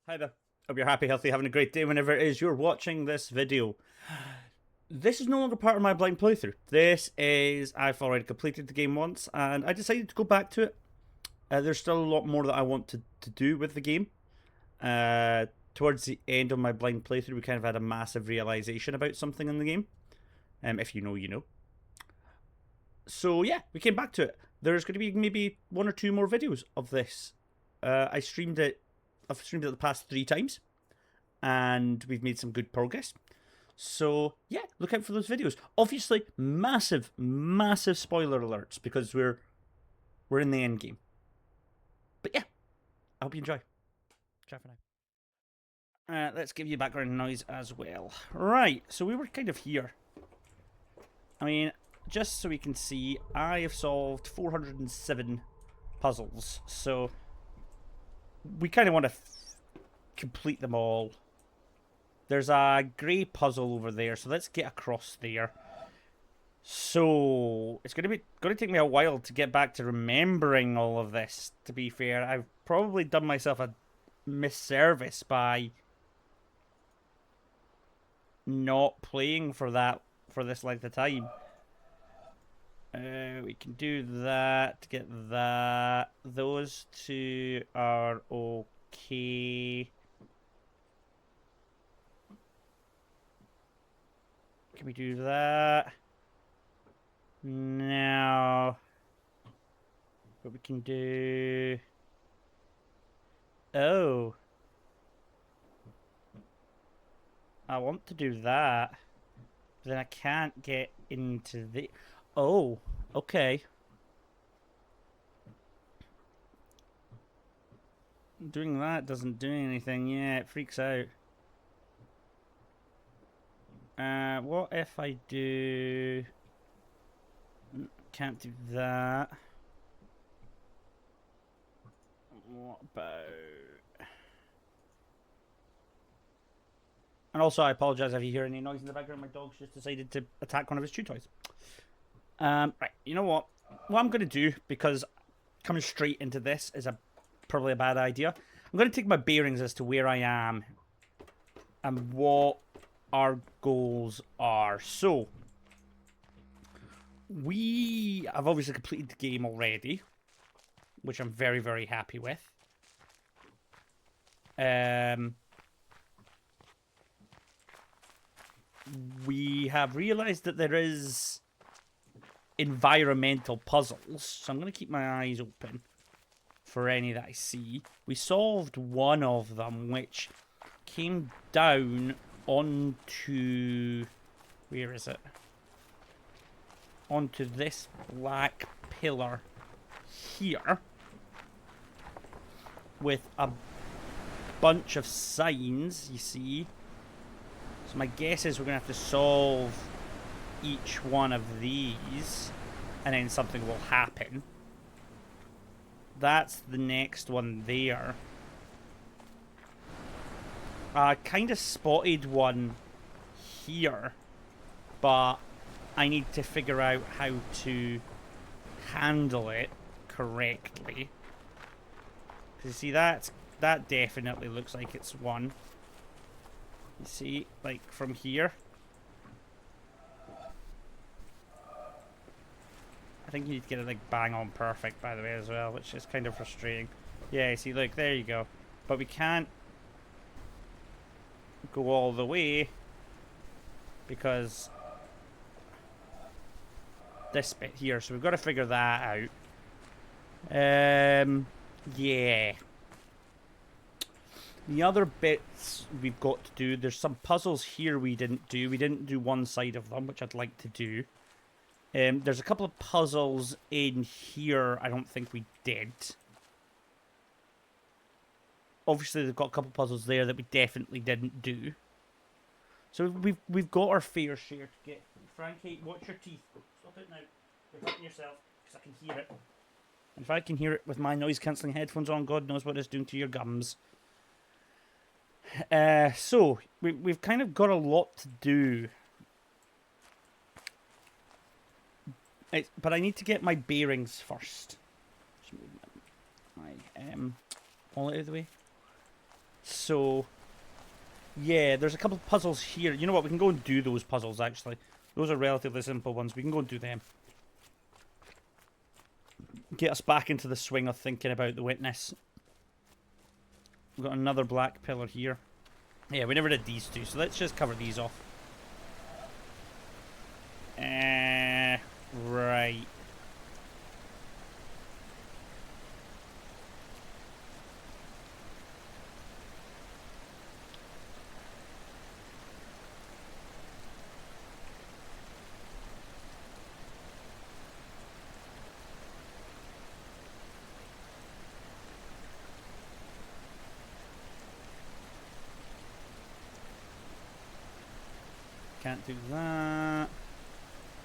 Hi there. Hope you're happy, healthy, having a great day whenever it is you're watching this video. This is no longer part of my blind playthrough. I've already completed the game once, and I decided to go back to it. There's still a lot more that I want to do with the game. Towards the end of my blind playthrough, we kind of had a massive realization about something in the game. If you know, you know. So yeah, we came back to it. There's going to be maybe one or two more videos of this. I've streamed it the past 3 times, and we've made some good progress. So yeah, look out for those videos. Obviously, massive, massive spoiler alerts because we're in the end game. But yeah, I hope you enjoy. Ciao for now. Let's give you background noise as well. Right, so we were kind of here. I mean, just so we can see, I have solved 407 puzzles. So we kind of want to complete them all. There's a grey puzzle over there, so let's get across there. So it's going to take me a while to get back to remembering all of this. To be fair, I've probably done myself a misservice by not playing for this length of time. We can do that to get that. Those two are okay. Can we do that? Now, what we can do... Oh. I want to do that. But then I can't get into the... Oh, okay. Doing that doesn't do anything. Yeah, it freaks out. What if I do... Can't do that. What about... And also, I apologise if you hear any noise in the background. My dog's just decided to attack one of his chew toys. Right, you know what? What I'm going to do, because coming straight into this is probably a bad idea, I'm going to take my bearings as to where I am and what our goals are. So, we have obviously completed the game already, which I'm very, very happy with. We have realised that there is environmental puzzles, so I'm going to keep my eyes open for any that I see. We solved one of them, which came down onto... Where is it? Onto this black pillar here with a bunch of signs, you see. So my guess is we're going to have to solve each one of these and then something will happen. That's the next one there. I kind of spotted one here, but I need to figure out how to handle it correctly. Because you see, that definitely looks like it's one. You see, like from here. I think you need to get it like bang on perfect, by the way, as well, which is kind of frustrating. Yeah, see, look, there you go. But we can't go all the way because this bit here, so we've got to figure that out. Yeah. The other bits we've got to do, there's some puzzles here we didn't do. We didn't do one side of them, which I'd like to do. There's a couple of puzzles in here I don't think we did. Obviously, they've got a couple of puzzles there that we definitely didn't do. So we've got our fair share to get. Frankie, watch your teeth. Stop it now. You're hurting yourself, because I can hear it. And if I can hear it with my noise-cancelling headphones on, God knows what it's doing to your gums. So, we've kind of got a lot to do. But I need to get my bearings first. Just move my wallet out of the way. So, yeah, there's a couple of puzzles here. You know what? We can go and do those puzzles, actually. Those are relatively simple ones. We can go and do them. Get us back into the swing of thinking about the witness. We've got another black pillar here. Yeah, we never did these two, so let's just cover these off. Right. Can't do that.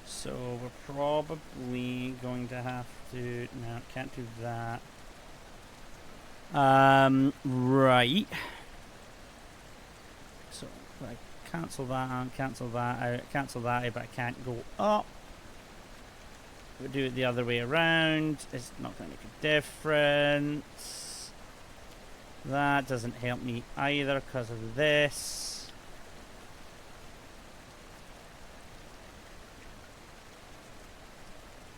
So we're probably going to have to... No, can't do that. Right. So I cancel that out, cancel that out, cancel that out, but I can't go up. We do it the other way around. It's not going to make a difference. That doesn't help me either because of this.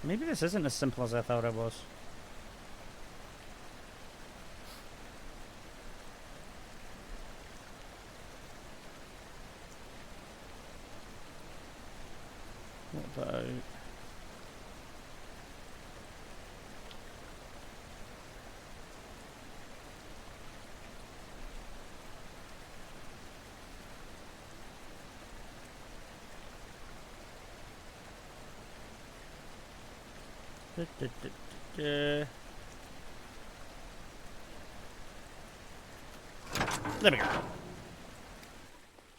Maybe this isn't as simple as I thought it was. What about... There we go.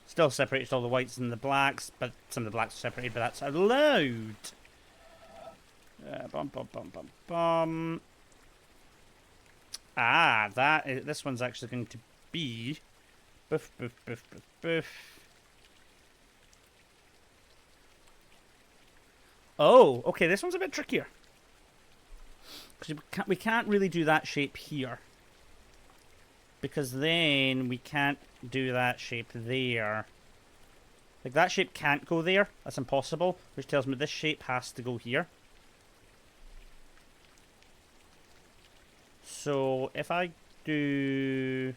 Still separates all the whites and the blacks, but some of the blacks are separated, but that's allowed. Bum, bum, bum, bum, bum. Ah, this one's actually going to be... Boof, boof, boof, boof, boof. Oh, okay, this one's a bit trickier. Because we can't really do that shape here. Because then we can't do that shape there. Like, that shape can't go there. That's impossible. Which tells me this shape has to go here. So, if I do...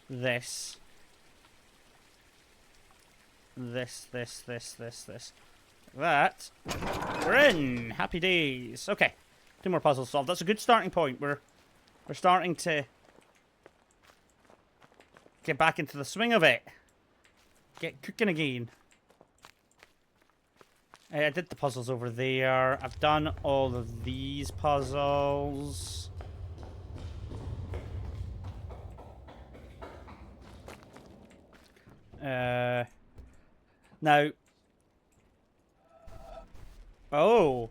This. This. That. We're in! Happy days. Okay. 2 more puzzles solved. That's a good starting point. We're starting to get back into the swing of it. Get cooking again. I did the puzzles over there. I've done all of these puzzles. Now. Oh.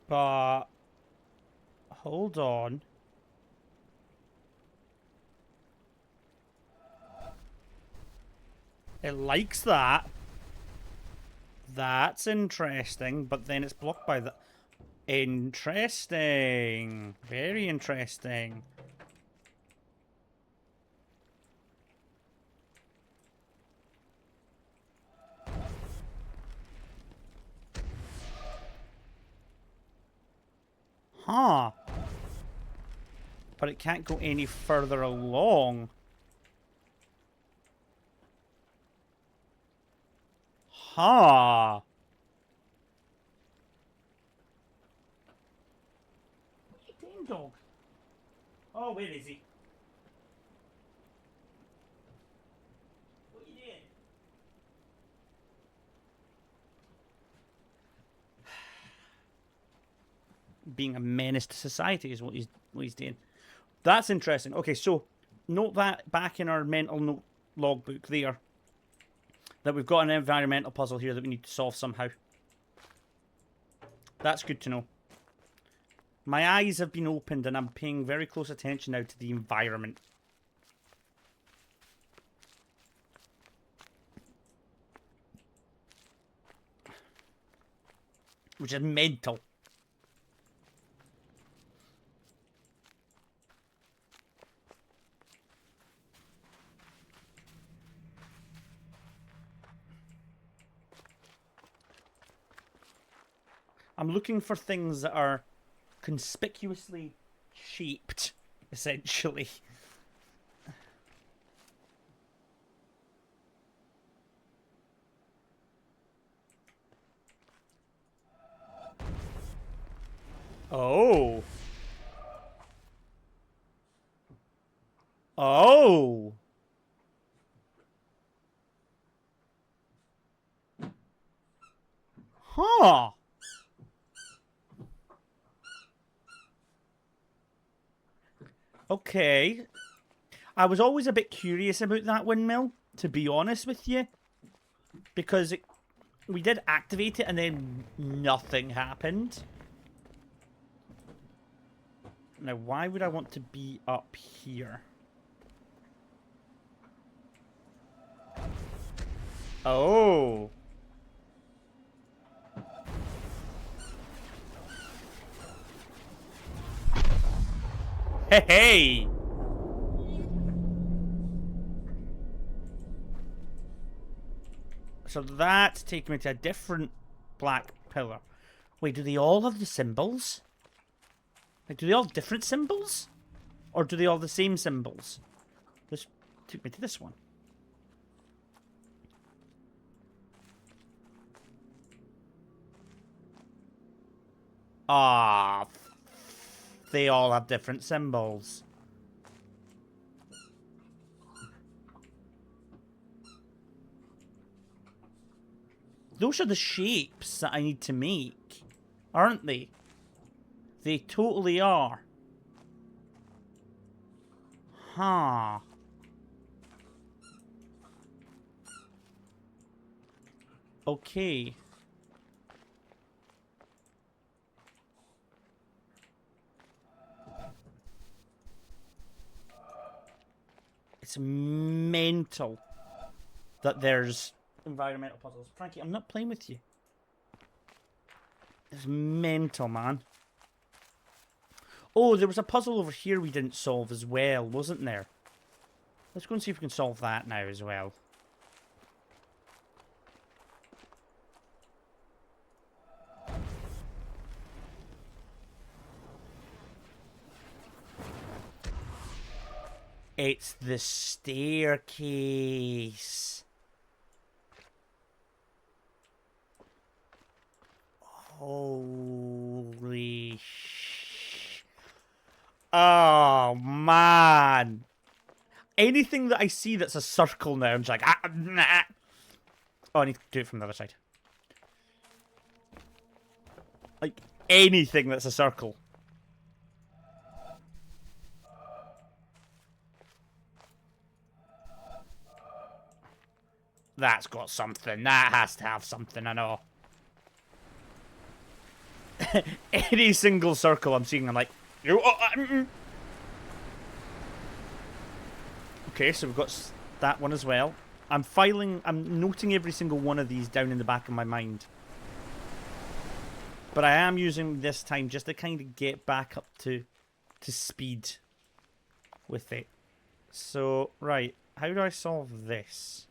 But hold on. It likes that. That's interesting, but then it's blocked by the... Interesting. Very interesting. Huh. But it can't go any further along. Huh. What are you doing, dog? Oh, where is he? What are you doing? Being a menace to society is what he's doing. That's interesting. Okay, so note that back in our mental note logbook there, that we've got an environmental puzzle here that we need to solve somehow. That's good to know. My eyes have been opened and I'm paying very close attention now to the environment. Which is mental. I'm looking for things that are conspicuously shaped, essentially. Oh. Oh. Huh. Okay. I was always a bit curious about that windmill, to be honest with you. Because we did activate it and then nothing happened. Now, why would I want to be up here? Oh. Hey, hey. So that's taking me to a different black pillar. Wait, do they all have the symbols? Like, do they all have different symbols? Or do they all have the same symbols? This took me to this one. Ah, they all have different symbols. Those are the shapes that I need to make, aren't they? They totally are. Huh. Okay. It's mental that there's environmental puzzles. Frankie, I'm not playing with you. It's mental, man. Oh, there was a puzzle over here we didn't solve as well, wasn't there? Let's go and see if we can solve that now as well. It's the staircase. Holy sh... Oh, man. Anything that I see that's a circle now, I'm just like... nah. Oh, I need to do it from the other side. Like, anything that's a circle. That's got something. That has to have something, I know. Any single circle I'm seeing, I'm like... Okay, so we've got that one as well. I'm noting every single one of these down in the back of my mind. But I am using this time just to kind of get back up to speed with it. So, right, how do I solve this?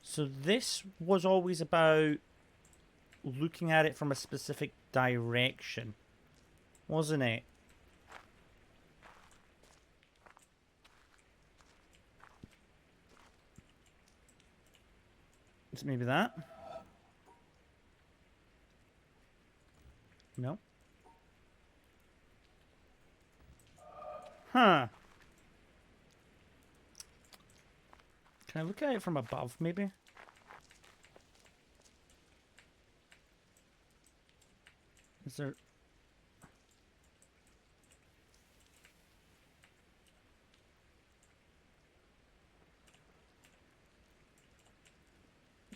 So this was always about looking at it from a specific direction, wasn't it? Is maybe that? No. Huh. Can I look at it from above, maybe? Is there...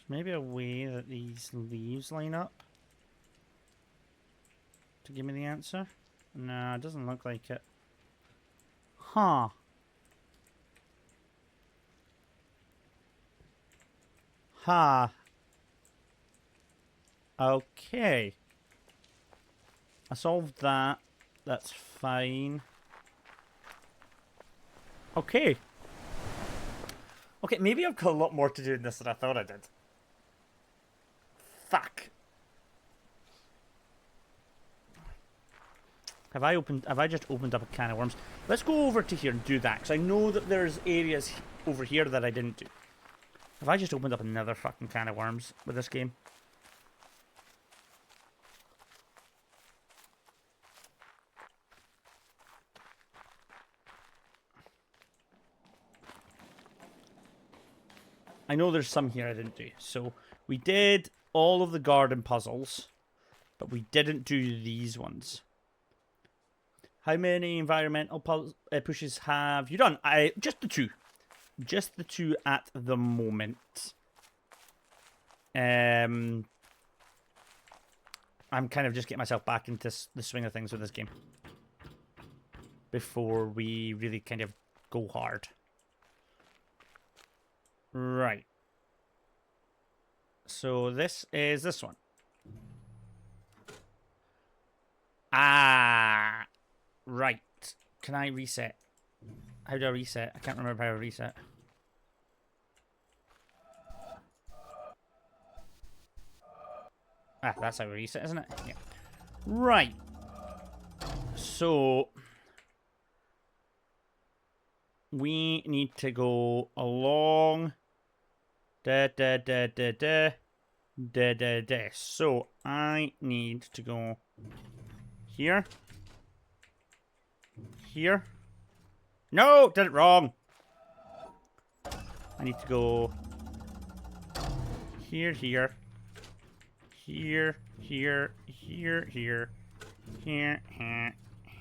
Maybe a way that these leaves line up to give me the answer? No, it doesn't look like it. Huh. Ha. Okay. I solved that. That's fine. Okay. Okay, maybe I've got a lot more to do in this than I thought I did. Have I just opened up a can of worms? Let's go over to here and do that, because I know that there's areas over here that I didn't do. Have I just opened up another fucking can of worms with this game? I know there's some here I didn't do. So, we did all of the garden puzzles, but we didn't do these ones. How many environmental pushes have you done? Just the two. Just the two at the moment. I'm kind of just getting myself back into the swing of things with this game before we really kind of go hard. Right. So this is this one. Ah, right. Can I reset? How do I reset? I can't remember how I reset. Ah, that's how we reset, isn't it? Yeah. Right. So we need to go along. So I need to go here. Here. No, did it wrong. I need to go here, here. Here, here, here, here. Here, here,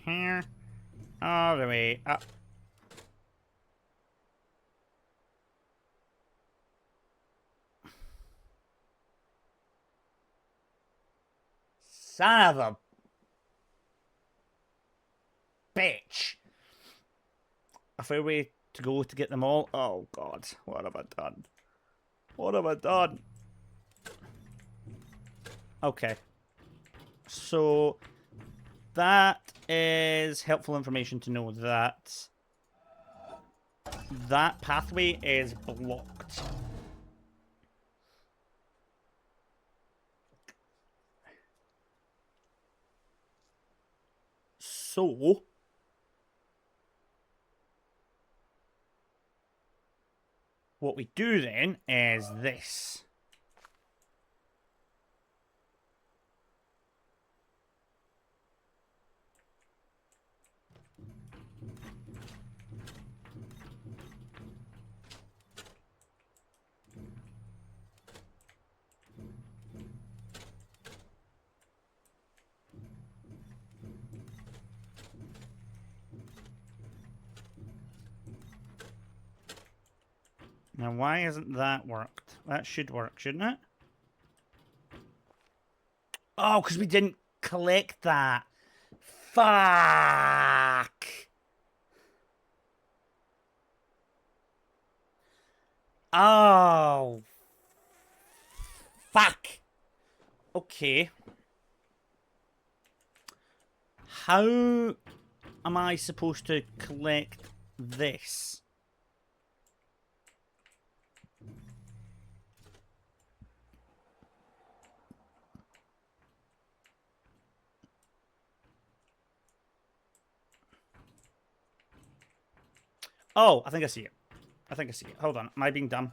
here. All the way up. Son of a bitch. A fair way to go to get them all. Oh god, what have I done? What have I done? Okay. So that is helpful information to know that that pathway is blocked. So what we do then is this. Now, why hasn't that worked? That should work, shouldn't it? Oh, because we didn't collect that. Fuck. Oh. Fuck. Okay. How am I supposed to collect this? Oh, I think I see it. I think I see it. Hold on. Am I being dumb?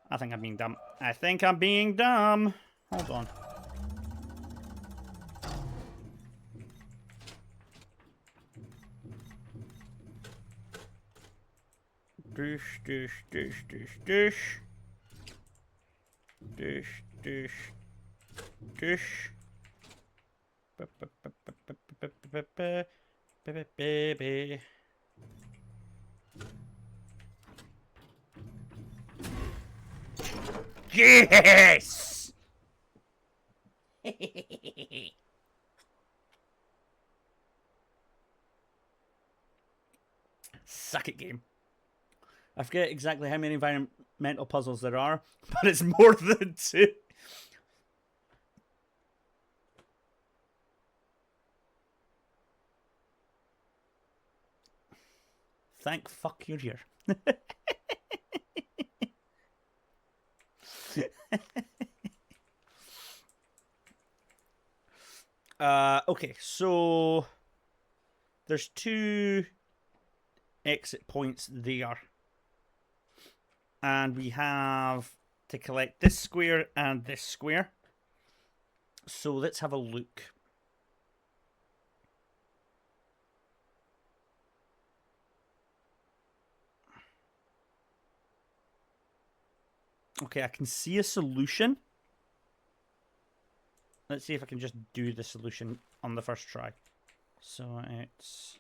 I think I'm being dumb. I think I'm being dumb. Hold on. Dish, dish, dish, dish, dish. Dish, dish, dish. Baby. Yes! Suck it, game. I forget exactly how many environmental puzzles there are, but it's more than 2. Thank fuck you're here. Okay, so there's 2 exit points there. And we have to collect this square and this square. So let's have a look. Okay, I can see a solution. Let's see if I can just do the solution on the first try. So it's...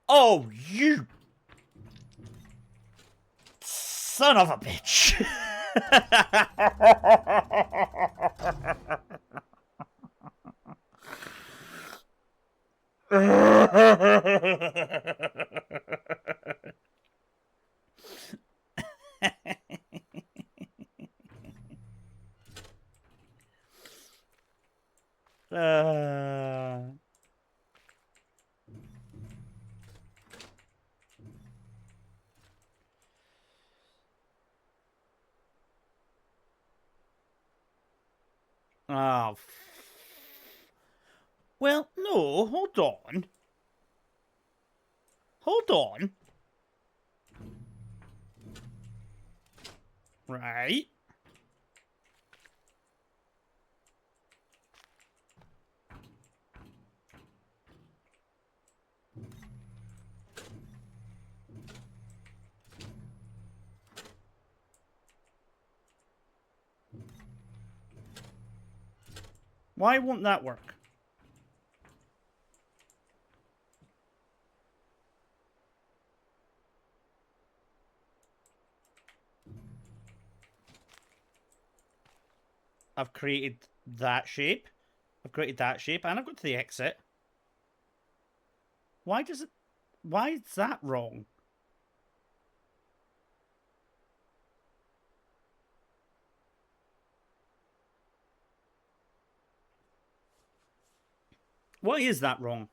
Oh, you son of a bitch! Oh. Well, no, hold on. Hold on. Right. Why won't that work? I've created that shape. I've created that shape, and I've got to the exit. Why does it... Why is that wrong? Why is that wrong?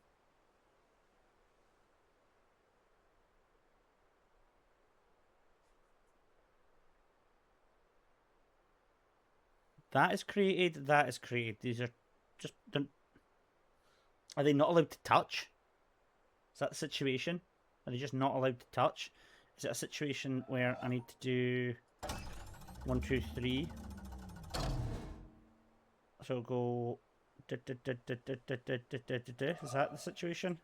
That is created, that is created. These are just... Are they not allowed to touch? Is that the situation? Are they just not allowed to touch? Is it a situation where I need to do 1, 2, 3? So go... Is that the situation?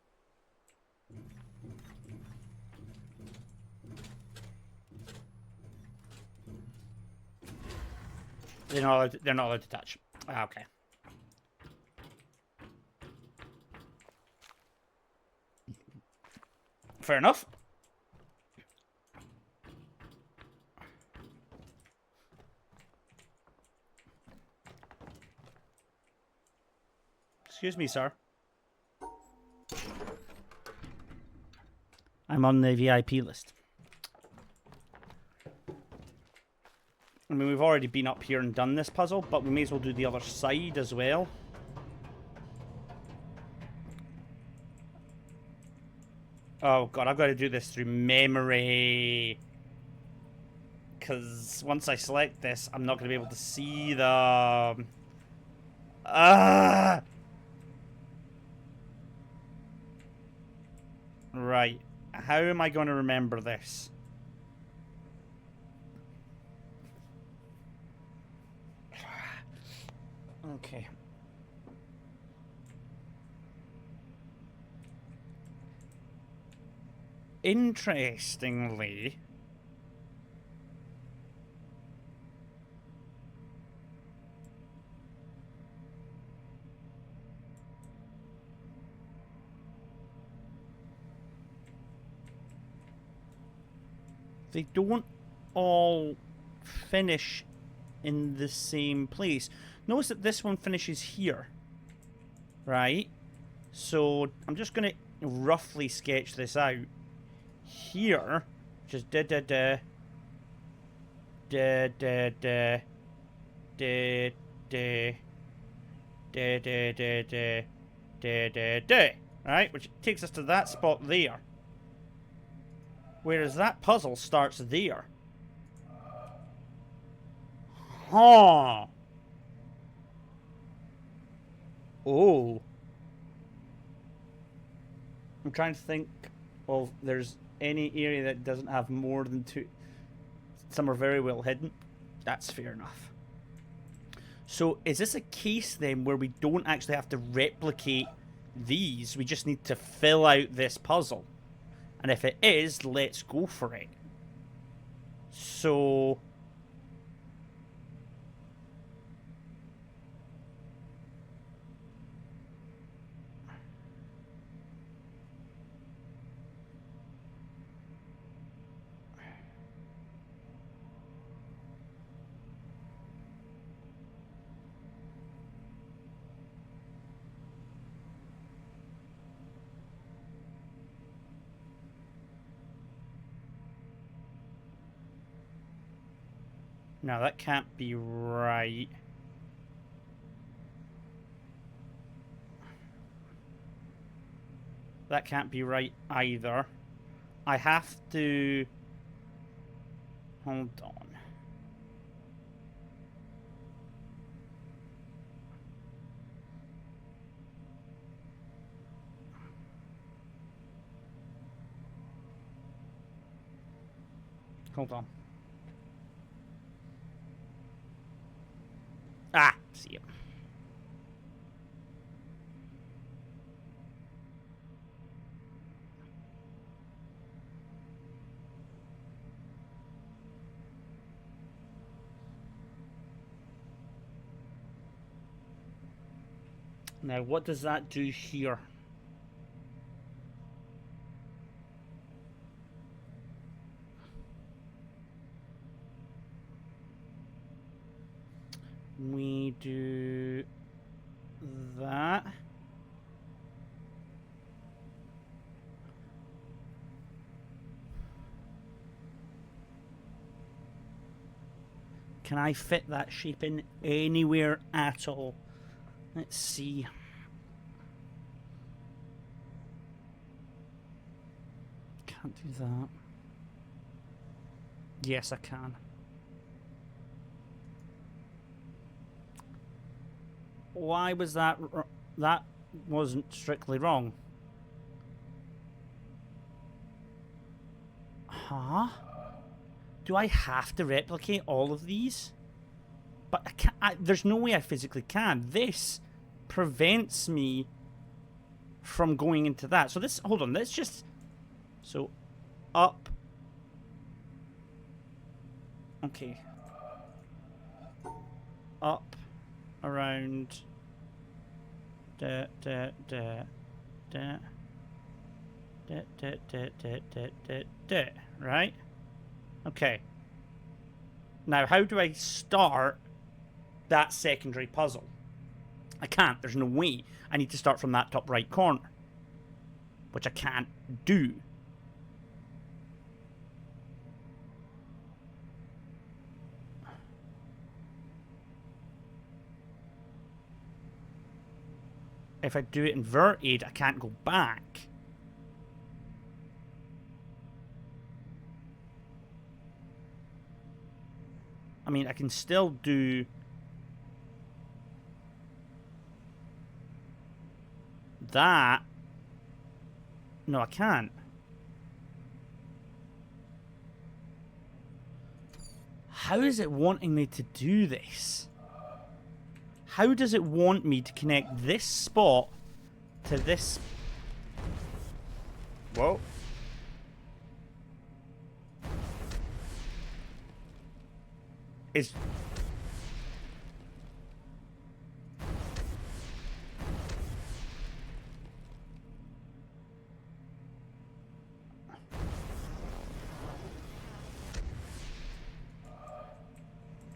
They're not allowed to touch. Ah, okay. Fair enough. Excuse me, sir. I'm on the VIP list. I mean, we've already been up here and done this puzzle, but we may as well do the other side as well. Oh god, I've got to do this through memory. Because once I select this, I'm not going to be able to see them. Ah! Right. How am I going to remember this? Okay. Interestingly... they don't all finish in the same place. Notice that this one finishes here. Right? So I'm just going to roughly sketch this out. Here, just da da da da da da da da da da da da da da da. Right? Which takes us to that spot there. Whereas that puzzle starts there. Huh. Oh. I'm trying to think of there's any area that doesn't have more than two. Some are very well hidden. That's fair enough. So is this a case then where we don't actually have to replicate these? We just need to fill out this puzzle. And if it is, let's go for it. So... No, that can't be right. That can't be right either. I have to... Hold on. Hold on. Ah, see it. Now, what does that do here? We do that. Can I fit that shape in anywhere at all? Let's see. Can't do that. Yes, I can. Why was that? That wasn't strictly wrong. Huh? Do I have to replicate all of these? But I can't, there's no way I physically can. This prevents me from going into that. So this, hold on, let's just... So, up. Okay. Up, around... Right? Okay. Now, how do I start that secondary puzzle? I can't. There's no way. I need to start from that top right corner, which I can't do. If I do it inverted, I can't go back. I mean, I can still do that. No, I can't. How is it wanting me to do this? How does it want me to connect this spot to this? Whoa. Is...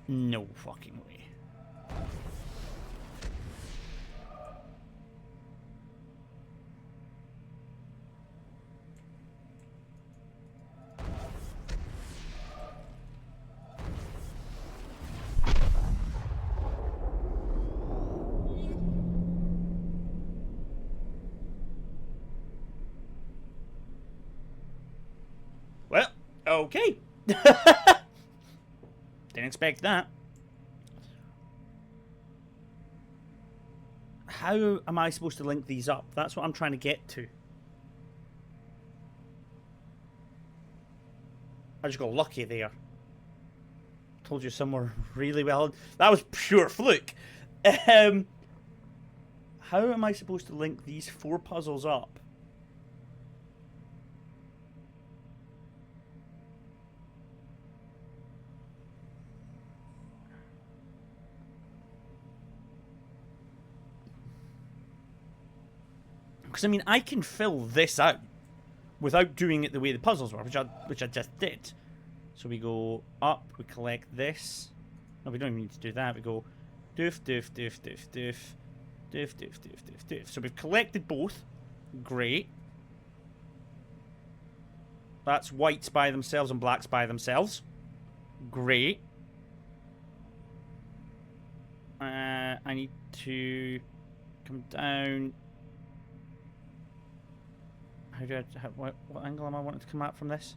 No fucking way. Well, okay. Didn't expect that. How am I supposed to link these up? That's what I'm trying to get to. I just got lucky there. Told you some were really well. That was pure fluke. How am I supposed to link these 4 puzzles up? Because I mean, I can fill this out without doing it the way the puzzles were, which I just did. So we go up, we collect this. No, we don't even need to do that. We go doof, doof, doof, doof, doof, doof, doof, doof, doof, doof. So we've collected both. Great. That's whites by themselves and blacks by themselves. Great. I need to come down. How do I... what angle am I wanting to come at from this?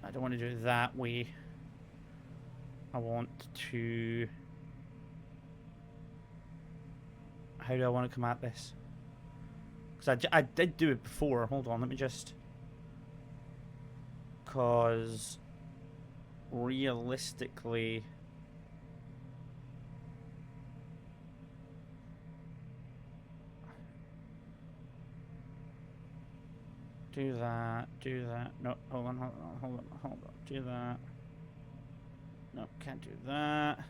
I don't want to do it that way. I want to... How do I want to come at this? Because I did do it before. Hold on, let me just... Because... Realistically... Do that, do that. No, hold on, hold on, hold on, hold on. Do that. No, can't do that.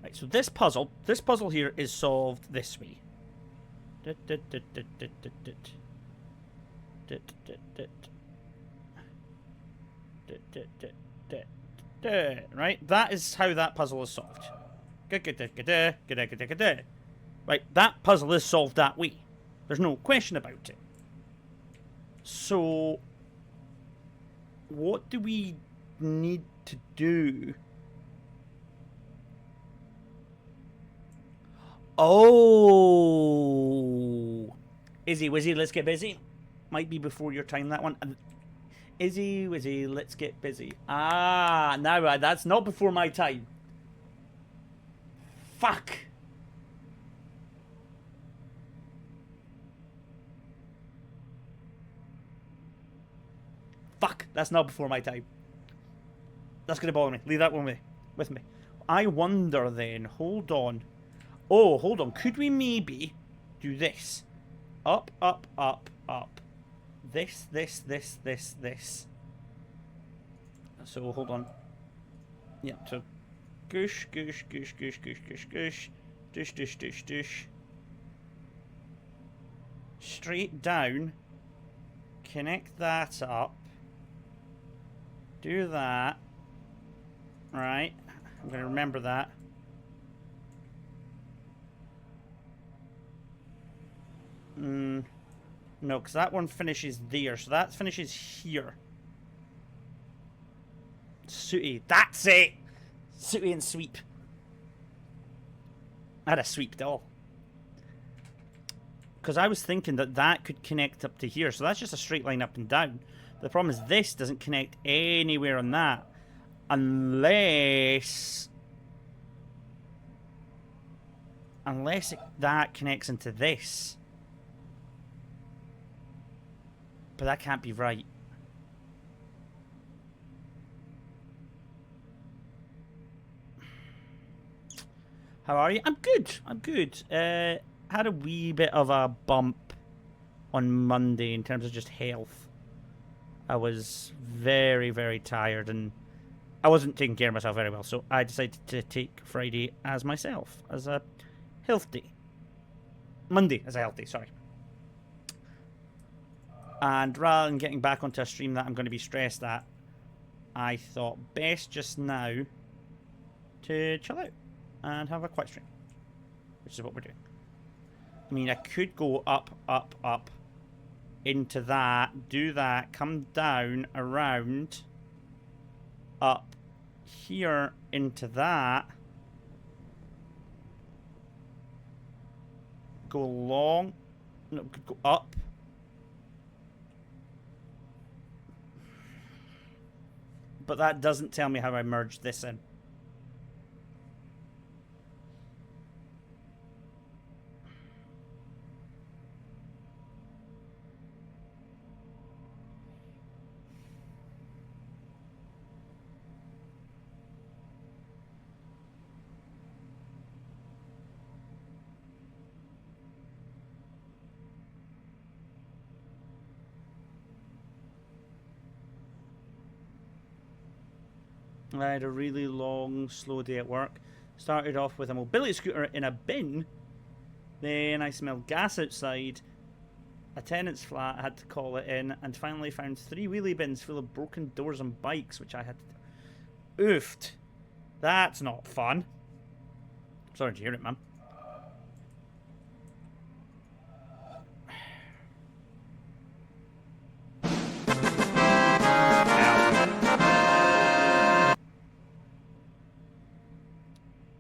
Right, so this puzzle here is solved this way. Right, that is how that puzzle is solved. Right, that puzzle is solved that way. There's no question about it. So, what do we need to do? Oh! Izzy Wizzy, let's get busy. Might be before your time, that one. Izzy Wizzy, let's get busy. Ah, now that's not before my time. Fuck! Fuck, that's not before my time. That's going to bother me. Leave that one with me. I wonder then, hold on. Oh, hold on. Could we maybe do this? Up, up, up, up. This. So, hold on. Yeah, so goosh, goosh, goosh, goosh, goosh, goosh, goosh. Dish, dish, dish, dish. Straight down. Connect that up. Do that. Right. I'm going to remember that. No, because that one finishes there. So that finishes here. Sooty. That's it! Sooty and sweep. I had a sweep doll. Because I was thinking that that could connect up to here. So that's just a straight line up and down. The problem is this doesn't connect anywhere on that. Unless that connects into this. But that can't be right. How are you? I'm good. I'm good. Had a wee bit of a bump on Monday in terms of just health. I was very, very tired and I wasn't taking care of myself very well. So I decided to take Friday as myself, as a health day. Monday as a health day, sorry. And rather than getting back onto a stream that I'm going to be stressed at, I thought best just now to chill out and have a quiet stream, which is what we're doing. I mean, I could go up, up, up into that, do that, come down, around, up here into that, go long, no, could go up. but that doesn't tell me how I merged this in. I had a really long, slow day at work. Started off with a mobility scooter in a bin. Then I smelled gas outside. A tenant's flat, I had to call it in. And finally found 3 wheelie bins full of broken doors and bikes, which I had to... Oofed. That's not fun. Sorry to hear it, man.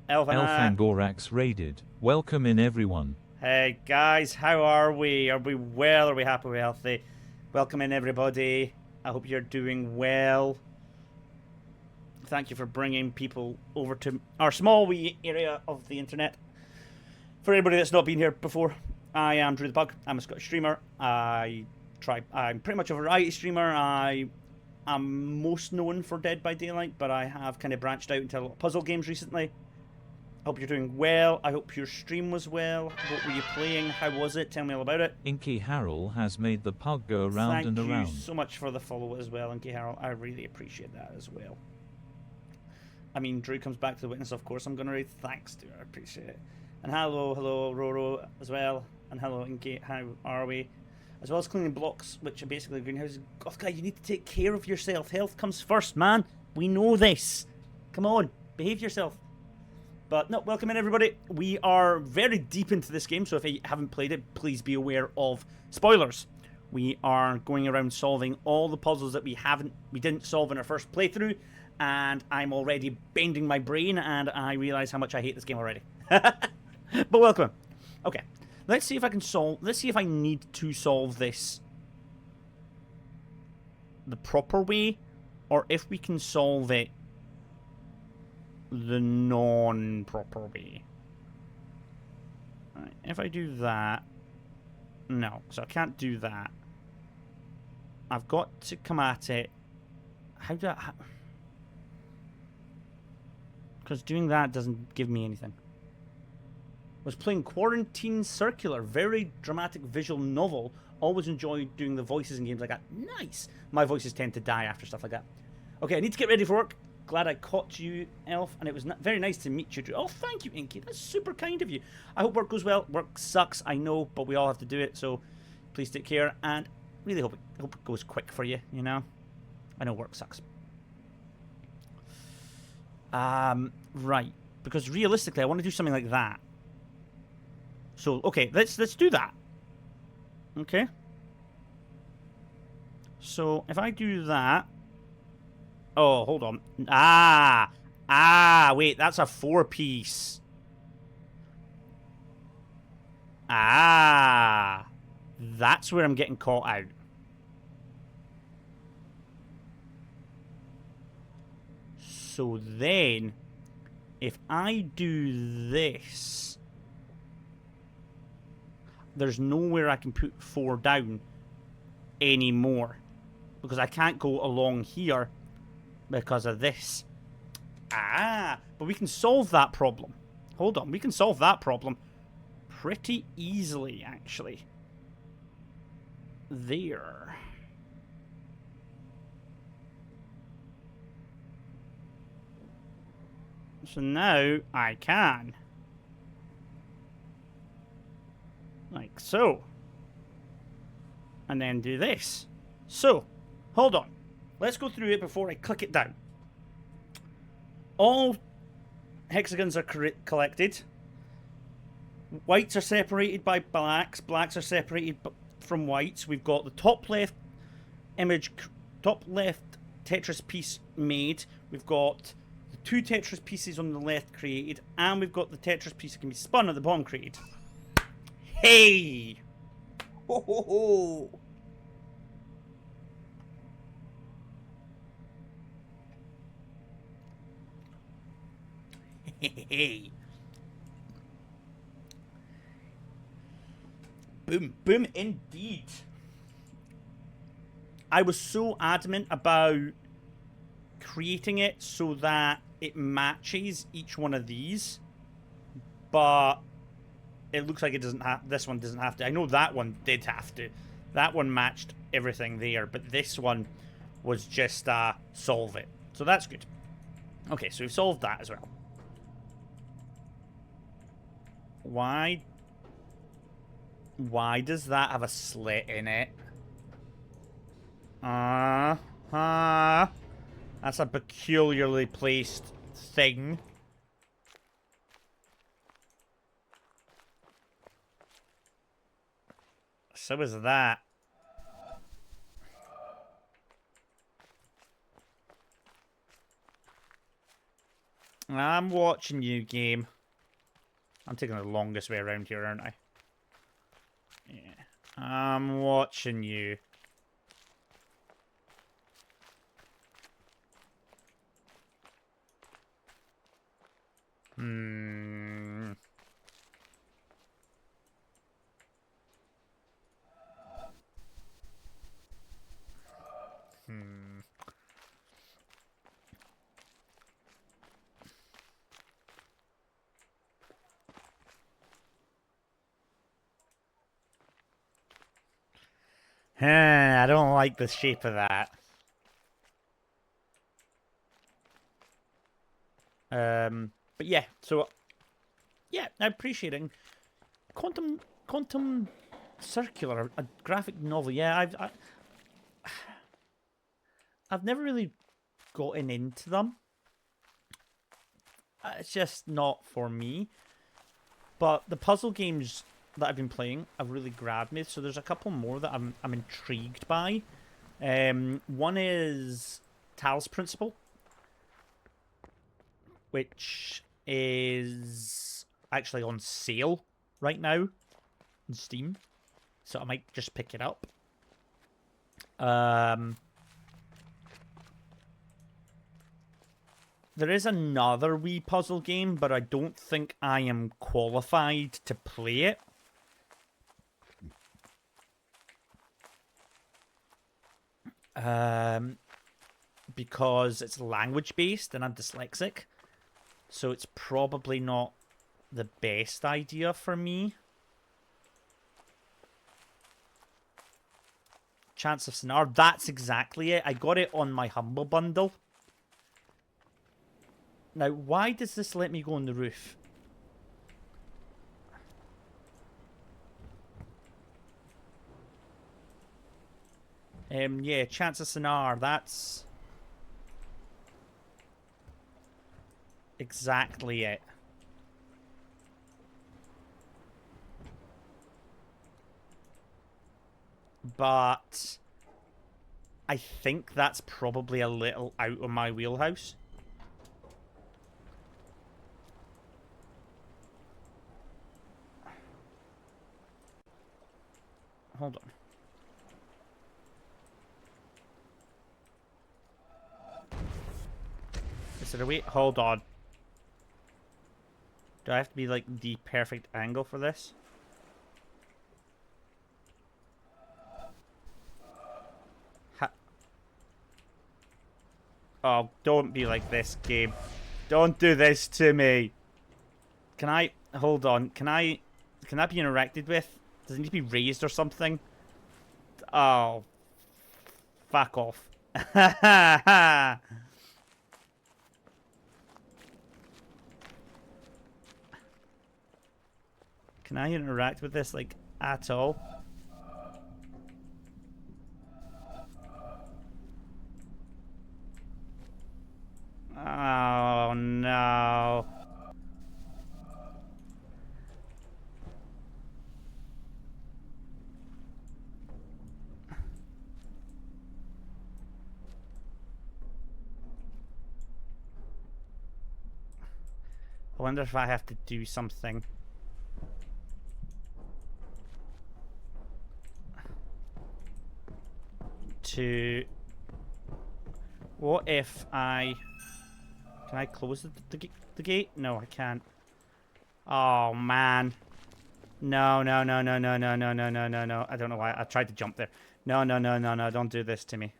Elfangorax raided. Welcome in, everyone. Hey guys, how are we? Are we well? Are we happy? Are we healthy? Welcome in, everybody. I hope you're doing well. Thank you for bringing people over to our small wee area of the internet. For anybody that's not been here before, I am DrewThePug. I'm a Scottish streamer. I'm pretty much a variety streamer. I am most known for Dead by Daylight, but I have kind of branched out into a lot of puzzle games recently. I hope you're doing well. I hope your stream was well. What were you playing? How was it? Tell me all about it. Inky Harrell has made the pug go around and around. Thank you so much for the follow as well, Inky Harrell. I really appreciate that as well. I mean, Drew comes back to the witness, of course. I'm going to read thanks to her. I appreciate it. And hello, Roro as well. And hello, Inky. How are we? As well as cleaning blocks, which are basically greenhouses. Goth guy, you need to take care of yourself. Health comes first, man. We know this. Come on, behave yourself. But no, welcome in, everybody. We are very deep into this game, so if you haven't played it, please be aware of spoilers. We are going around solving all the puzzles that we didn't solve in our first playthrough, and I'm already bending my brain, and I realize how much I hate this game already. But welcome. Okay, let's see if I can solve. Let's see if I need to solve this the proper way, or if we can solve it the non-proper way. Right, if I do that... No, so I can't do that. I've got to come at it... How do I... Because doing that doesn't give me anything. I was playing Quarantine Circular, very dramatic visual novel. Always enjoyed doing the voices in games like that. Nice! My voices tend to die after stuff like that. Okay, I need to get ready for work. Glad I caught you, Elf, and it was very nice to meet you, Drew. Oh, thank you, Inky. That's super kind of you. I hope work goes well. Work sucks, I know, but we all have to do it, so please take care, and really hope it goes quick for you, you know? I know work sucks. Right, because realistically, I want to do something like that. So, okay, let's do that. Okay? So, if I do that... Oh, hold on. Wait, that's a 4-piece. That's where I'm getting caught out. So then, if I do this, there's nowhere I can put 4 down anymore. Because I can't go along here because of this. But we can solve that problem. Hold on, we can solve that problem pretty easily, actually. There. So now I can. Like so. And then do this. So, hold on. Let's go through it before I click it down. All hexagons are collected. Whites are separated by blacks. Blacks are separated from whites. We've got the top left image, top left Tetris piece made. We've got the 2 Tetris pieces on the left created. And we've got the Tetris piece that can be spun at the bottom created. Hey! Ho ho ho! Boom, boom indeed. I was so adamant about creating it so that it matches each one of these, but it looks like it doesn't have. This one doesn't have to. I know that one did have to. That one matched everything there, but this one was just solve it. So that's good. Okay, so we've solved that as well. Why does that have a slit in it? That's a peculiarly placed thing. So is that. I'm watching you, game. I'm taking the longest way around here, aren't I? Yeah. I'm watching you. Hmm. I don't like the shape of that. But yeah, so yeah, I'm appreciating quantum circular, a graphic novel. Yeah, I've never really gotten into them. It's just not for me. But the puzzle games that I've been playing have really grabbed me. So there's a couple more that I'm intrigued by. One is Tal's Principle, which is actually on sale right now on Steam. So I might just pick it up. There is another wee puzzle game, but I don't think I am qualified to play it. Because it's language based and I'm dyslexic. So it's probably not the best idea for me. Chance of Sonar, that's exactly it. I got it on my Humble Bundle. Now, why does this let me go on the roof? Yeah, Chance of Sonar, that's exactly it. But I think that's probably a little out of my wheelhouse. Hold on. Is it a wait? Hold on. Do I have to be like the perfect angle for this? Oh, don't be like this, game. Don't do this to me. Can I... Hold on. Can that be interacted with? Does it need to be raised or something? Oh. Fuck off. Can I interact with this, like, at all? Oh, no. I wonder if I have to do something. To... What if I... Can I close the gate? No, I can't. Oh, man. No, no, no, no, no, no, no, no, no, no, no. I don't know why. I tried to jump there. No, no, no, no, no. Don't do this to me.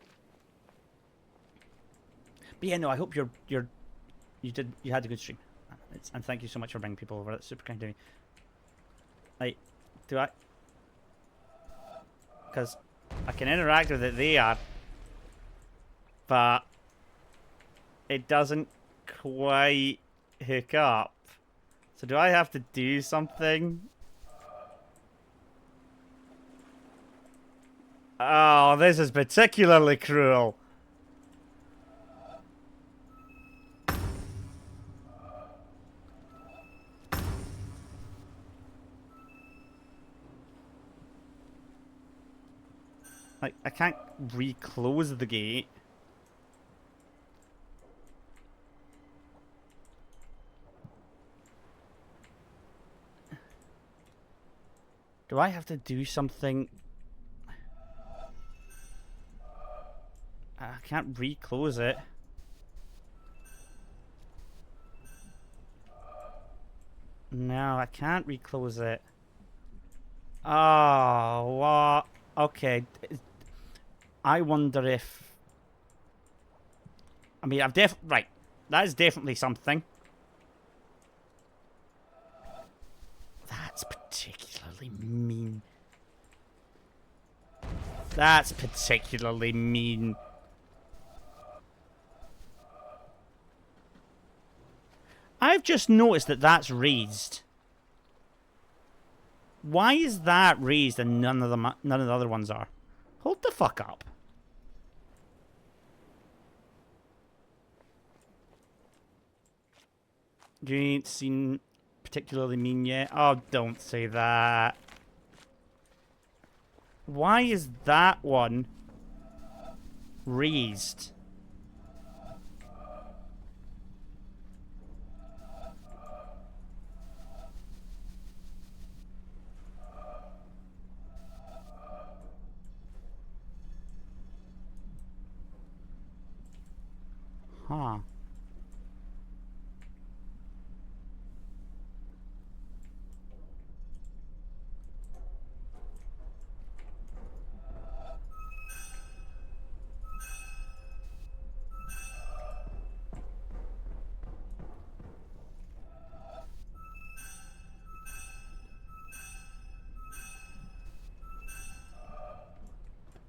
But yeah, no, I hope you had a good stream. And thank you so much for bringing people over. That's super kind of me. Like, do I? Because I can interact with it there. But it doesn't quite hook up. So do I have to do something? Oh, this is particularly cruel. Like, I can't reclose the gate. Do I have to do something? I can't reclose it. No, I can't reclose it. Oh, what? Okay. I wonder if... I mean, Right. That is definitely something. That's particularly mean. That's particularly mean. I've just noticed that that's raised. Why is that raised and none of the other ones are? Hold the fuck up. You ain't seen particularly mean yet? Oh, don't say that. Why is that one raised? Huh.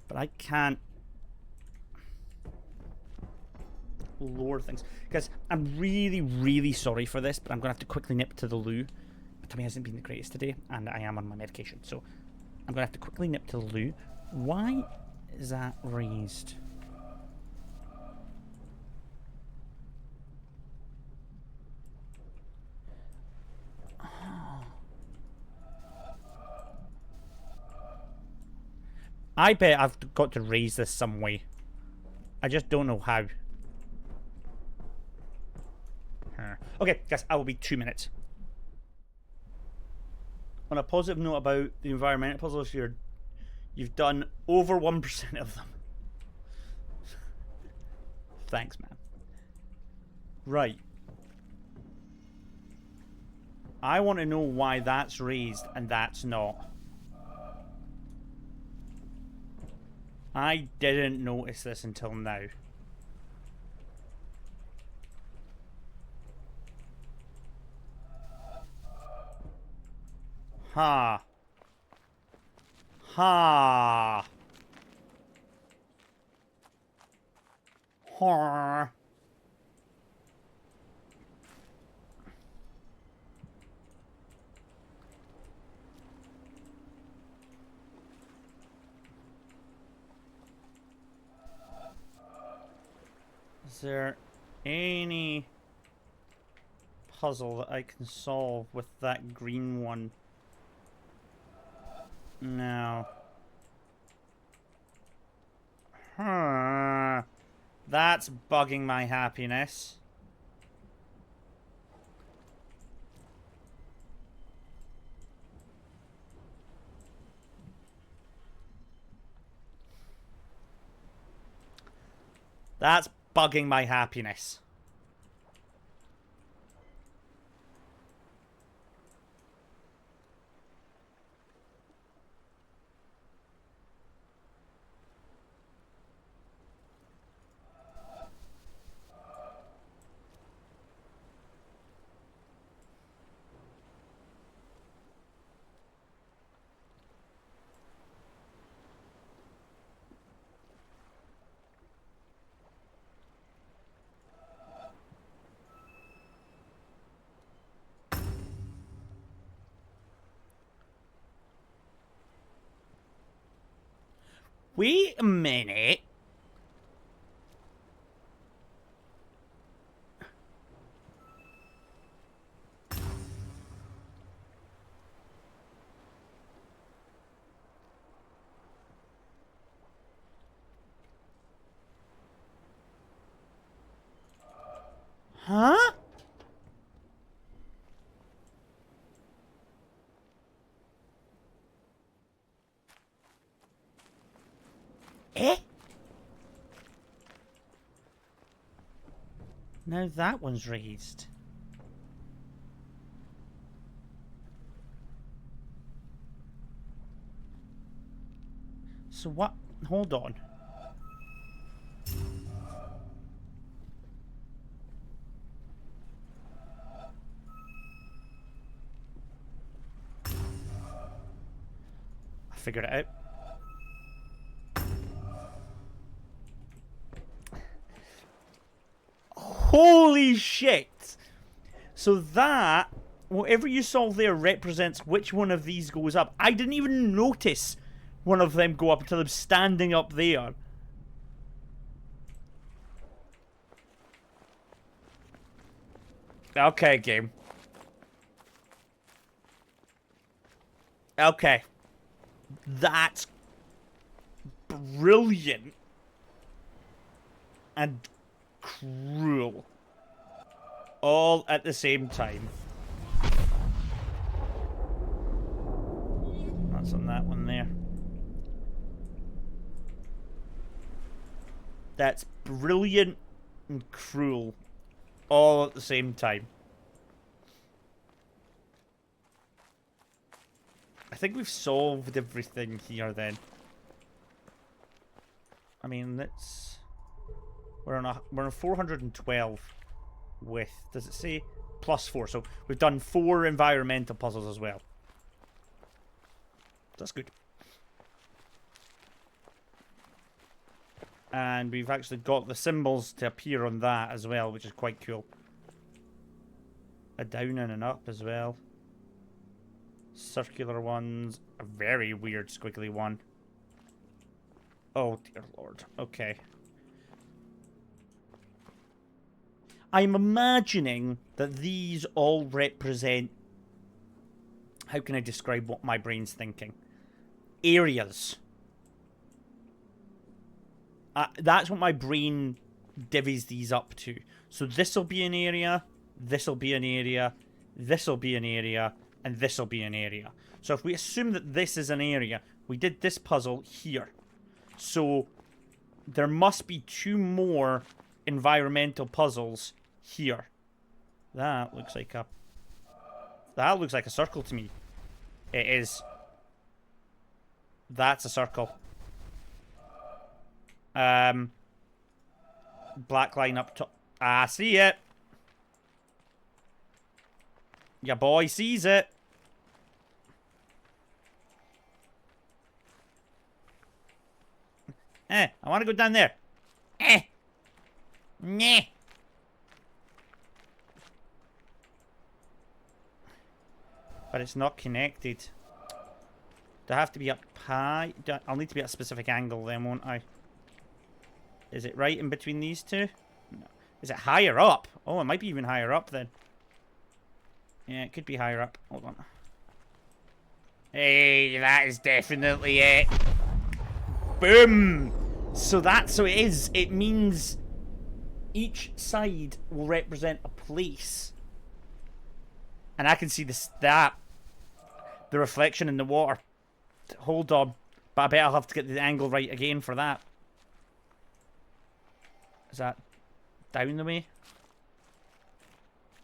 But I can't lower things. Because I'm really, really sorry for this, but I'm going to have to quickly nip to the loo. My tummy hasn't been the greatest today, and I am on my medication. So I'm going to have to quickly nip to the loo. Why is that raised? I bet I've got to raise this some way. I just don't know how. Okay, guys, I will be 2 minutes. On a positive note about the environmental puzzles, you've done over 1% of them. Thanks, man. Right. I want to know why that's raised and that's not. I didn't notice this until now. Ha. Ha. Horror. Is there any puzzle that I can solve with that green one? No. Huh. That's bugging my happiness. That's bugging my happiness. Wait a minute. Huh? Eh? Now that one's raised. So what? Hold on. I figured it out. Holy shit! So that, whatever you solve there represents which one of these goes up. I didn't even notice one of them go up until I'm standing up there. Okay, game. Okay. That's brilliant. And cruel. All at the same time. That's on that one there. That's brilliant and cruel. All at the same time. I think we've solved everything here then. I mean, let's... We're on a 412 with, does it say +4? So we've done 4 environmental puzzles as well. That's good. And we've actually got the symbols to appear on that as well, which is quite cool. A down and an up as well. Circular ones. A very weird squiggly one. Oh dear lord. Okay. I'm imagining that these all represent... How can I describe what my brain's thinking? Areas. That's what my brain divvies these up to. So this'll be an area, this'll be an area, this'll be an area, and this'll be an area. So if we assume that this is an area, we did this puzzle here. So there must be 2 more environmental puzzles here. That looks like a... That looks like a circle to me. It is. That's a circle. Black line up top. I see it. Your boy sees it. I want to go down there. Nah. But it's not connected. Do I have to be up high? I'll need to be at a specific angle then, won't I? Is it right in between these two? No. Is it higher up? Oh, it might be even higher up then. Yeah, it could be higher up. Hold on. Hey, that is definitely it. Boom! So it is. It means each side will represent a place. And I can see the reflection in the water. Hold on. But I bet I'll have to get the angle right again for that. Is that down the way?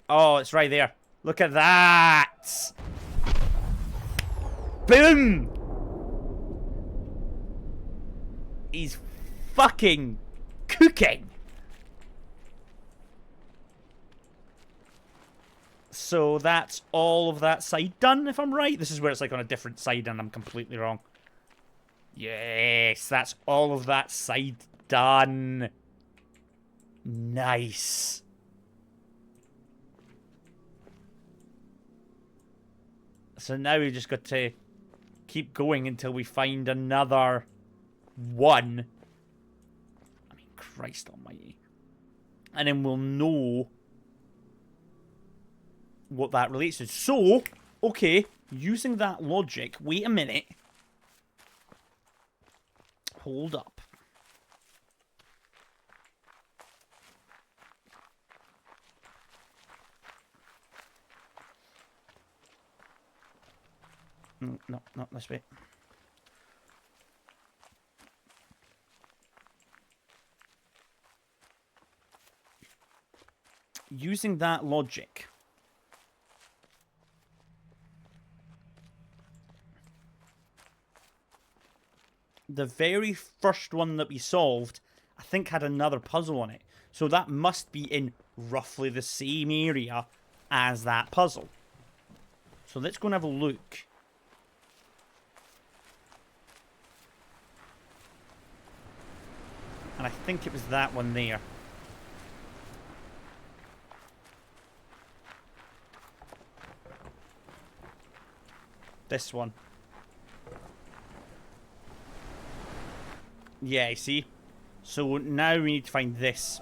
Oh, it's right there. Look at that! Boom! He's fucking cooking! So that's all of that side done, if I'm right. This is where it's like on a different side and I'm completely wrong. Yes, that's all of that side done. Nice. So now we just got to keep going until we find another 1. I mean, Christ almighty. And then we'll know what that relates to. So, okay, using that logic, wait a minute. Hold up. No, not this way. Using that logic, the very first one that we solved, I think, had another puzzle on it. So that must be in roughly the same area as that puzzle. So let's go and have a look. And I think it was that one there. This one. Yeah, you see? So now we need to find this.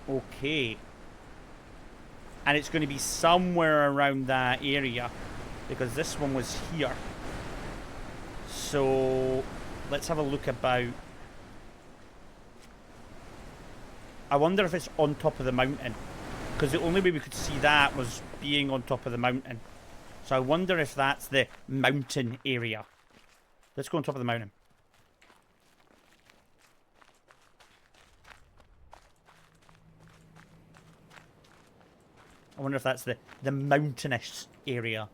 Okay. And it's going to be somewhere around that area, because this one was here. So let's have a look about. I wonder if it's on top of the mountain, because the only way we could see that was being on top of the mountain. So I wonder if that's the mountain area. Let's go on top of the mountain. I wonder if that's the mountainous area.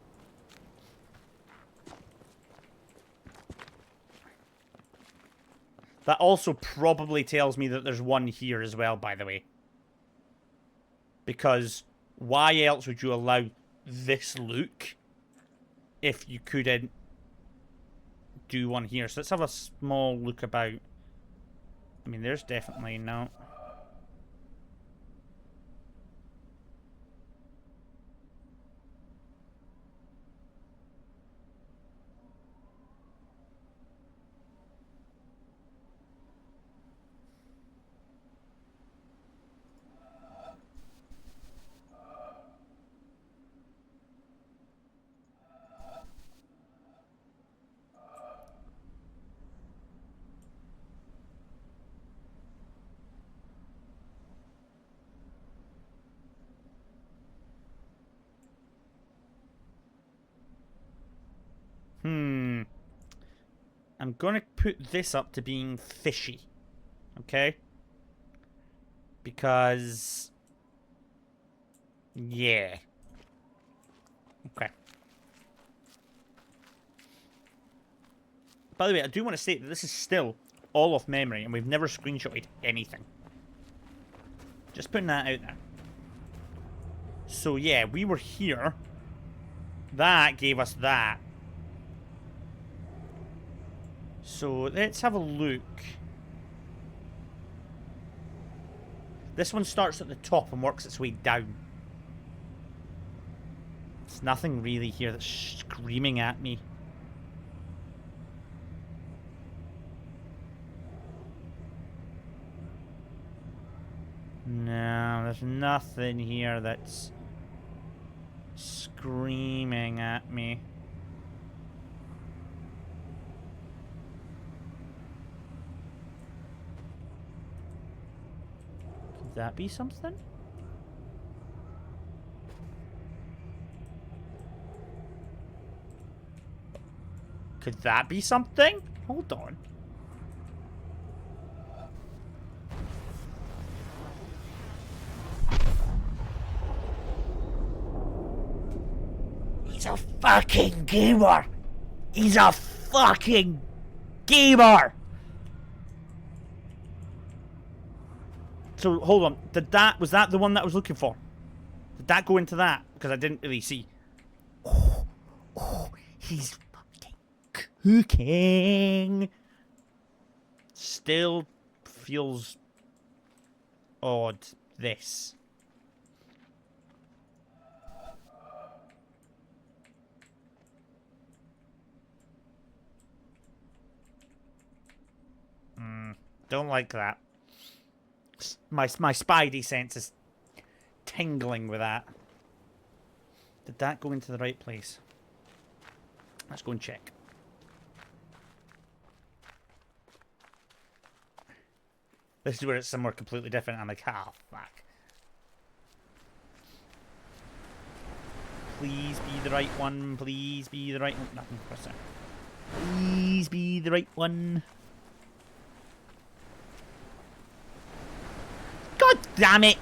That also probably tells me that there's one here as well, by the way. Because why else would you allow this look if you couldn't do one here? So let's have a small look about. I mean, there's definitely no. I'm going to put this up to being fishy. Okay? Because... yeah. Okay. By the way, I do want to state that this is still all off memory, and we've never screenshotted anything. Just putting that out there. So yeah, we were here. That gave us that. So let's have a look. This one starts at the top and works its way down. There's nothing really here that's screaming at me. No, there's nothing here that's screaming at me. Could that be something? Could that be something? Hold on. He's a fucking gamer! He's a fucking gamer! So, hold on. Was that the one that I was looking for? Did that go into that? Because I didn't really see. Oh, he's fucking cooking. Still feels odd, this. Don't like that. My spidey sense is tingling with that. Did that go into the right place? Let's go and check. This is where it's somewhere completely different. I'm like, ah, fuck. Please be the right one. Please be the right one. Nothing for a sec. Please be the right one. God damn it!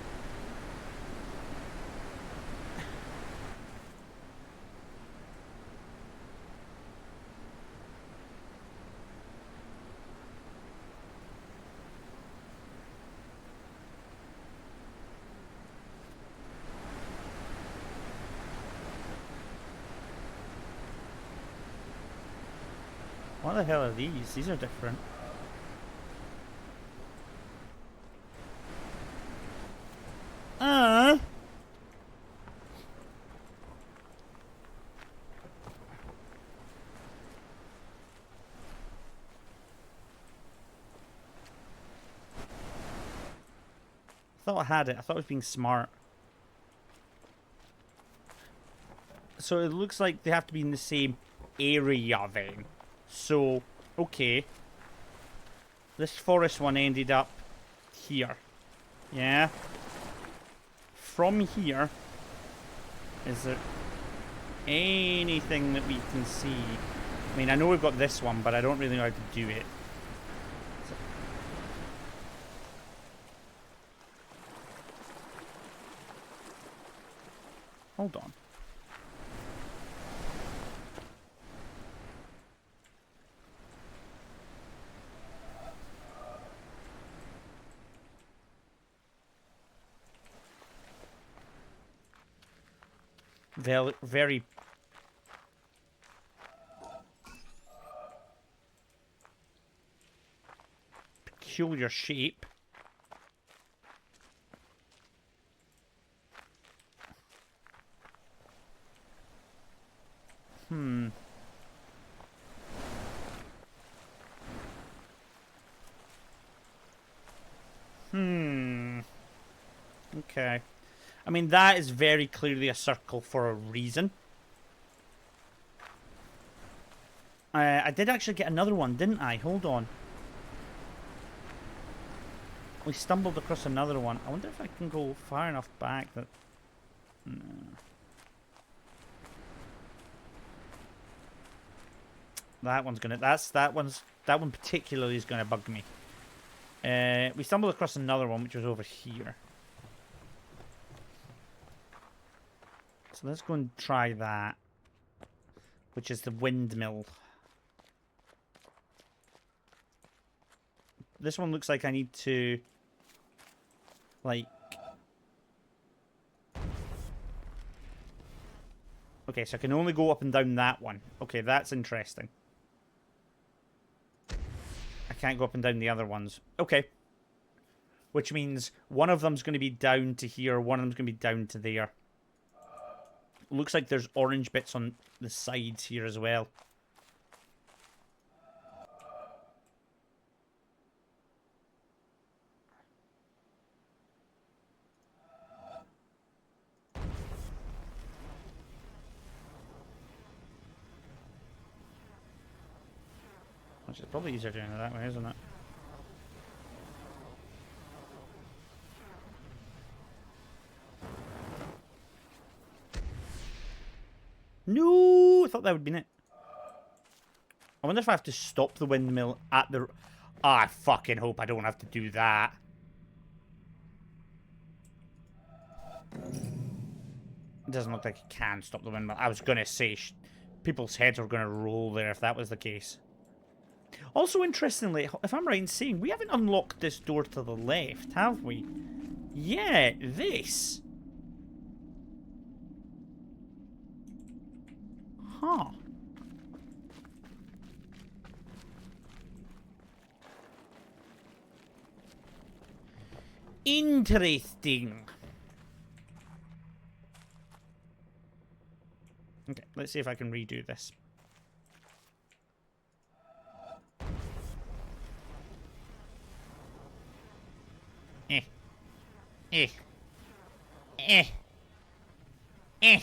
What the hell are these? These are different. I thought I had it. I thought I was being smart. So it looks like they have to be in the same area then. So, okay. This forest one ended up here. Yeah. From here, is there anything that we can see? I mean, I know we've got this one, but I don't really know how to do it. Hold on. Very peculiar shape. Okay. I mean, that is very clearly a circle for a reason. I did actually get another one, didn't I? Hold on. We stumbled across another one. I wonder if I can go far enough back that... No. That one's gonna... That one particularly is gonna bug me. We stumbled across another one, which was over here. So let's go and try that. Which is the windmill. This one looks like I need to... like... Okay, so I can only go up and down that one. Okay, that's interesting. I can't go up and down the other ones. Okay. Which means one of them's going to be down to here, one of them's going to be down to there. Looks like there's orange bits on the sides here as well. Which is probably easier doing it that way, isn't it? No! I thought that would have been it. I wonder if I have to stop the windmill at the... I fucking hope I don't have to do that. It doesn't look like you can stop the windmill. I was going to say, people's heads were going to roll there if that was the case. Also, interestingly, if I'm right in saying, we haven't unlocked this door to the left, have we? Yeah, this. Huh. Interesting. Okay, let's see if I can redo this. Eh. Eh. Eh.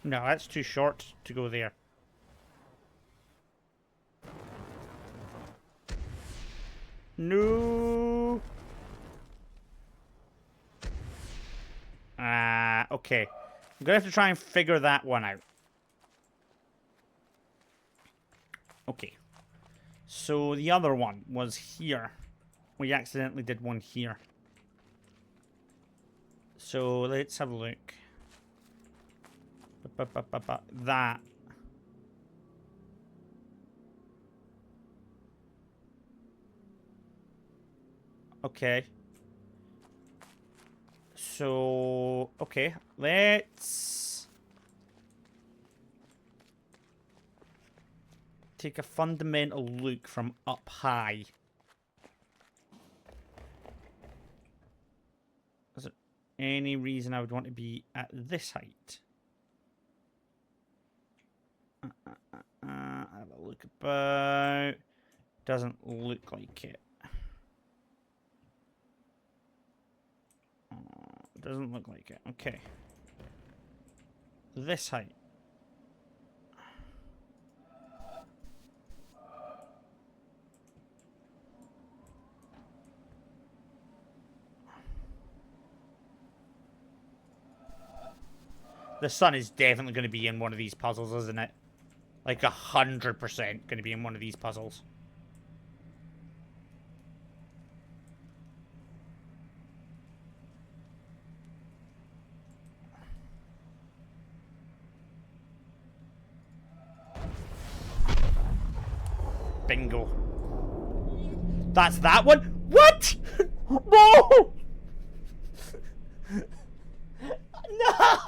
No, that's too short to go there. No. Okay. I'm gonna have to try and figure that one out. Okay. So the other one was here. We accidentally did one here. So let's have a look. That. Okay. So, okay. Let's take a fundamental look from up high. Is there any reason I would want to be at this height? Have a look about. Doesn't look like it. Doesn't look like it. Okay. This height. The sun is definitely going to be in one of these puzzles, isn't it? Like 100% going to be in one of these puzzles. Bingo. That's that one? What? No! No!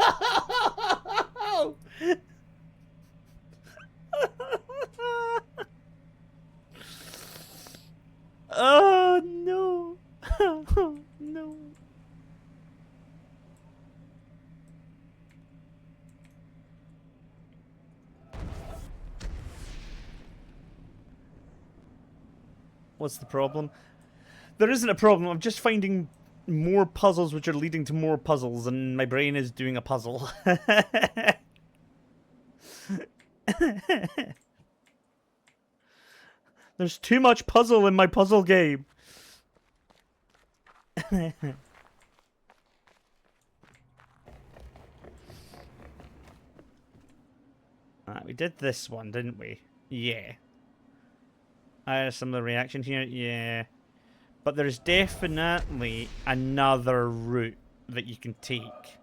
Oh, no. No. What's the problem? There isn't a problem. I'm just finding more puzzles which are leading to more puzzles, and my brain is doing a puzzle. There's too much puzzle in my puzzle game. We did this one, didn't we? Yeah. I had a similar reaction here. Yeah. But there's definitely another route that you can take.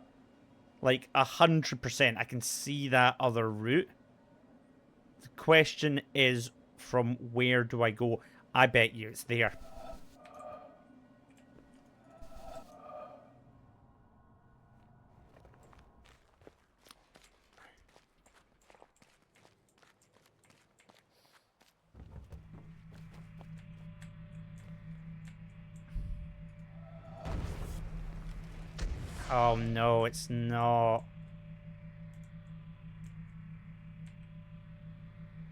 Like 100%. I can see that other route. The question is, from where do I go? I bet you it's there. Oh no, it's not.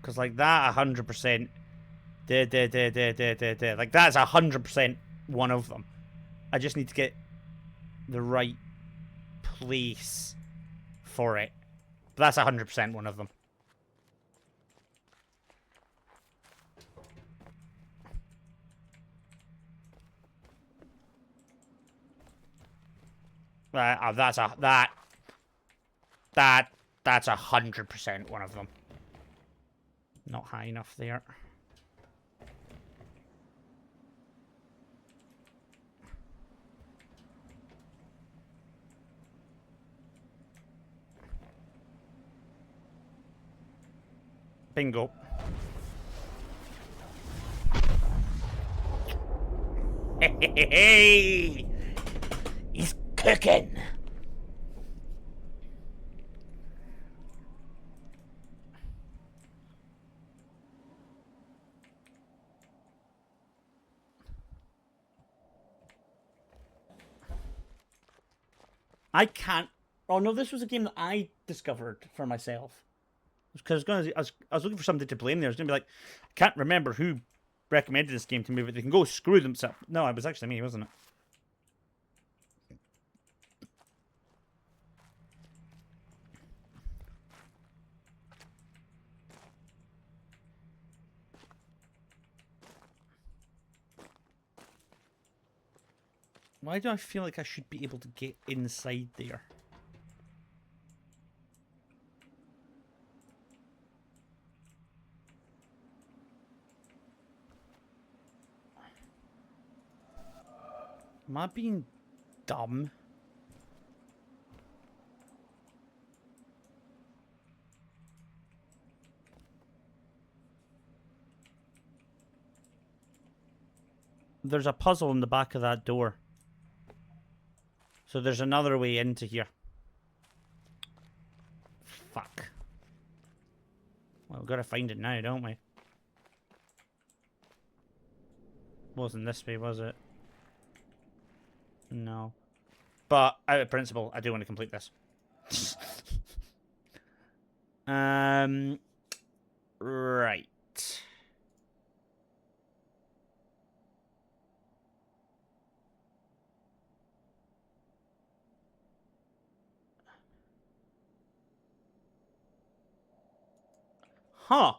Because like that 100%. Like that's 100% one of them. I just need to get the right place for it. But that's 100% one of them. That's 100% one of them. Not high enough there. Bingo. Hey, he's cooking. I can't. Oh no, this was a game that I discovered for myself. Because I was looking for something to blame there. I was gonna be like, I can't remember who recommended this game to me, but they can go screw themselves. No, it was actually me, wasn't it? Why do I feel like I should be able to get inside there? Am I being dumb? There's a puzzle in the back of that door. So there's another way into here. Fuck. Well, we've got to find it now, don't we? Wasn't this way, was it? No. But, out of principle, I do want to complete this. Right. Huh.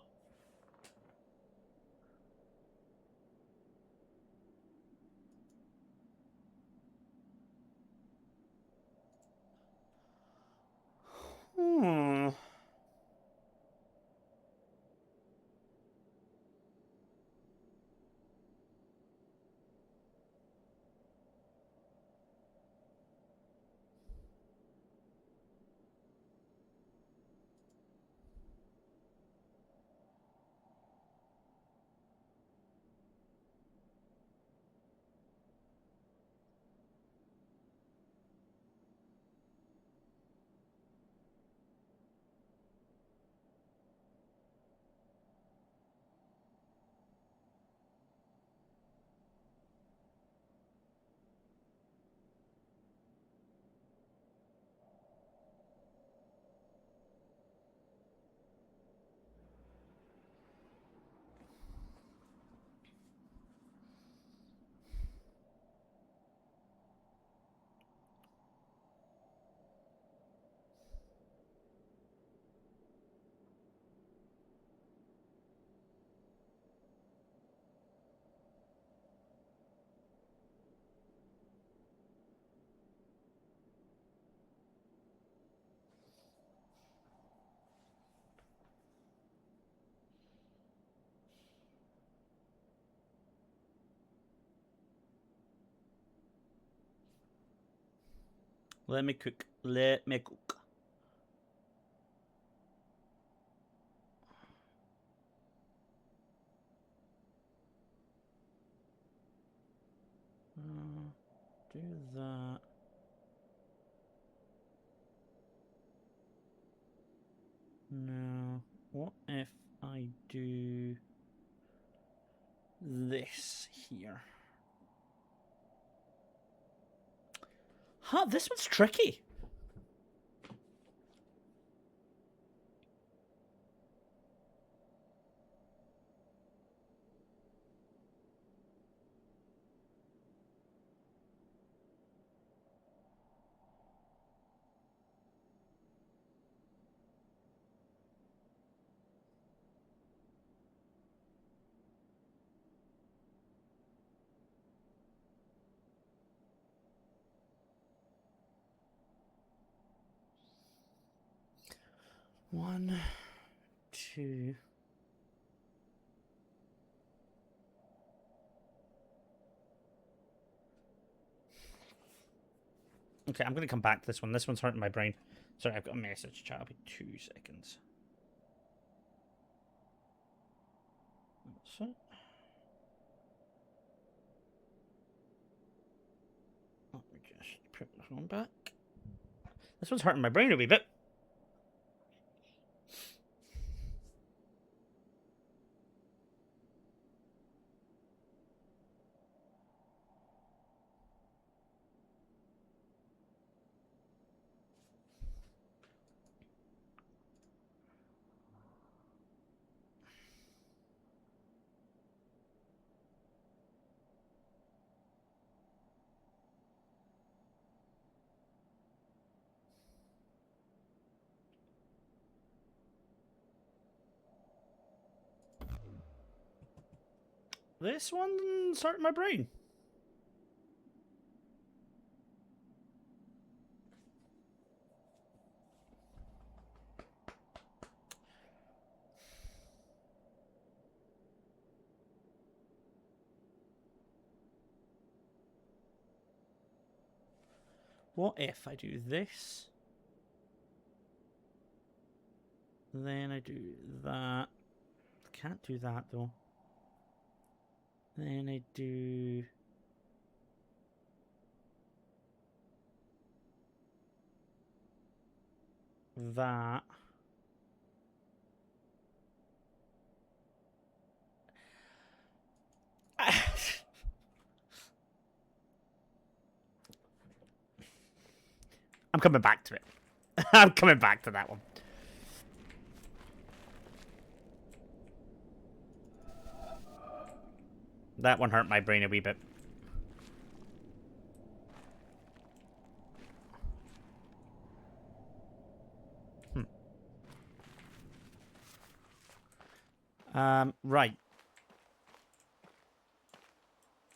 Hmm. Let me cook. Let me cook. Do that. No. What if I do this here? Huh, this one's tricky. One, two. Okay, I'm going to come back to this one. This one's hurting my brain. Sorry, I've got a message. Chat, I'll be 2 seconds. That's it. Let me just put this one back. This one's hurting my brain a wee bit. This one's hurting my brain. What if I do this? Then I do that. Can't do that though. Then I do that. I'm coming back to it. I'm coming back to that one. That one hurt my brain a wee bit. Right.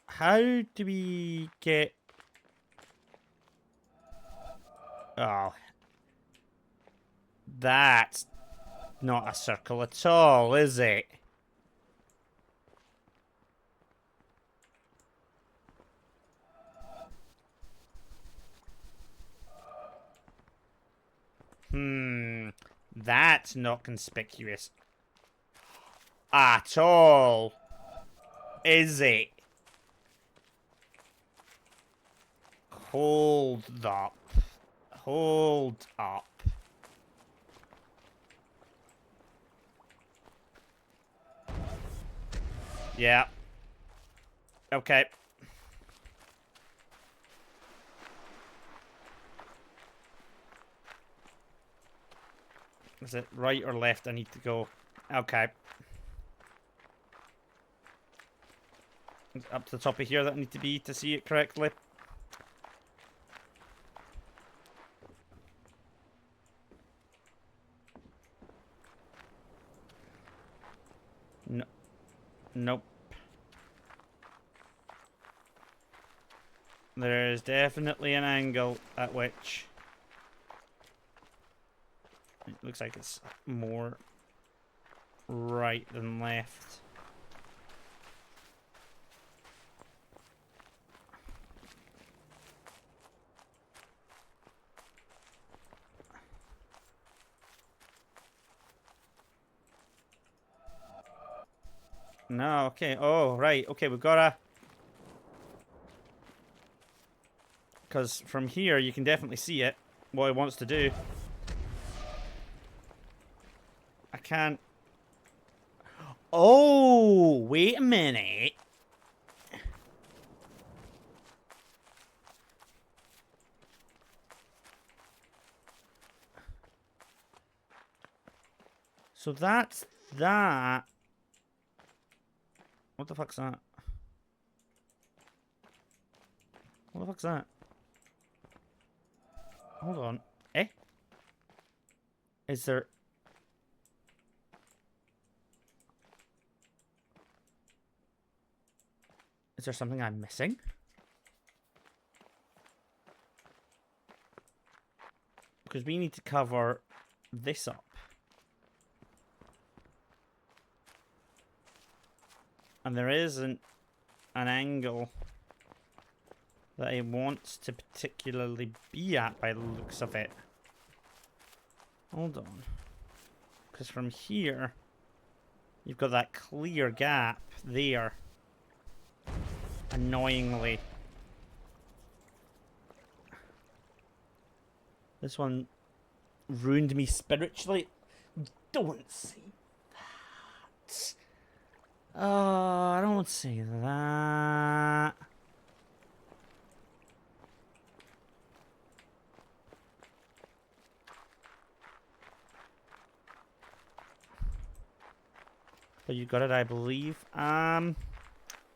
How do we get... Oh. That's not a circle at all, is it? That's not conspicuous at all, is it? Hold up. Hold up. Yeah. Okay. Is it right or left I need to go? Okay. It's up to the top of here that I need to be to see it correctly. No. Nope. There's definitely an angle at which it looks like it's more right than left. No, okay. Oh, right. Okay, we've gotta... Because from here, you can definitely see it. What it wants to do. I can't... Oh, wait a minute. So that's that. What the fuck's that? What the fuck's that? Hold on. Eh? Is there... Is there something I'm missing? Because we need to cover this up. And there isn't an angle that it wants to particularly be at by the looks of it. Hold on. Because from here, you've got that clear gap there. Annoyingly. This one ruined me spiritually. Don't say that. Oh, don't say that. But you got it, I believe.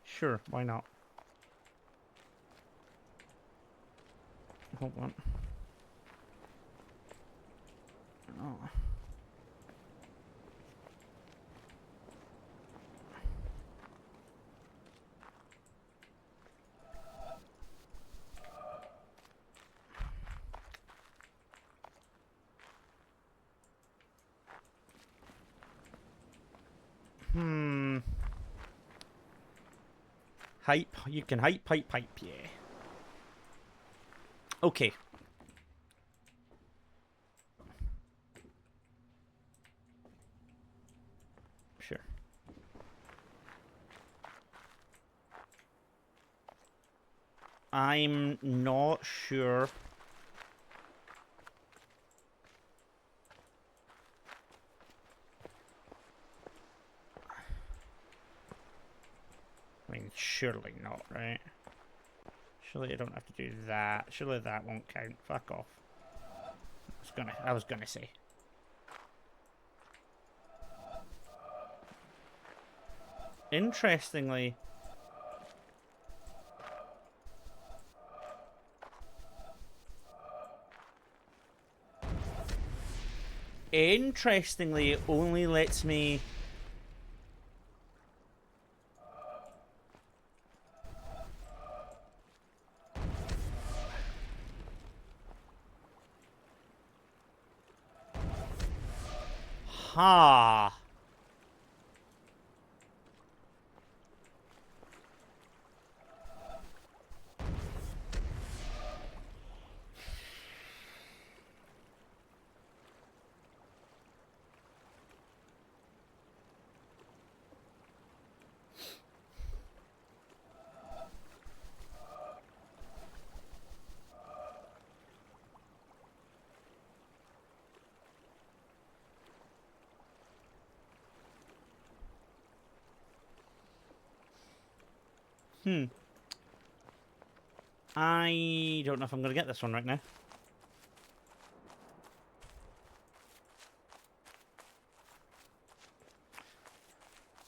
Sure, why not? Hold on. Oh. Hype. You can hype, yeah. Okay. Sure. I'm not sure. I mean, surely not, right? Surely I don't have to do that. Surely that won't count. Fuck off. I was gonna say. Interestingly, it only lets me. Ha. I don't know if I'm going to get this one right now.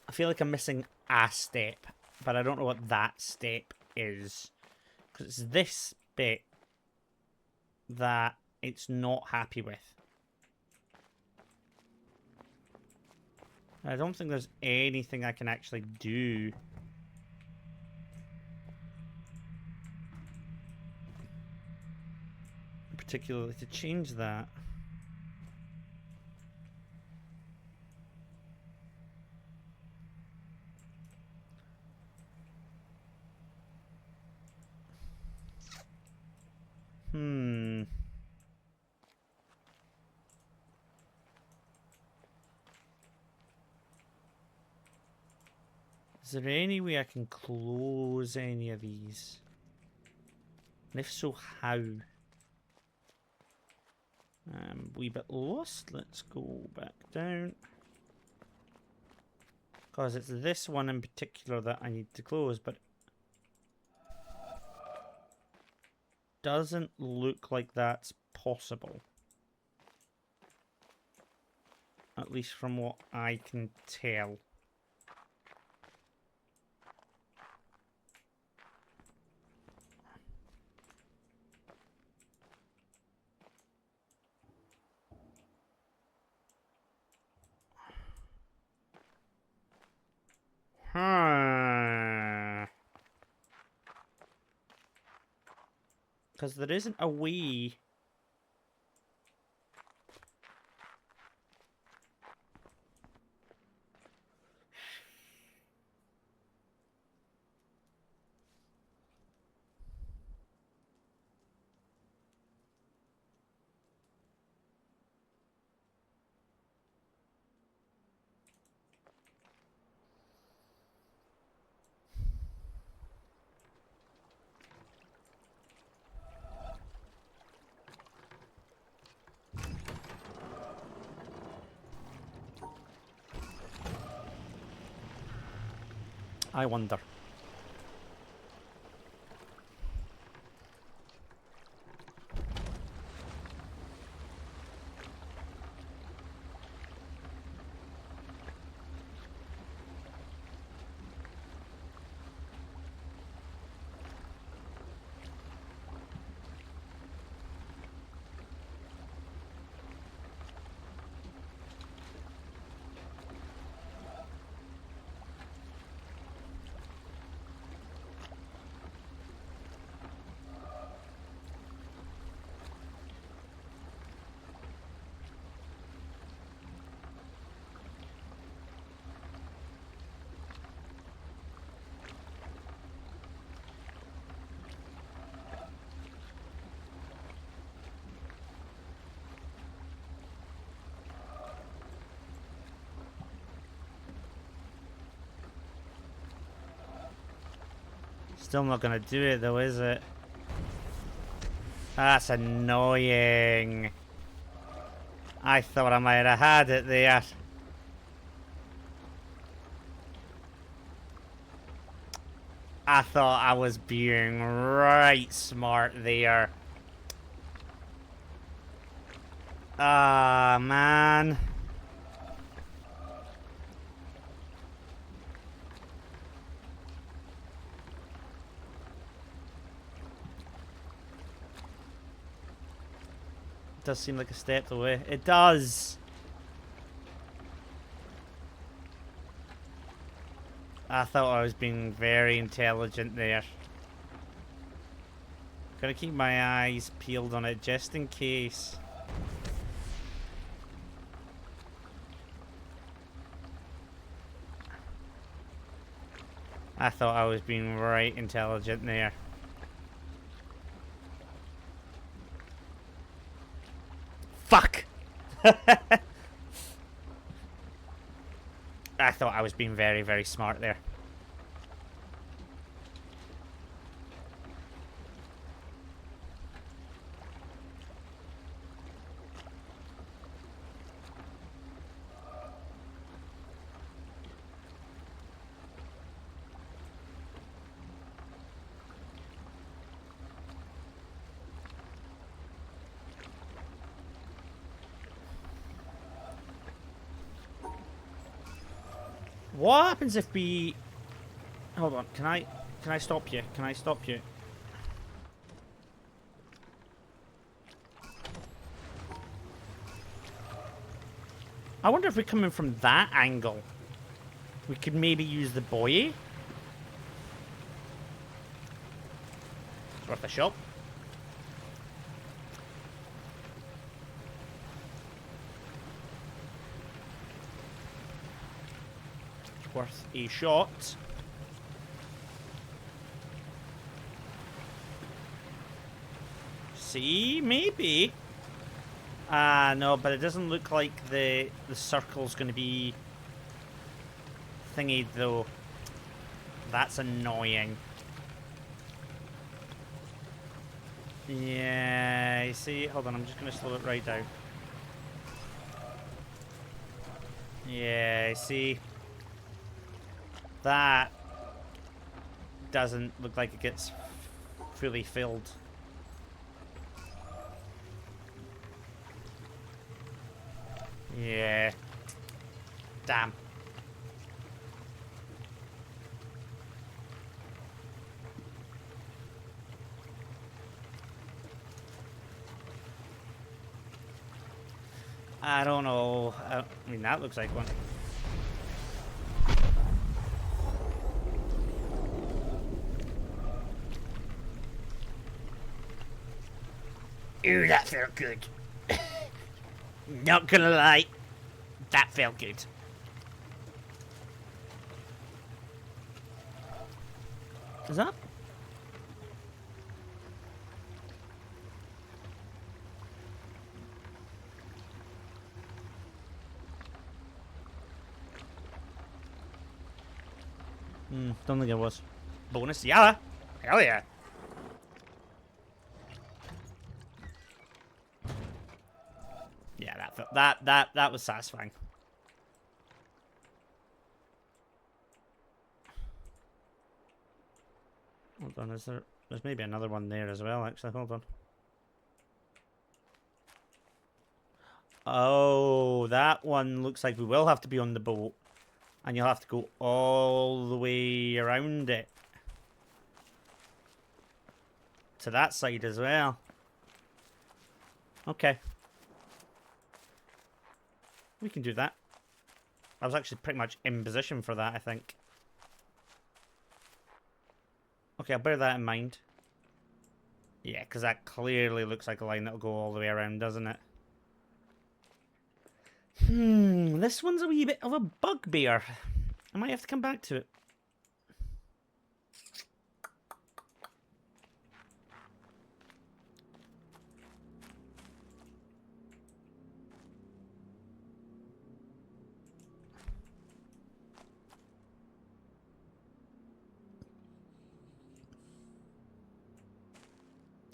I feel like I'm missing a step, but I don't know what that step is. Because it's this bit that it's not happy with. I don't think there's anything I can actually do. Particularly to change that. Is there any way I can close any of these? And if so, how? Wee bit lost. Let's go back down. Because it's this one in particular that I need to close, but doesn't look like that's possible. At least from what I can tell. Because there isn't a way. I wonder. Still not gonna do it though, is it? That's annoying. I thought I might have had it there. I thought I was being right smart there. Ah, man. It does seem like a step away. It does. I thought I was being very intelligent there. Gotta keep my eyes peeled on it just in case. I thought I was being right intelligent there. Fuck! I thought I was being very, very smart there. What happens if we... Hold on, can I stop you? Can I stop you? I wonder if we're coming from that angle. We could maybe use the buoy. It's worth a shot. Worth a shot. See, maybe. No, but it doesn't look like the circle's going to be thingy though. That's annoying. Yeah, you see, hold on, I'm just going to slow it right down. Yeah, see. That doesn't look like it gets fully filled. Yeah. Damn. I don't know. I mean, that looks like one. Ooh, that felt good. Not gonna lie, that felt good. Is that? Don't think it was. Bonus, yeah. Hell yeah. Yeah, that felt, that was satisfying. Hold on, there's maybe another one there as well, actually. Hold on. Oh, that one looks like we will have to be on the boat. And you'll have to go all the way around it. To that side as well. Okay. We can do that. I was actually pretty much in position for that, I think. Okay, I'll bear that in mind. Yeah, because that clearly looks like a line that'll go all the way around, doesn't it? This one's a wee bit of a bugbear. I might have to come back to it.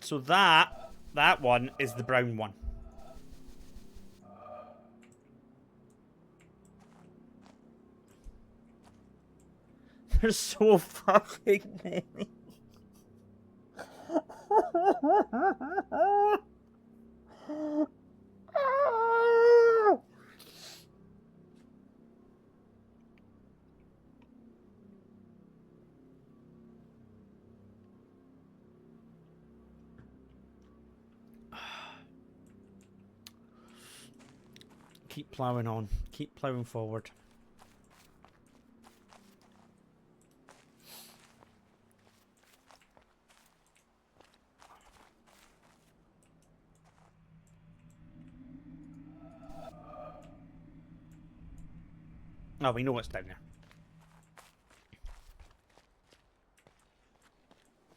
So that one is the brown one. There's so fucking many. Keep ploughing on. Keep ploughing forward. Oh, we know what's down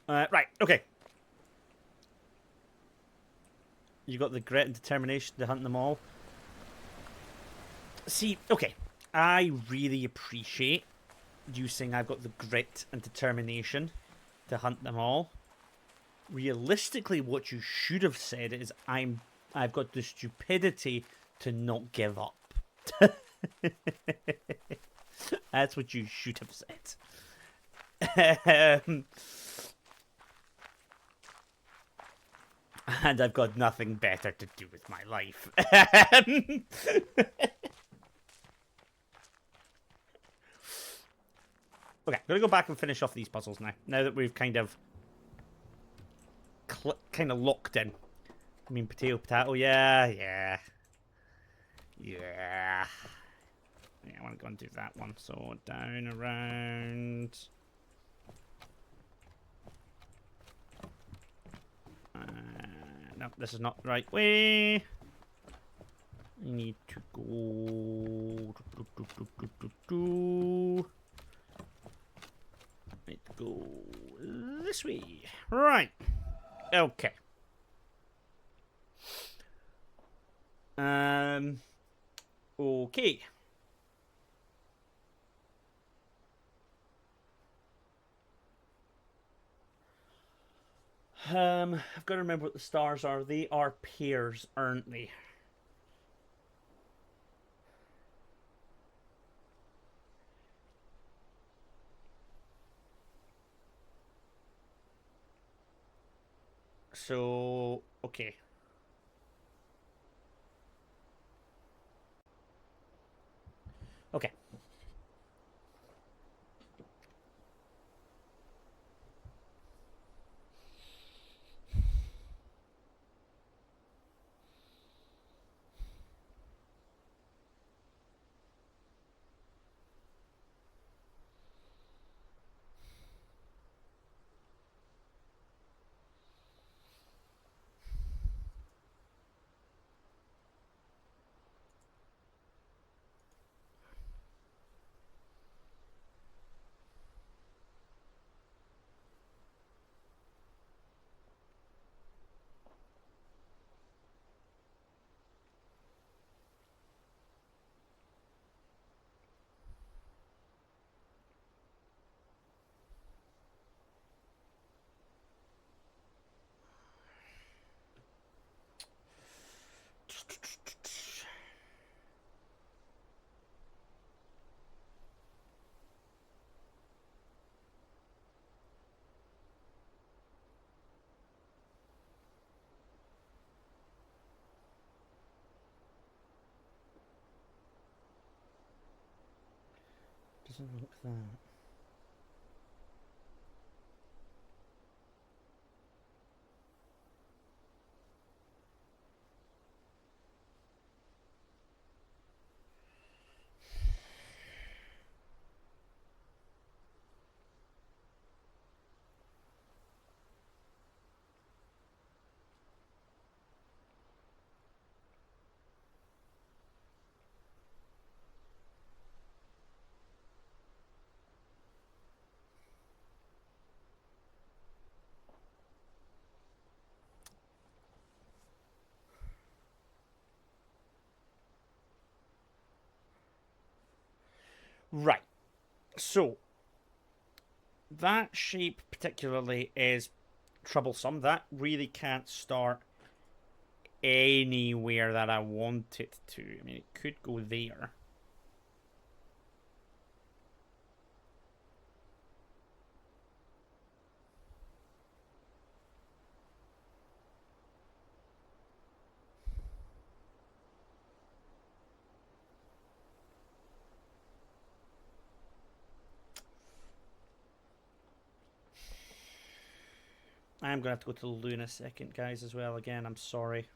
there. Right, okay. You got the grit and determination to hunt them all. See, okay. I really appreciate you saying I've got the grit and determination to hunt them all. Realistically, what you should have said is I've got the stupidity to not give up. That's what you should have said. And I've got nothing better to do with my life. Okay, I'm gonna go back and finish off these puzzles now. Now that we've kind of locked in. I mean, potato. Yeah. Yeah, I want to go and do that one. So down, around. No, this is not the right way. I need to go. Need to go this way. Right. Okay. Okay. I've got to remember what the stars are. They are pairs, aren't they? So, okay. Okay. Doesn't look that. Right. So, that shape particularly is troublesome. That really can't start anywhere that I want it to. I mean, it could go there. I'm going to have to go to the Luna second, guys, as well. Again, I'm sorry.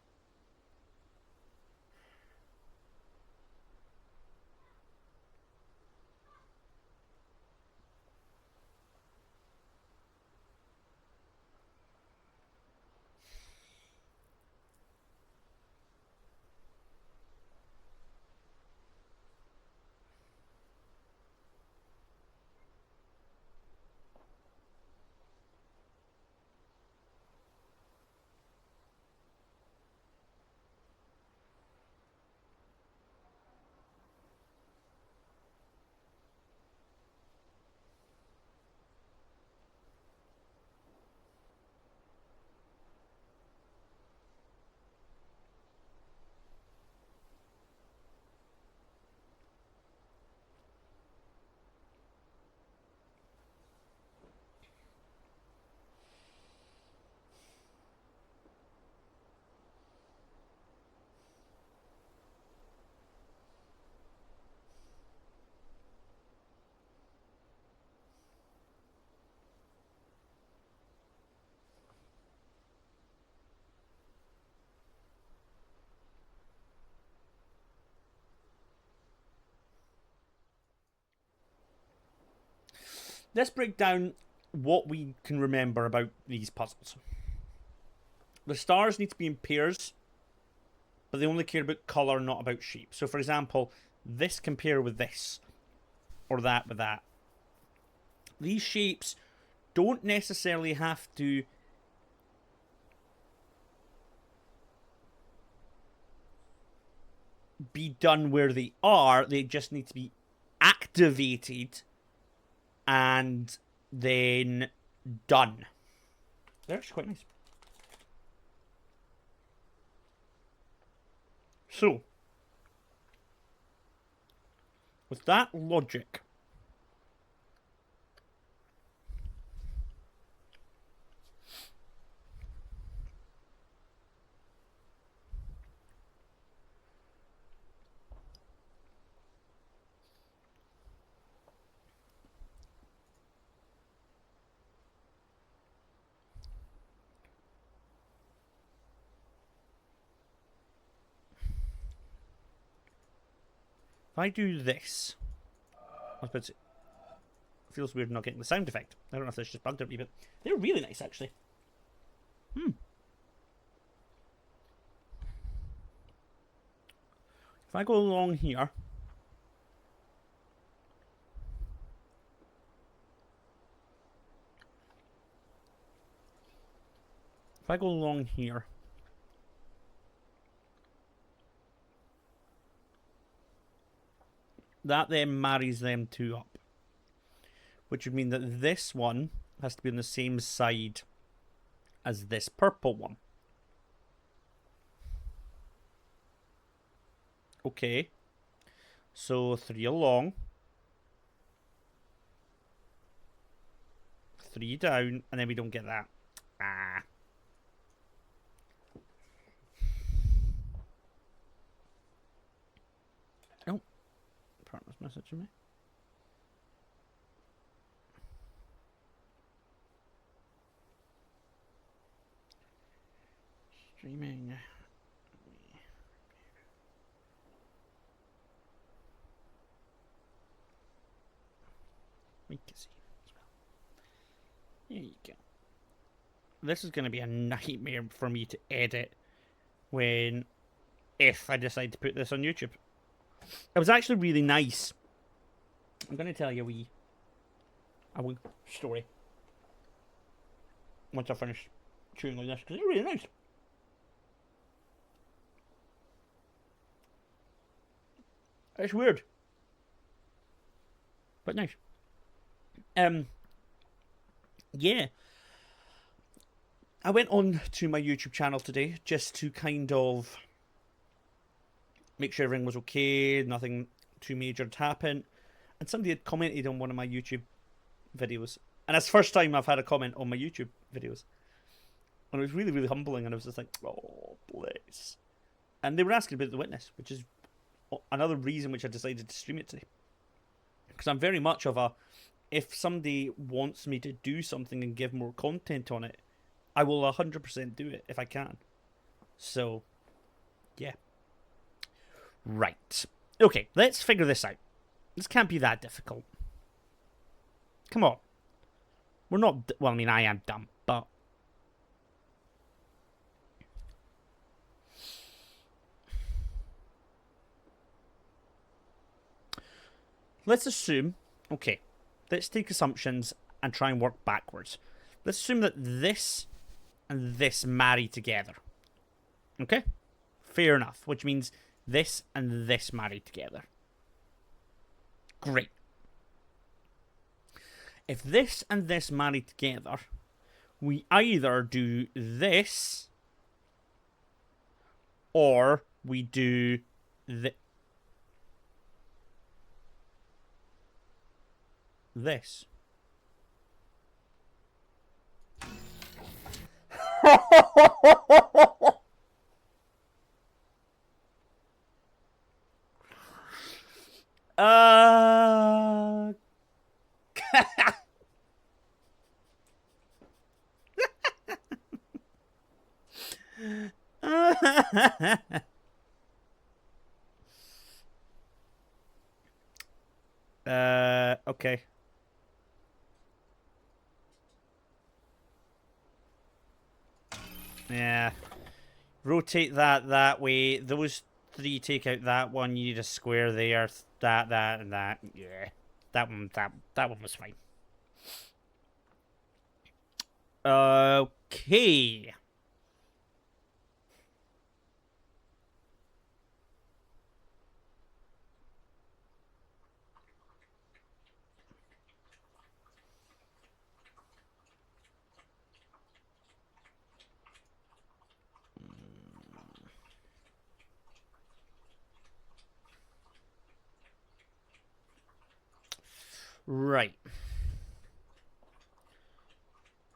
Let's break down what we can remember about these puzzles. The stars need to be in pairs, but they only care about colour, not about shape. So, for example, this can pair with this, or that with that. These shapes don't necessarily have to be done where they are. They just need to be activated and then done. They're actually quite nice. So, with that logic, if I do this, I suppose it feels weird not getting the sound effect. I don't know if this just bugged at me, but they're really nice, actually. If I go along here, that then marries them two up, which would mean that this one has to be on the same side as this purple one. Okay, so 3 along, 3 down, and then we don't get that. Oh, partner's messaging me. Streaming. We can see as well. There you go. This is going to be a nightmare for me to edit if I decide to put this on YouTube. It was actually really nice. I'm going to tell you a wee story once I finish chewing on this, because it's really nice. It's weird, but nice. Yeah. I went on to my YouTube channel today just to kind of make sure everything was okay, nothing too major had happened. And somebody had commented on one of my YouTube videos. And it's the first time I've had a comment on my YouTube videos. And it was really, really humbling. And I was just like, oh, bless. And they were asking about the witness, which is another reason which I decided to stream it today. Because I'm very much of a, if somebody wants me to do something and give more content on it, I will 100% do it if I can. So, yeah. Right. Okay, let's figure this out. This can't be that difficult. Come on. We're not... Well, I mean, I am dumb, but... Let's assume... Okay, let's take assumptions and try and work backwards. Let's assume that this and this marry together. Okay? Fair enough, which means this and this marry together. Great. If this and this marry together, we either do this or we do this. Okay. Yeah. Rotate that way. Those three take out that one. You need a square there. That, and that. Yeah. That one was fine. Okay. Right.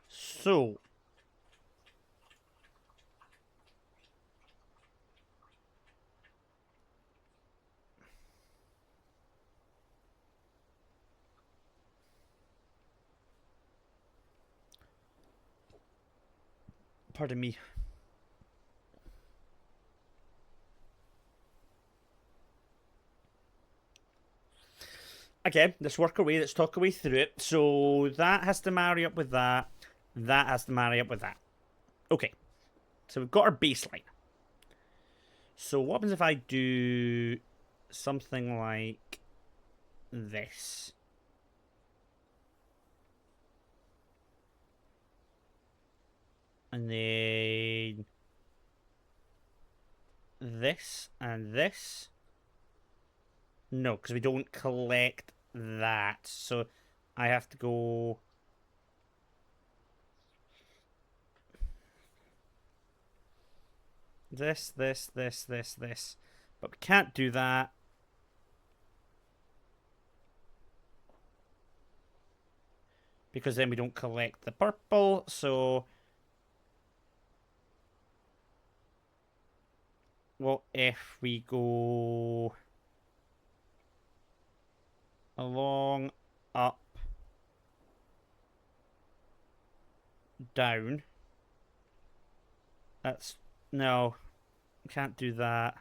So. Pardon me. Okay, let's work our way, let's talk our way through it. So that has to marry up with that. That has to marry up with that. Okay. So we've got our baseline. So what happens if I do something like this? And then this and this. No, because we don't collect that. So I have to go... This. But we can't do that. Because then we don't collect the purple, so... What if we go... along, up, down? That's... No. Can't do that.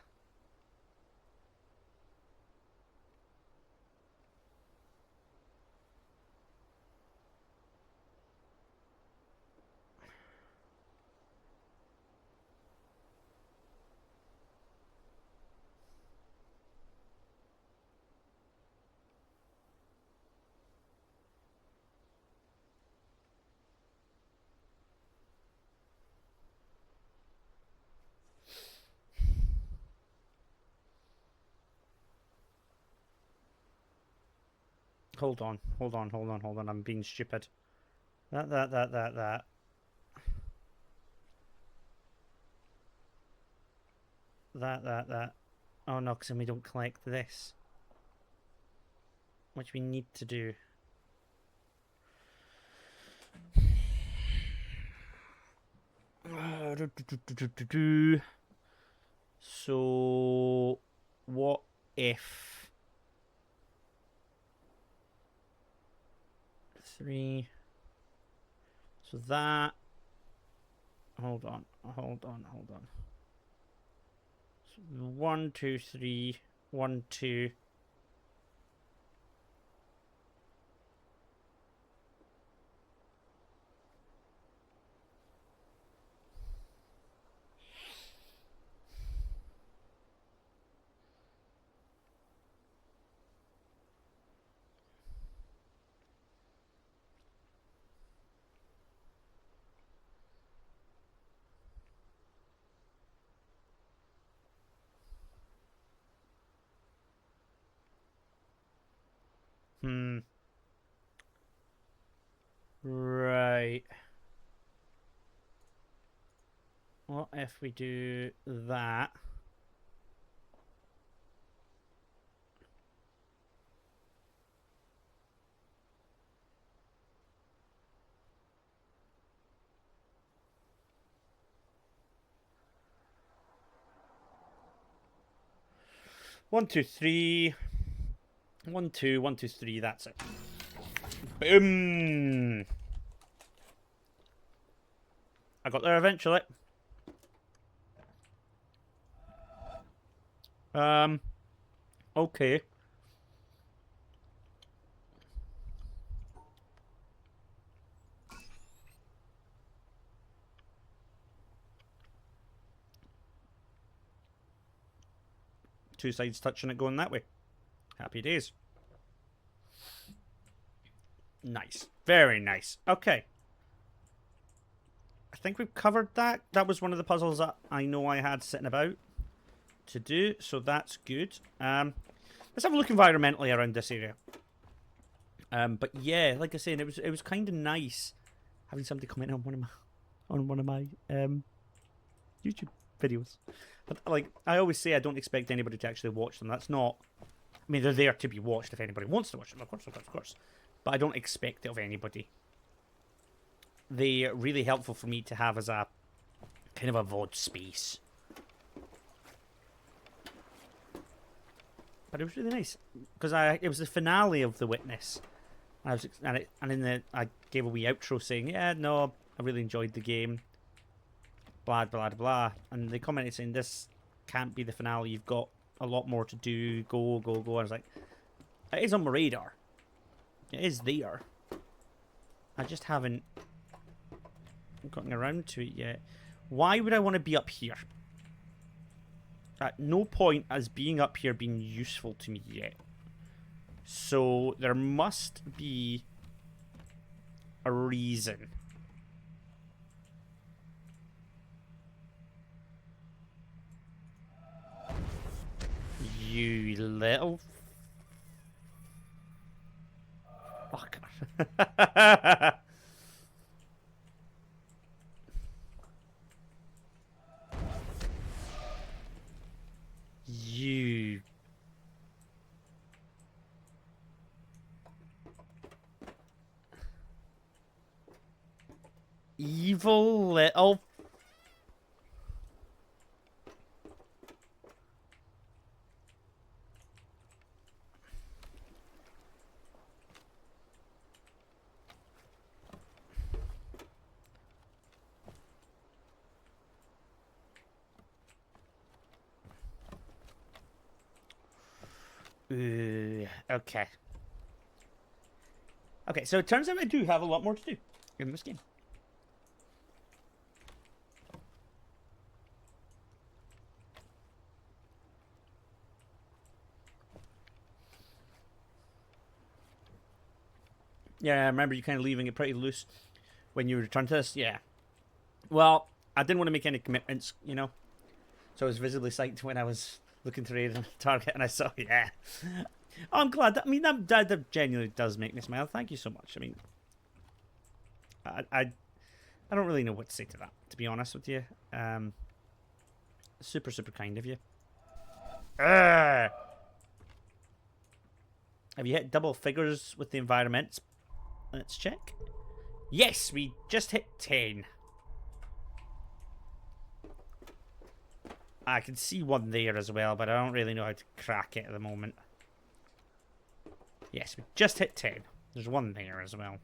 Hold on. I'm being stupid. That. that. Oh no, because then we don't collect this. Which we need to do. So, what if 3? So that. Hold on. So 1, 2, 3. 1, 2. Right. What if we do that? One, two, three. 1, 2, 1, 2, 3. That's it. Boom. I got there eventually. Okay. Two sides touching it going that way. Happy days. Nice. Very nice. Okay. I think we've covered that. That was one of the puzzles that I know I had sitting about to do, so that's good. Let's have a look environmentally around this area. But yeah, like I said, it was kind of nice having somebody comment on one of my YouTube videos. But like I always say, I don't expect anybody to actually watch them. That's not. I mean, they're there to be watched if anybody wants to watch them, of course. But I don't expect it of anybody. They're really helpful for me to have as a kind of a VOD space. But it was really nice because it was the finale of The Witness. I gave a wee outro saying, yeah, no, I really enjoyed the game. Blah blah blah, and they commented saying this can't be the finale. You've got a lot more to do. Go. I was like, it is on my radar. It is there. I just haven't gotten around to it yet. Why would I want to be up here? At no point has being up here been useful to me yet. So there must be a reason. You little fucker. You evil little okay. Okay, so it turns out I do have a lot more to do in this game. Yeah, I remember you kind of leaving it pretty loose when you returned to this. Yeah. Well, I didn't want to make any commitments, you know. So I was visibly psyched when I was looking to raid a target and I saw, yeah. Oh, I'm glad. I mean, that genuinely does make me smile. Thank you so much. I mean, I don't really know what to say to that, to be honest with you. Super, super kind of you. Have you hit double figures with the environments? Let's check. Yes, we just hit 10. I can see one there as well, but I don't really know how to crack it at the moment. Yes, we just hit 10. There's one there as well.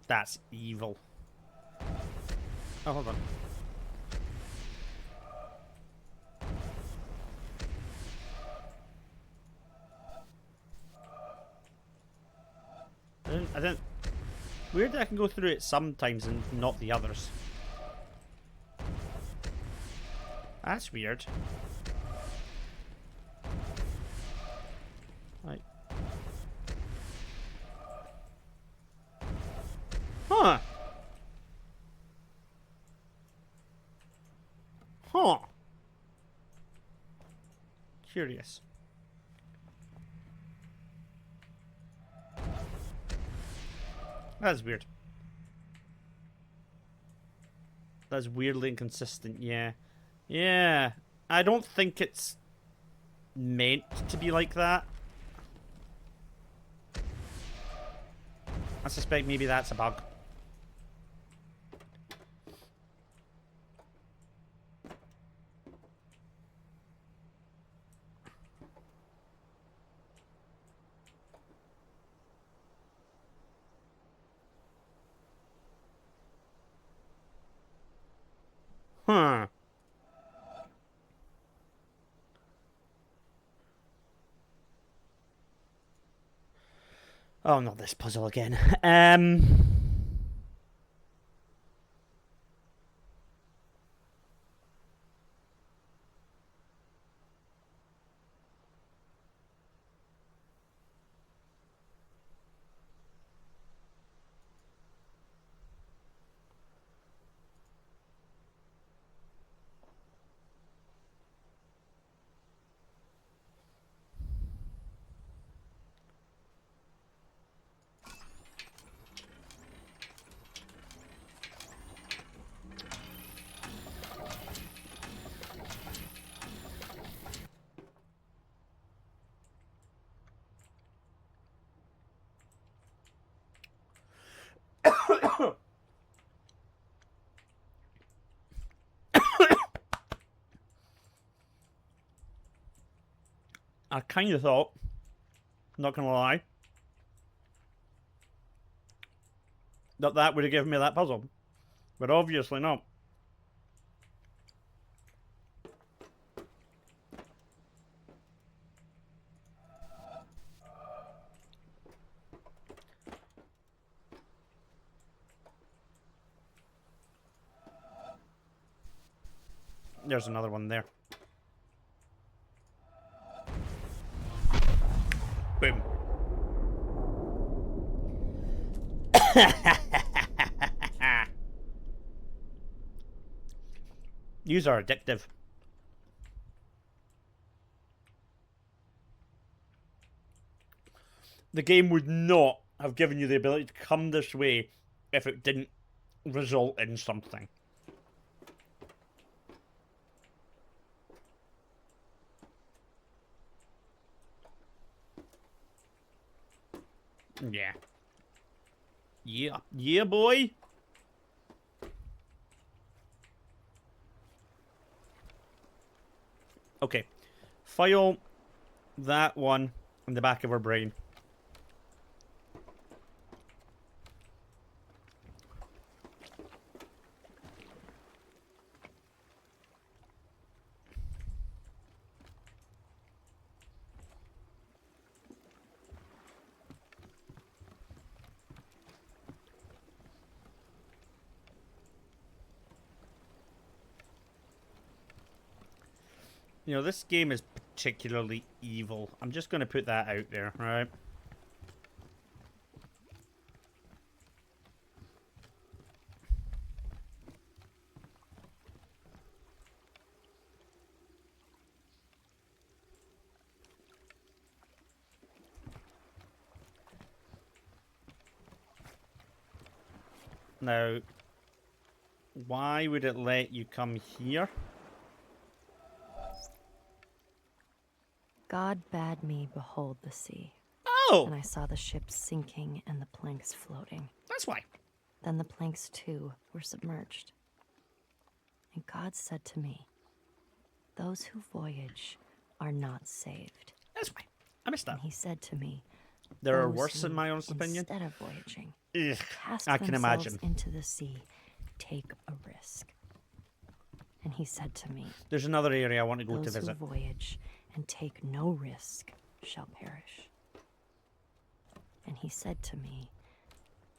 That's evil. Oh, hold on. I didn't. Weird that I can go through it sometimes and not the others. That's weird. Right. Huh. Huh. Curious. That's weird. That's weirdly inconsistent, yeah. Yeah. I don't think it's meant to be like that. I suspect maybe that's a bug. Huh. Oh, not this puzzle again. I kind of thought, not gonna lie, that would have given me that puzzle. But obviously not. There's another one there. Boom. These are addictive. The game would not have given you the ability to come this way if it didn't result in something. Yeah. Yeah. Yeah, boy. Okay. File that one in the back of our brain. You know, this game is particularly evil. I'm just going to put that out there, right? Now, why would it let you come here? God bade me behold the sea, Oh! and I saw the ships sinking and the planks floating. That's why. Then the planks too were submerged. And God said to me, "Those who voyage are not saved." That's why. I missed that. And he said to me, There are "Those worse, in who, my honest opinion. instead of voyaging, Ugh, cast I can themselves imagine. into the sea, take a risk." And he said to me, There's another area I want to go to "Those who visit. voyage and take no risk shall perish." And he said to me,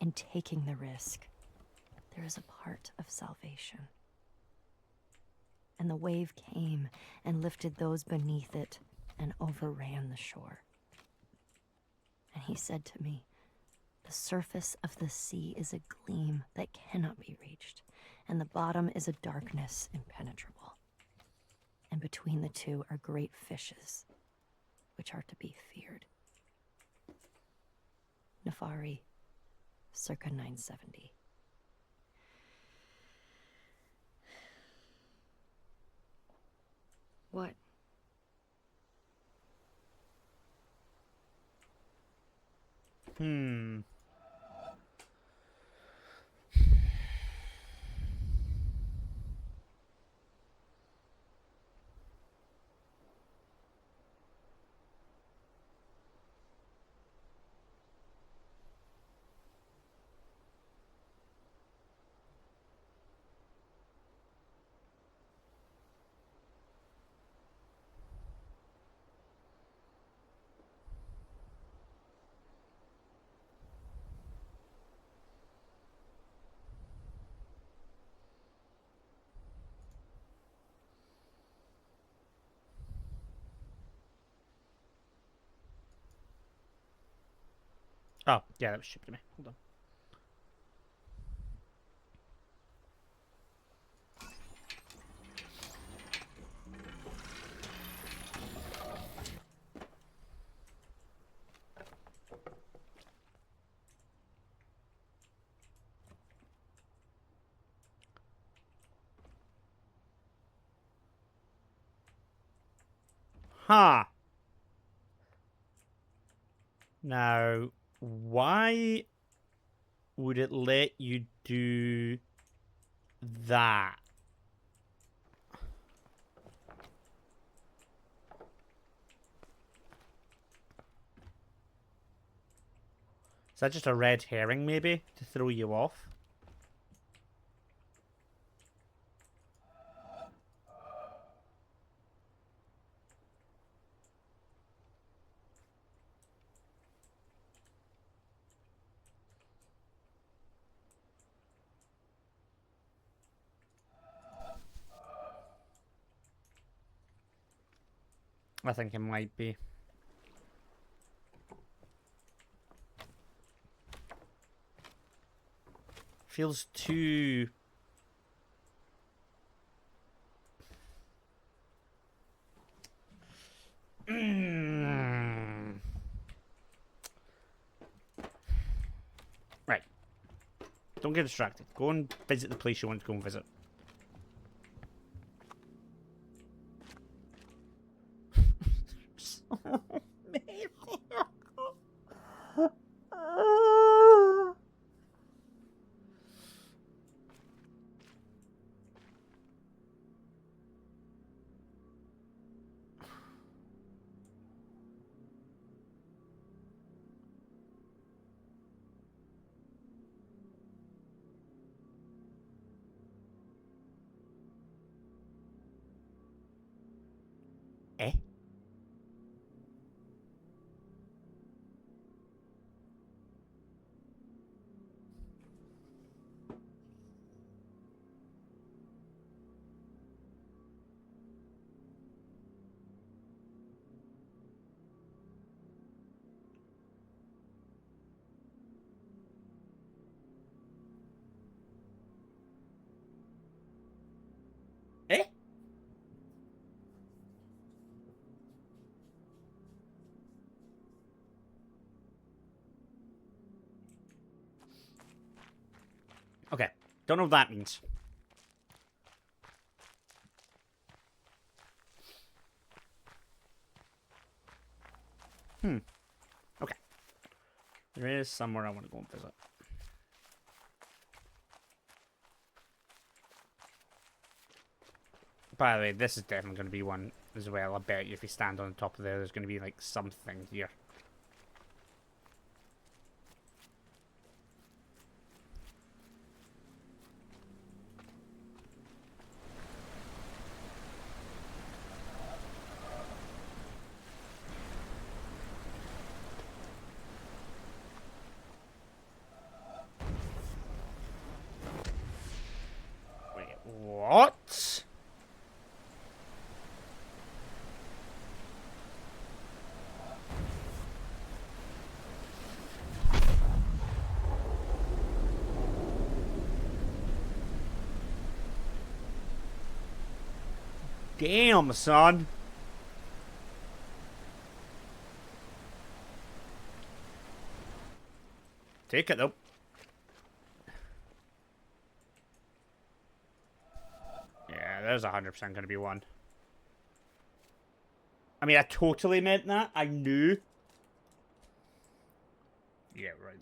"In taking the risk, there is a part of salvation." And the wave came and lifted those beneath it and overran the shore. And he said to me, "The surface of the sea is a gleam that cannot be reached, and the bottom is a darkness impenetrable. And between the two are great fishes, which are to be feared." Nefari, circa 970. What? Oh, yeah, that was shipped to me. Hold on. Huh. Now, why would it let you do that? Is that just a red herring, maybe, to throw you off? I think it might be. Feels too... Right. Don't get distracted. Go and visit the place you want to go and visit. Eh? Eh? Okay. Don't know what that means. Okay. There is somewhere I want to go and visit. By the way, this is definitely going to be one as well. I bet you if you stand on the top of there, there's going to be like something here. Wait, what? Damn, son. Take it, though. Yeah, there's 100% going to be one. I mean, I totally meant that. I knew. Yeah, right.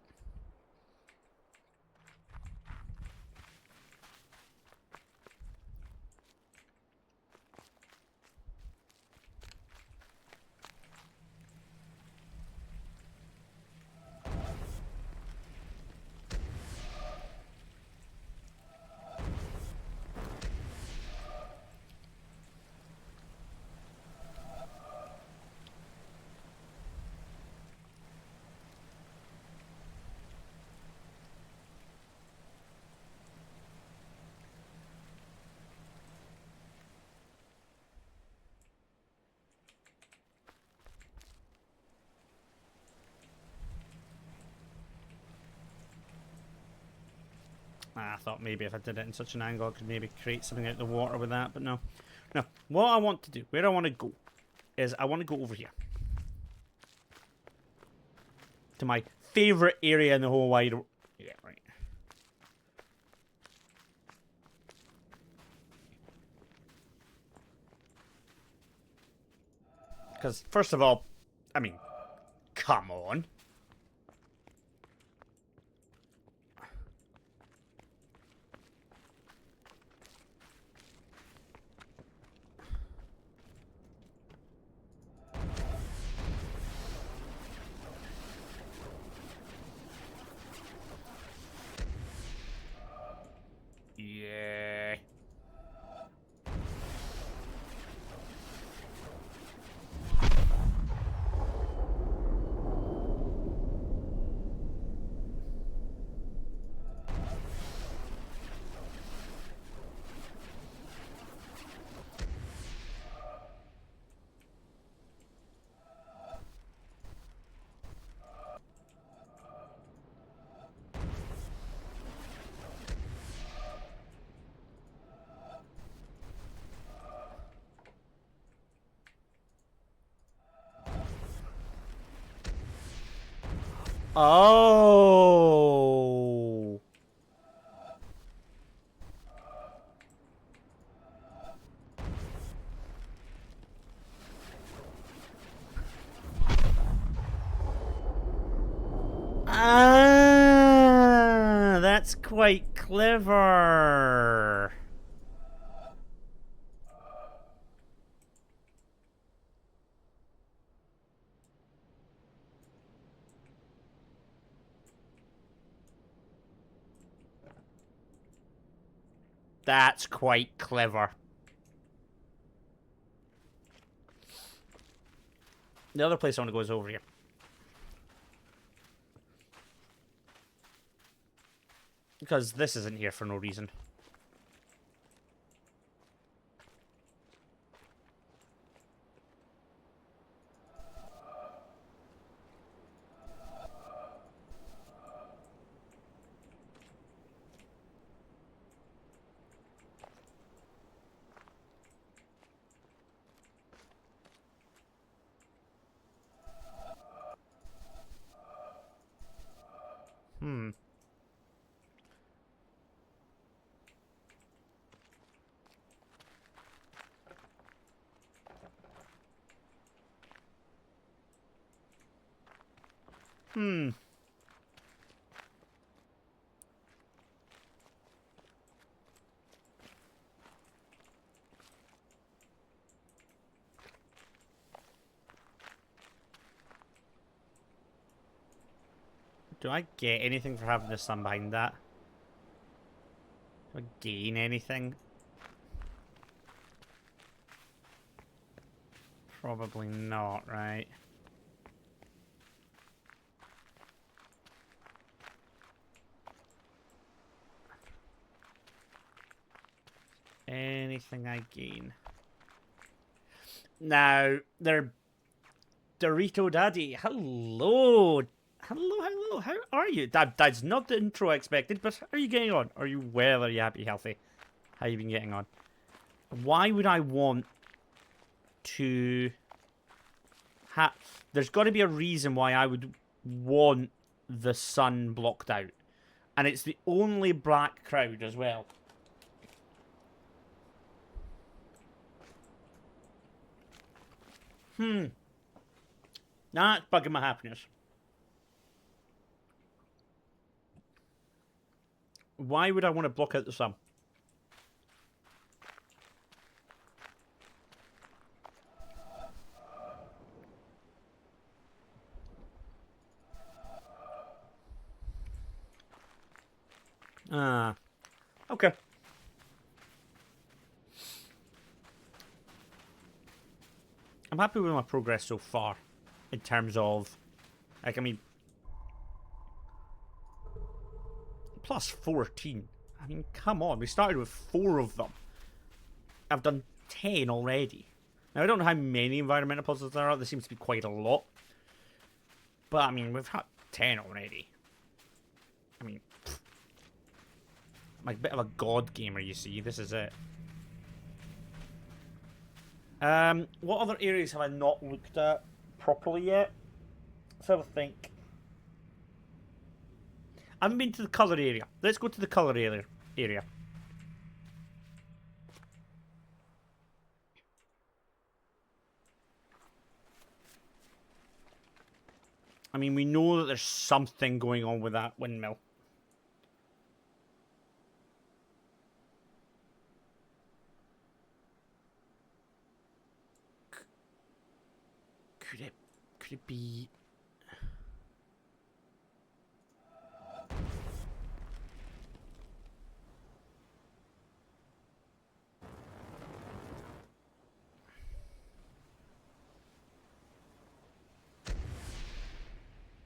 I thought maybe if I did it in such an angle, I could maybe create something out of the water with that, but no. No, what I want to do, where I want to go, is I want to go over here. To my favourite area in the whole wide world. Yeah, right. Because, first of all, I mean, come on. Yeah. Oh. Ah, that's quite clever. That's quite clever. The other place I want to go is over here. Because this isn't here for no reason. Do I get anything for having the sun behind that? Do I gain anything? Probably not, right? Anything I gain? Now, they're Dorito Daddy. Hello. Hello. How are you? That's not the intro I expected, but how are you getting on? Are you well? Are you happy, healthy? How you been getting on? Why would I want to have... There's got to be a reason why I would want the sun blocked out. And it's the only black crowd as well. That's bugging my happiness. Why would I want to block out the sun? Okay. I'm happy with my progress so far. In terms of, like, I mean, plus 14. I mean, come on. We started with 4 of them. I've done 10 already. Now, I don't know how many environmental puzzles there are. There seems to be quite a lot. But, I mean, we've had 10 already. I mean, I'm a bit of a god gamer, you see. This is it. What other areas have I not looked at properly yet? Let's have a think. I haven't been to the colour area. Let's go to the colour area. I mean, we know that there's something going on with that windmill. Could it be...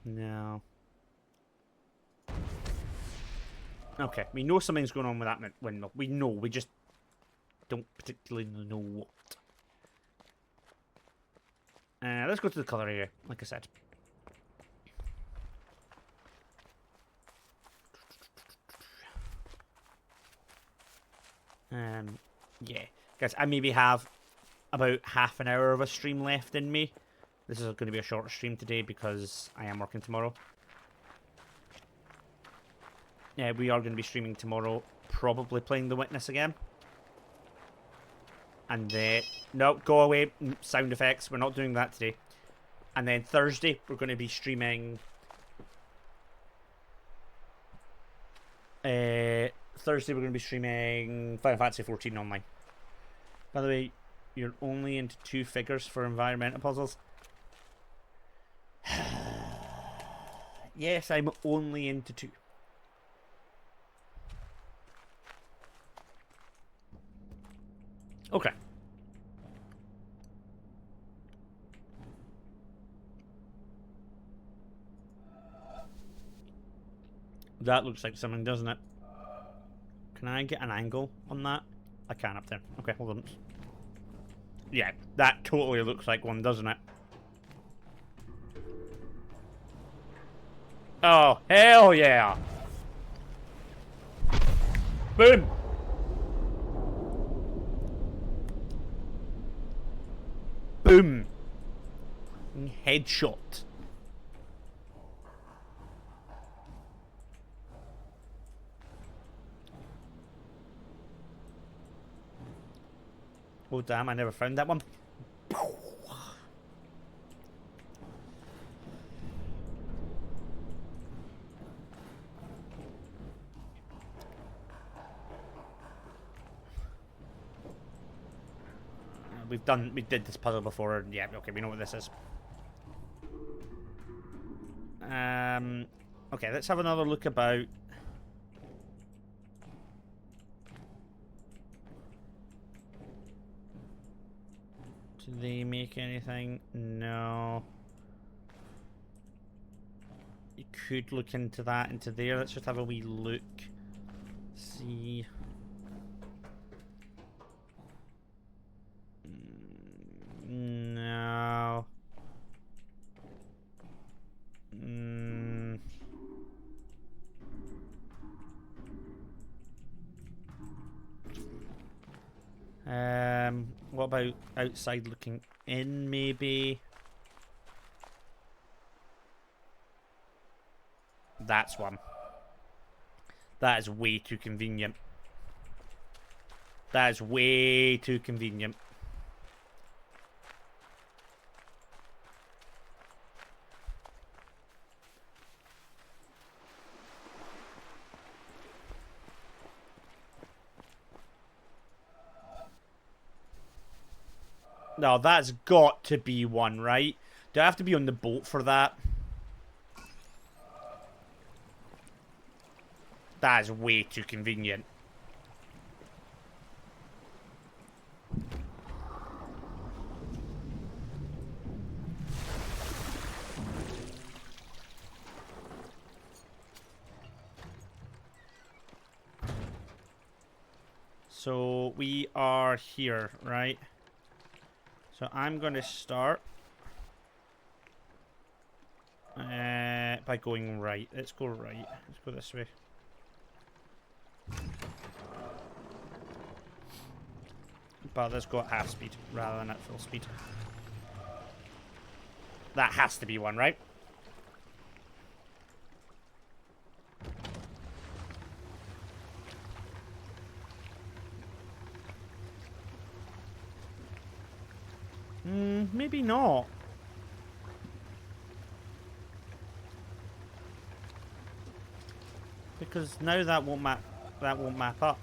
No. Okay, we know something's going on with that windmill. We know, we just don't particularly know what. Let's go to the colour area, like I said. Yeah. Guys, I maybe have about half an hour of a stream left in me. This is going to be a shorter stream today because I am working tomorrow. Yeah, we are going to be streaming tomorrow, probably playing The Witness again. And no, go away, sound effects, we're not doing that today. And then Thursday, we're going to be streaming... Thursday, we're going to be streaming Final Fantasy 14 online. By the way, you're only into 2 figures for environmental puzzles? Yes, I'm only into 2. Okay. That looks like something, doesn't it? Can I get an angle on that? I can up there. Okay, hold on. Yeah, that totally looks like one, doesn't it? Oh, hell yeah! Boom! Boom! Headshot. Oh damn, I never found that one. We did this puzzle before. Yeah, okay, we know what this is. Okay, let's have another look about. Do they make anything? No. You could look into that, into there. Let's just have a wee look. See. No. What about outside looking in, maybe? That's one. That is way too convenient. That is way too convenient. No, that's got to be one, right? Do I have to be on the boat for that? That is way too convenient. So we are here, right? So I'm going to start by going right. Let's go right. Let's go this way. But let's go at half speed rather than at full speed. That has to be one, right? Maybe not. Because now that won't map up.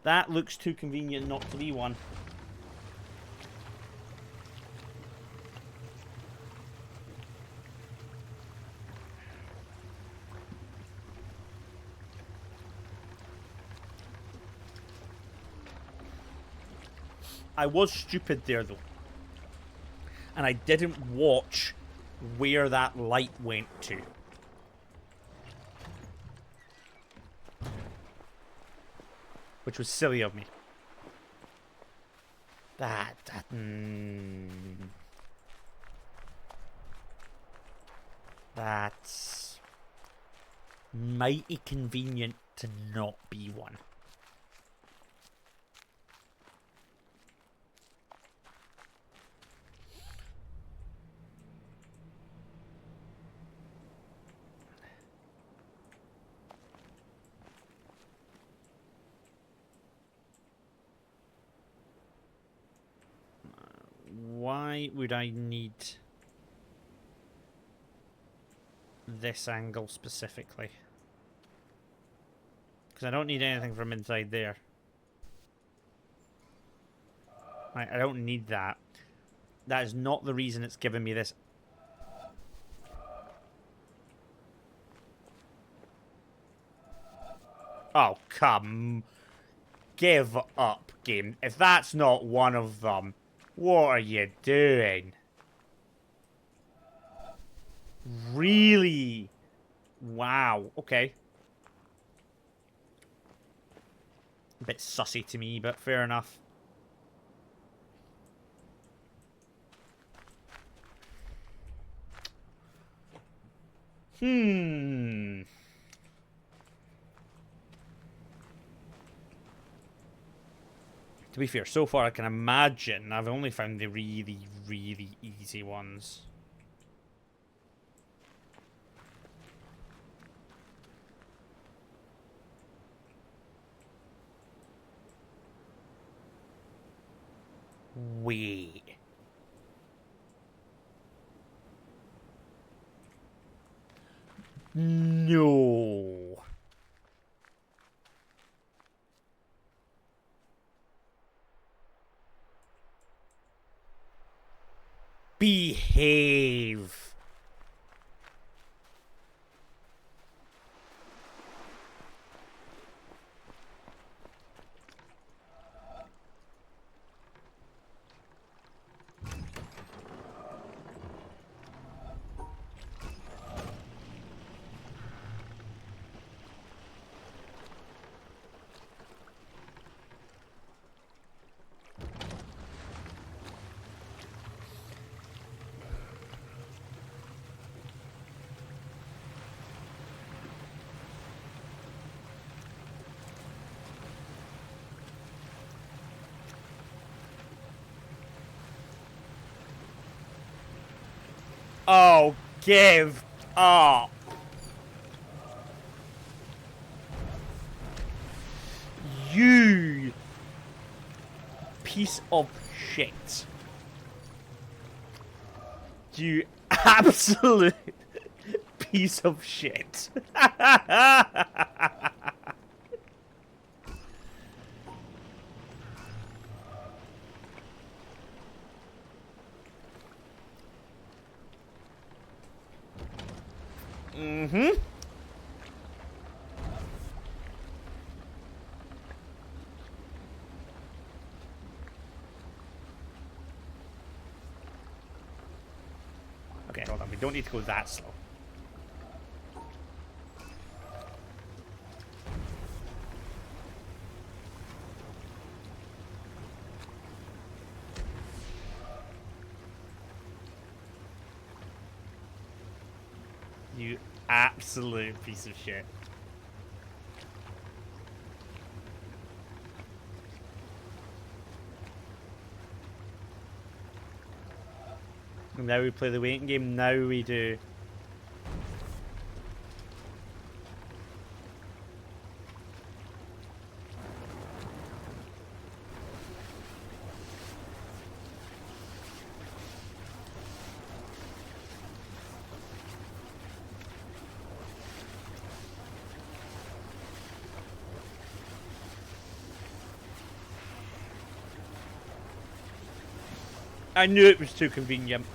That looks too convenient not to be one. I was stupid there, though. And I didn't watch where that light went to. Which was silly of me. That's mighty convenient to not be one. Why would I need this angle specifically? Because I don't need anything from inside there. Right, I don't need that. That is not the reason it's giving me this. Oh, come. Give up, game. If that's not one of them, what are you doing? Really? Wow. Okay. A bit sussy to me, but fair enough. To be fair, so far I can imagine I've only found the really, really easy ones. way. No. Behave. Oh, give up. You piece of shit. You absolute piece of shit. Mm-hmm. Okay, hold on. We don't need to go that slow. You absolute piece of shit. Now we play the waiting game. Now we do. I knew it was too convenient.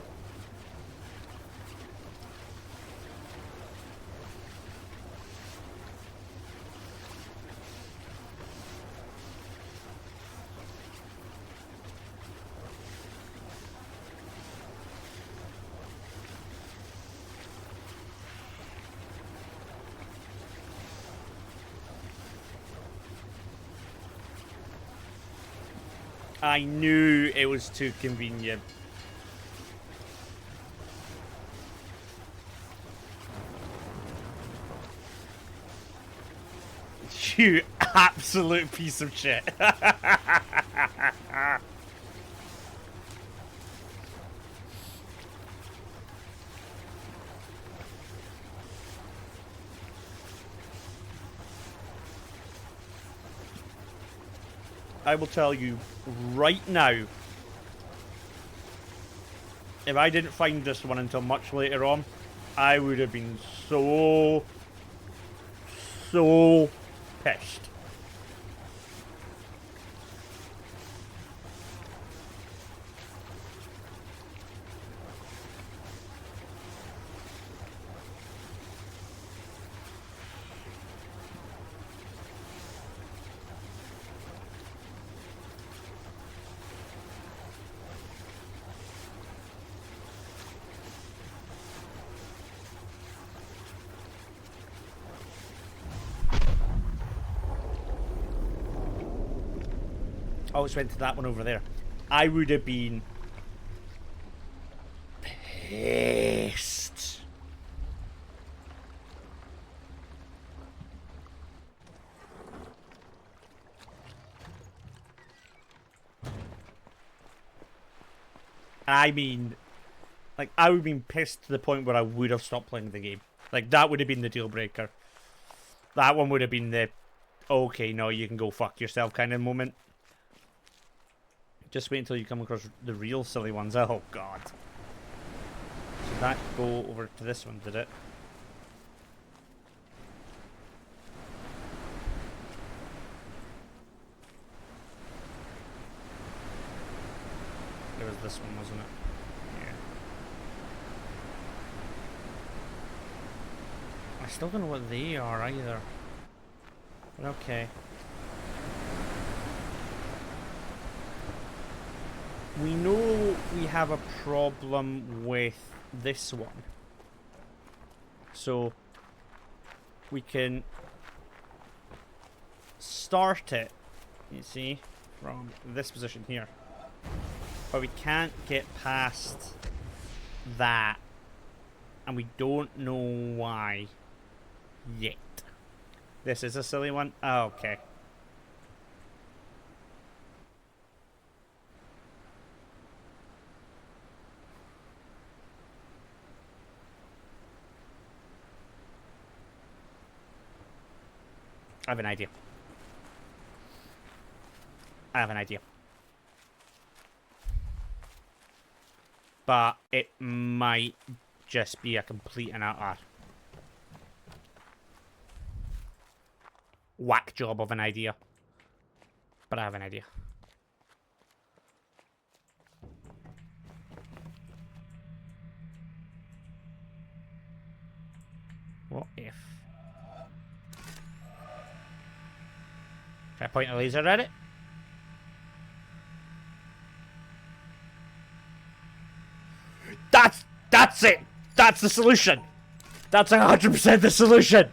I knew it was too convenient. You absolute piece of shit. I will tell you right now, if I didn't find this one until much later on, I would have been so pissed. I always went to that one over there. I would have been pissed. I mean, like, I would have been pissed to the point where I would have stopped playing the game. Like, that would have been the deal breaker. That one would have been the, okay, no, you can go fuck yourself kind of moment. Just wait until you come across the real silly ones. Oh, God. Did that go over to this one, did it? It was this one, wasn't it? Yeah. I still don't know what they are either. But okay. We know we have a problem with this one. So we can start it, you see, from this position here. But we can't get past that. And we don't know why yet. This is a silly one? Oh, okay. I have an idea. I have an idea. But it might just be a complete and utter whack job of an idea. But I have an idea. What if... Can I point a laser at it? That's it! That's the solution! That's 100% the solution!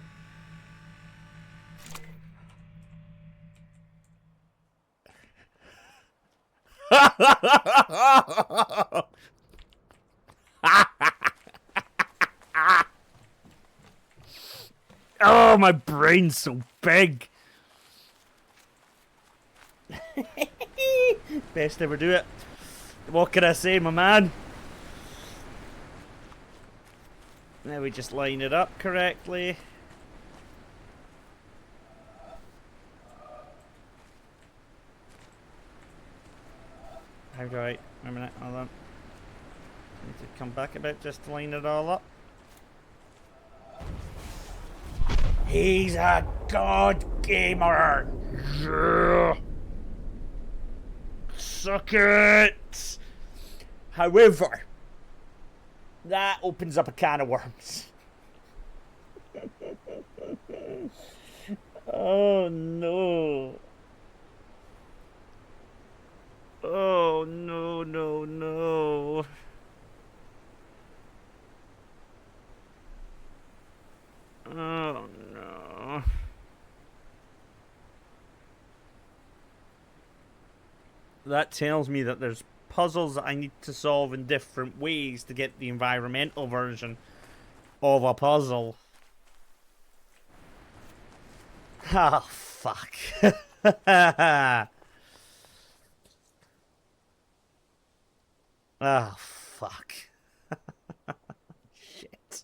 Oh, my brain's so big! Best ever do it. What can I say, my man? Now we just line it up correctly. How do I... Wait a minute, hold on. Need to come back a bit just to line it all up. He's a god gamer! Yeah. Suck it! However, that opens up a can of worms. Oh no. Oh no, no, no. Oh no. That tells me that there's puzzles that I need to solve in different ways to get the environmental version of a puzzle. Ah, fuck. Ah, fuck. Shit.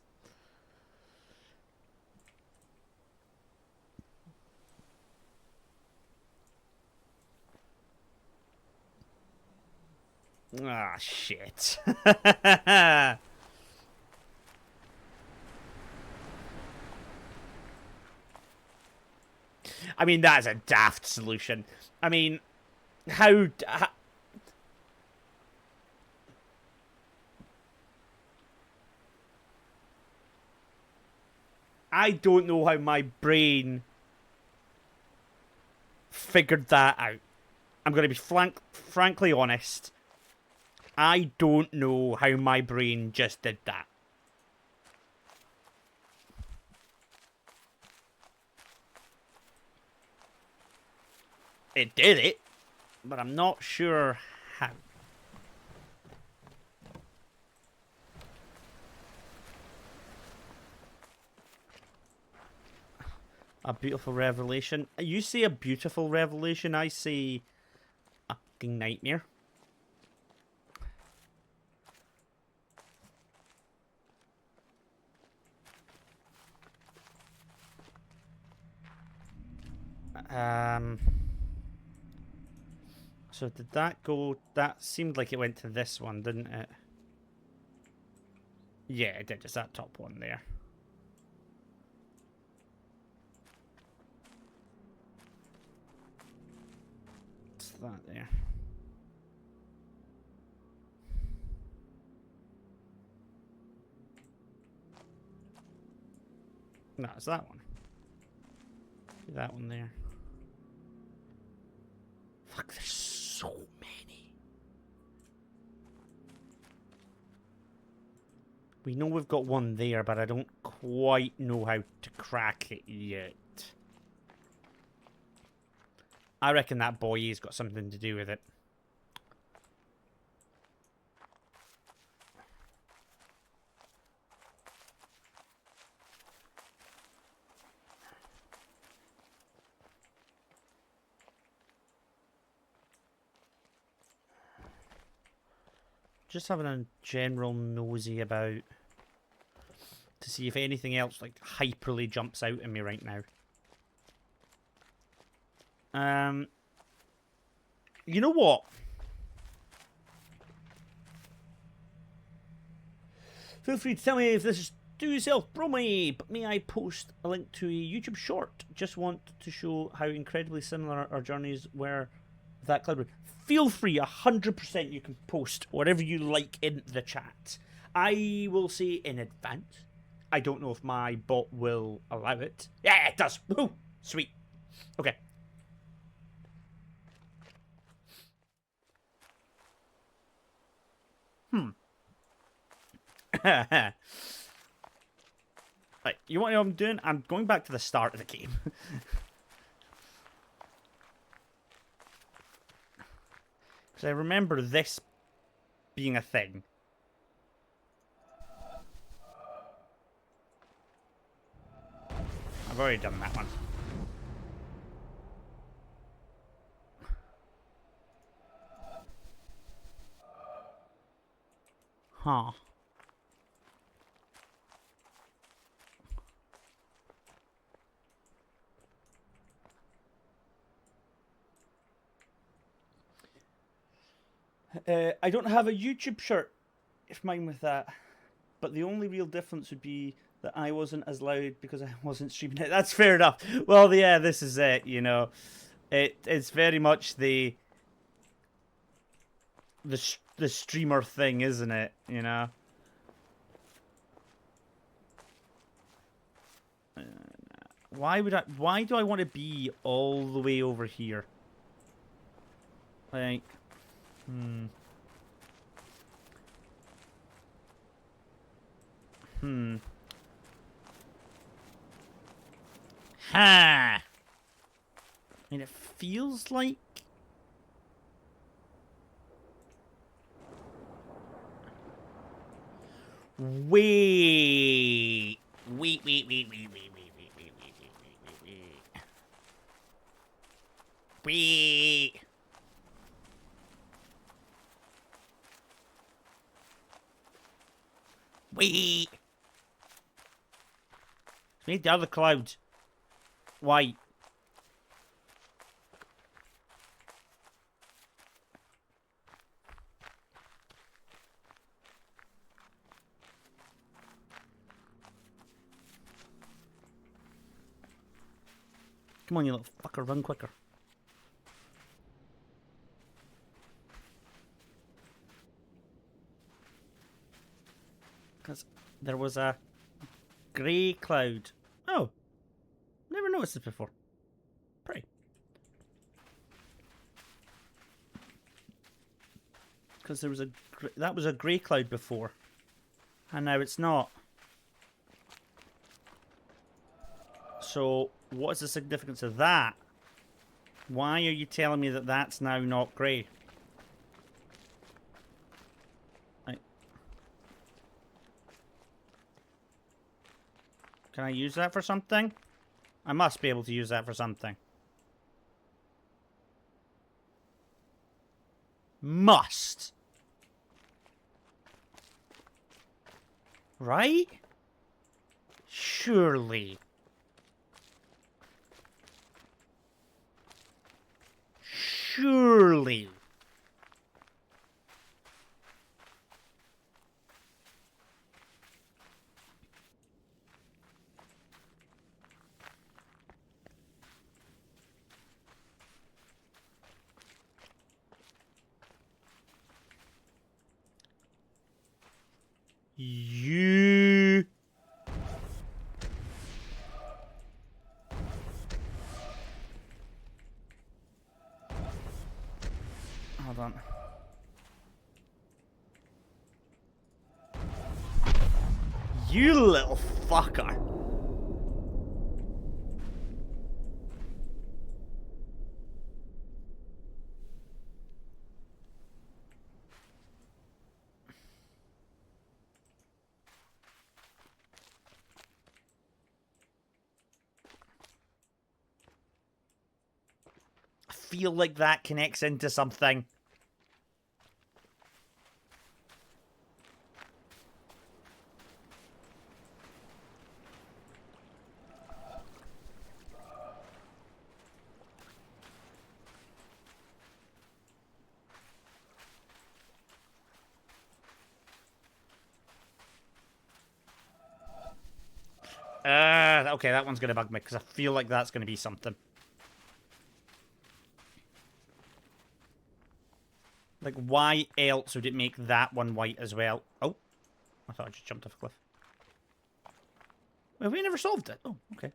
Ah, shit. I mean, that's a daft solution. I mean, how... I don't know how my brain figured that out. I'm going to be frankly honest. I don't know how my brain just did that. It did it, but I'm not sure how. A beautiful revelation. You say a beautiful revelation, I say a fucking nightmare. So did that go... That seemed like it went to this one, didn't it? Yeah, it did. It's that top one there. It's that there. No, it's that one. That one there. Fuck, there's so many. We know we've got one there, but I don't quite know how to crack it yet. I reckon that boy's got something to do with it. Just having a general nosy about to see if anything else like hyperly jumps out at me right now. You know what? Feel free to tell me if this is do yourself promo, but may I post a link to a YouTube short? Just want to show how incredibly similar our journeys were with that cloud. Feel free, 100% you can post whatever you like in the chat. I will say in advance, I don't know if my bot will allow it. Yeah, it does. Woo! Sweet. Okay. Right, you want to know what I'm doing? I'm going back to the start of the game. Because I remember this being a thing. I've already done that one. Huh. I don't have a YouTube shirt, if mine with that. But the only real difference would be that I wasn't as loud because I wasn't streaming it. That's fair enough. Well, yeah, this is it, you know. It's very much the streamer thing, isn't it? You know. Why do I want to be all the way over here? Like, Ha! I mean, it feels like... Wait. Need the other clouds. White. Come on, you little fucker, run quicker. Because there was a grey cloud. Oh, never noticed this before. Pretty. Because there was that was a grey cloud before, and now it's not. So, what is the significance of that? Why are you telling me that that's now not grey? Can I use that for something? I must be able to use that for something. Must. Right? Surely. Surely. You... Hold on. You little fucker. I feel like that connects into something. Okay, that one's going to bug me, because I feel like that's going to be something. Like, why else would it make that one white as well? Oh, I thought I just jumped off a cliff. Well, we never solved it. Oh, okay.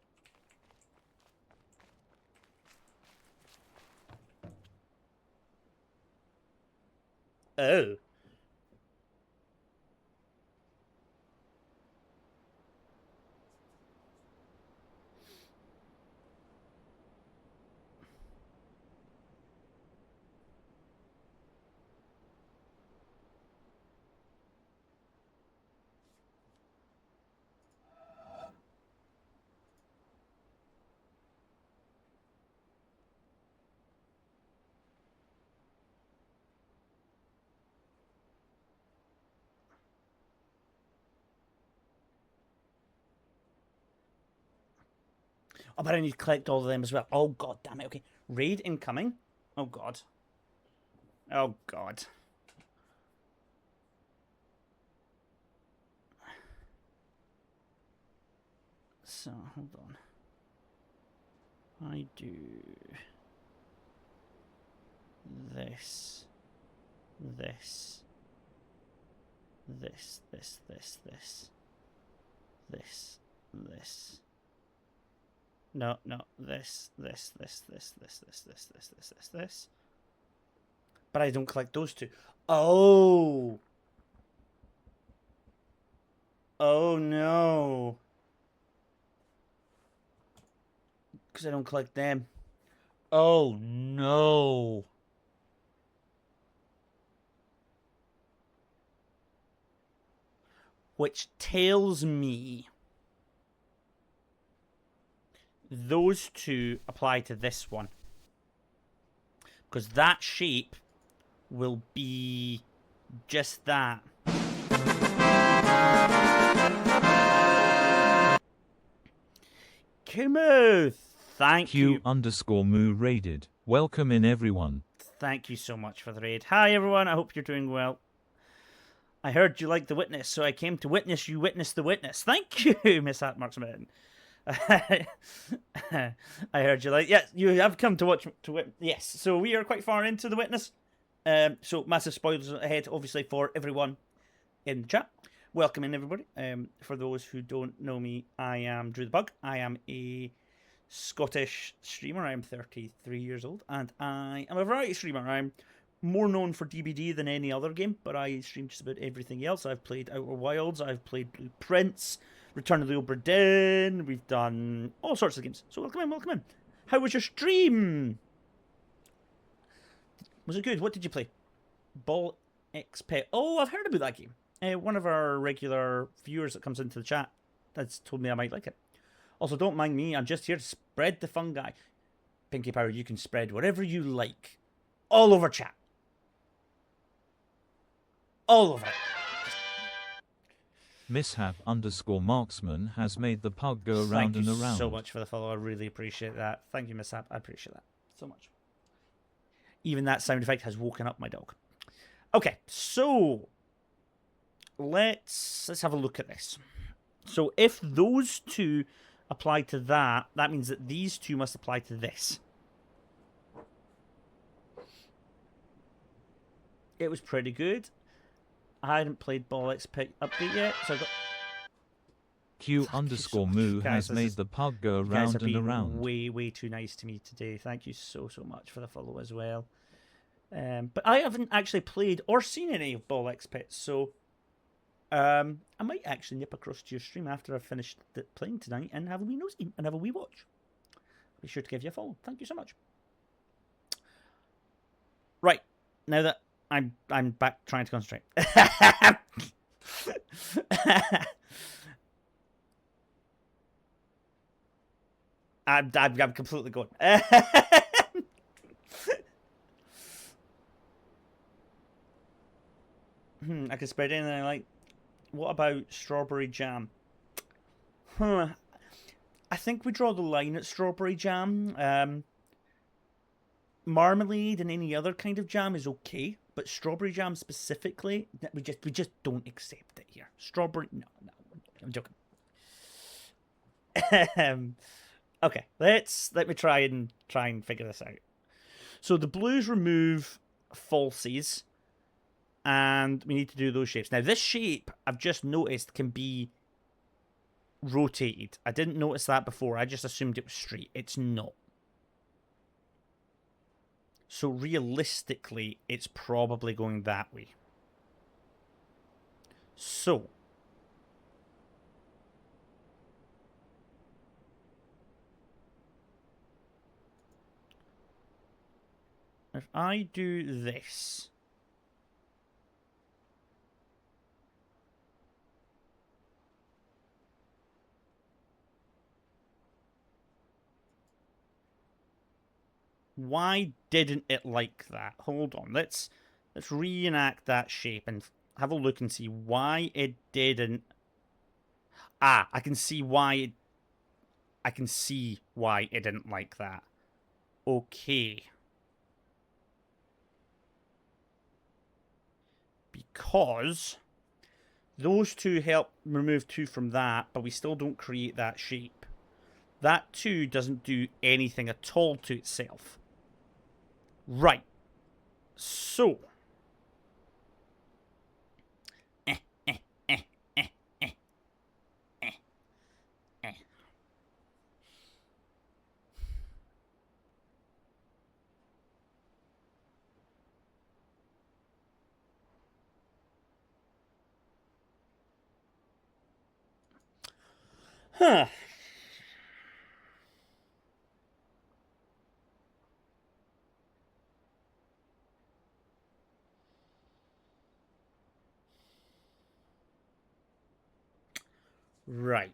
Oh. Oh, but I need to collect all of them as well. Oh, god damn it. Okay. Raid incoming. Oh, god. Oh, god. So, hold on. I do this, this, this, this, this, this, this. No, this. But I don't collect those two. Oh. Oh no. Because I don't collect them. Oh no. Which tells me those two apply to this one. Because that shape will be just that. Kumu, thank you. Q_moo raided. Welcome in everyone. Thank you so much for the raid. Hi everyone, I hope you're doing well. I heard you like The Witness, so I came to witness you witness The Witness. Thank you, Miss Hat Marksman. I heard you like... Yes, you have come to watch... Yes, so we are quite far into The Witness. So massive spoilers ahead, obviously, for everyone in the chat. Welcome in, everybody. For those who don't know me, I am DrewThePug. I am a Scottish streamer. I am 33 years old, and I am a variety streamer. I'm more known for DBD than any other game, but I stream just about everything else. I've played Outer Wilds, I've played Blueprints, Return of the Obra Dinn, we've done all sorts of games. So welcome in, welcome in. How was your stream? Was it good? What did you play? Ball X Pet. Oh, I've heard about that game. One of our regular viewers that comes into the chat has told me I might like it. Also, don't mind me, I'm just here to spread the fungi. Pinky Power, you can spread whatever you like. All over chat. All over it. Mishap_marksman has made the pug go round and around. Thank you so much for the follow. I really appreciate that. Thank you, Mishap. I appreciate that so much. Even that sound effect has woken up my dog. Okay, so let's have a look at this. So if those two apply to that, that means that these two must apply to this. It was pretty good. I hadn't played Bollocks update yet, so I got... Q_moo Guys, has made the pug go you guys have round and been around. way too nice to me today. Thank you so much for the follow as well. But I haven't actually played or seen any of Bollocks Pits, so I might actually nip across to your stream after I've finished playing tonight and have a wee nosy and have a wee watch. Be sure to give you a follow. Thank you so much. Right, now that I'm back trying to concentrate. I'm completely going. I can spread anything I like. What about strawberry jam? I think we draw the line at strawberry jam. Marmalade and any other kind of jam is okay, but strawberry jam specifically, we just don't accept it here. Strawberry, no, I'm joking. Okay, let me try and figure this out. So the blues remove falsies, and we need to do those shapes. Now this shape I've just noticed can be rotated. I didn't notice that before. I just assumed it was straight. It's not. So realistically, it's probably going that way. So if I do this, why didn't it like that? Hold on, let's reenact that shape and have a look and see why it didn't. Ah, I can see why it didn't like that. Okay. Because those two help remove 2 from that, but we still don't create that shape. That 2 doesn't do anything at all to itself. Right. So. Huh. Right.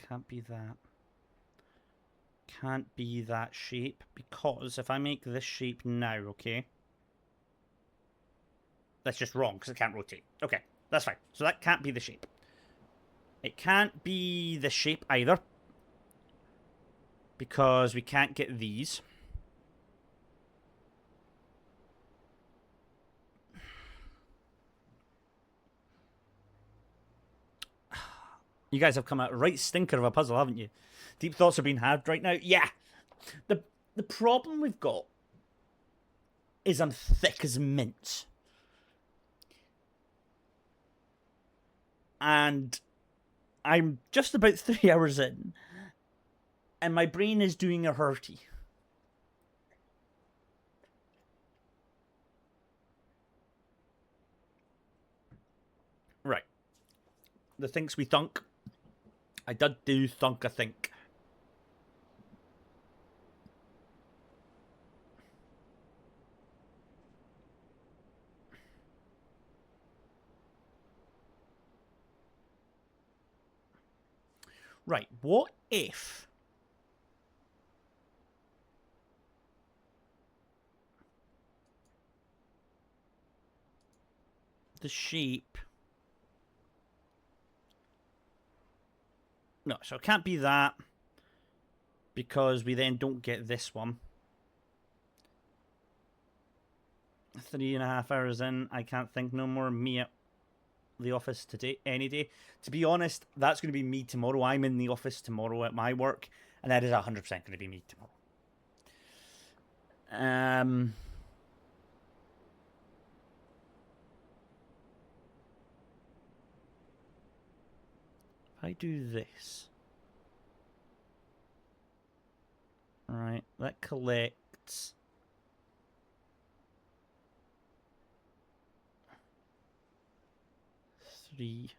Can't be that. Can't be that shape, because if I make this shape now, okay? That's just wrong, because it can't rotate. Okay, that's fine. So that can't be the shape. It can't be the shape either, because we can't get these. You guys have come out right stinker of a puzzle, haven't you? Deep thoughts are being had right now. Yeah. The problem we've got is I'm thick as mint. And I'm just about 3 hours in, and my brain is doing a hurty. Right. The thinks we thunk. I did do thunk, I think. Right, what if... the shape... No, so it can't be that, because we then don't get this one. 3.5 hours in, I can't think no more. Me at the office today, any day. To be honest, that's going to be me tomorrow. I'm in the office tomorrow at my work, and that is 100% going to be me tomorrow. If I do this, right, that collects. Three.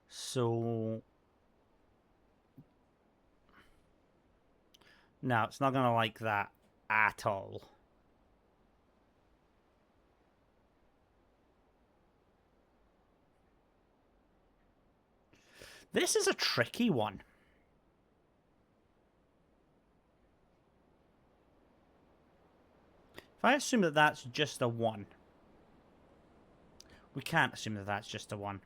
So no, it's not gonna like that at all. This is a tricky one. If I assume that that's just a 1, we can't assume that that's just a 1.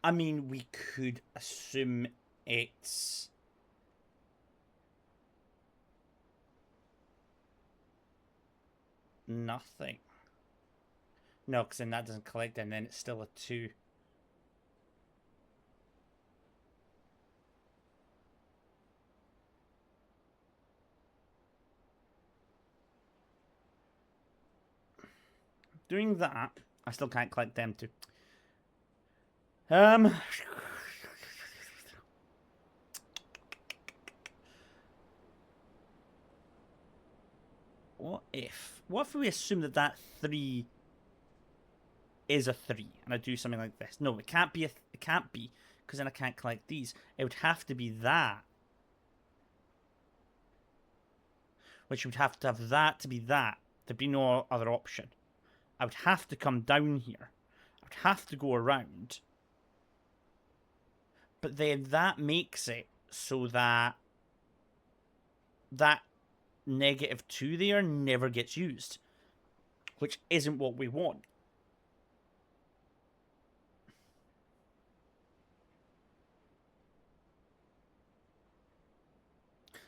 I mean, we could assume it's... nothing. No, because then that doesn't collect, and then it's still a 2. Doing that, I still can't collect them 2. What if we assume that that 3 is a 3, and I do something like this? No, it can't be. It can't be, because then I can't collect these. It would have to be that, which would have to have that to be that. There'd be no other option. I would have to come down here. I would have to go around. But then that makes it so that that -2 there never gets used, which isn't what we want.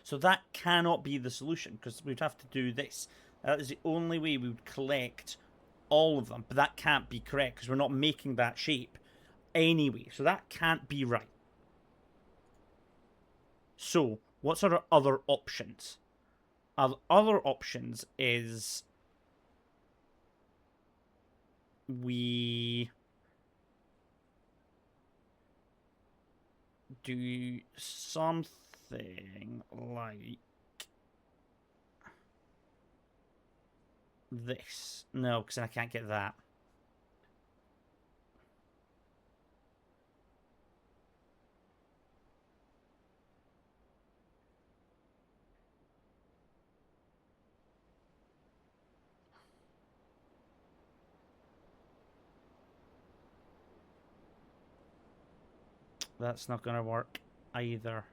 So that cannot be the solution, because we'd have to do this. That is the only way we would collect all of them, but that can't be correct, because we're not making that shape anyway. So that can't be right. So, what's our other options? Our other options is we do something like this. No, because I can't get that. That's not going to work either.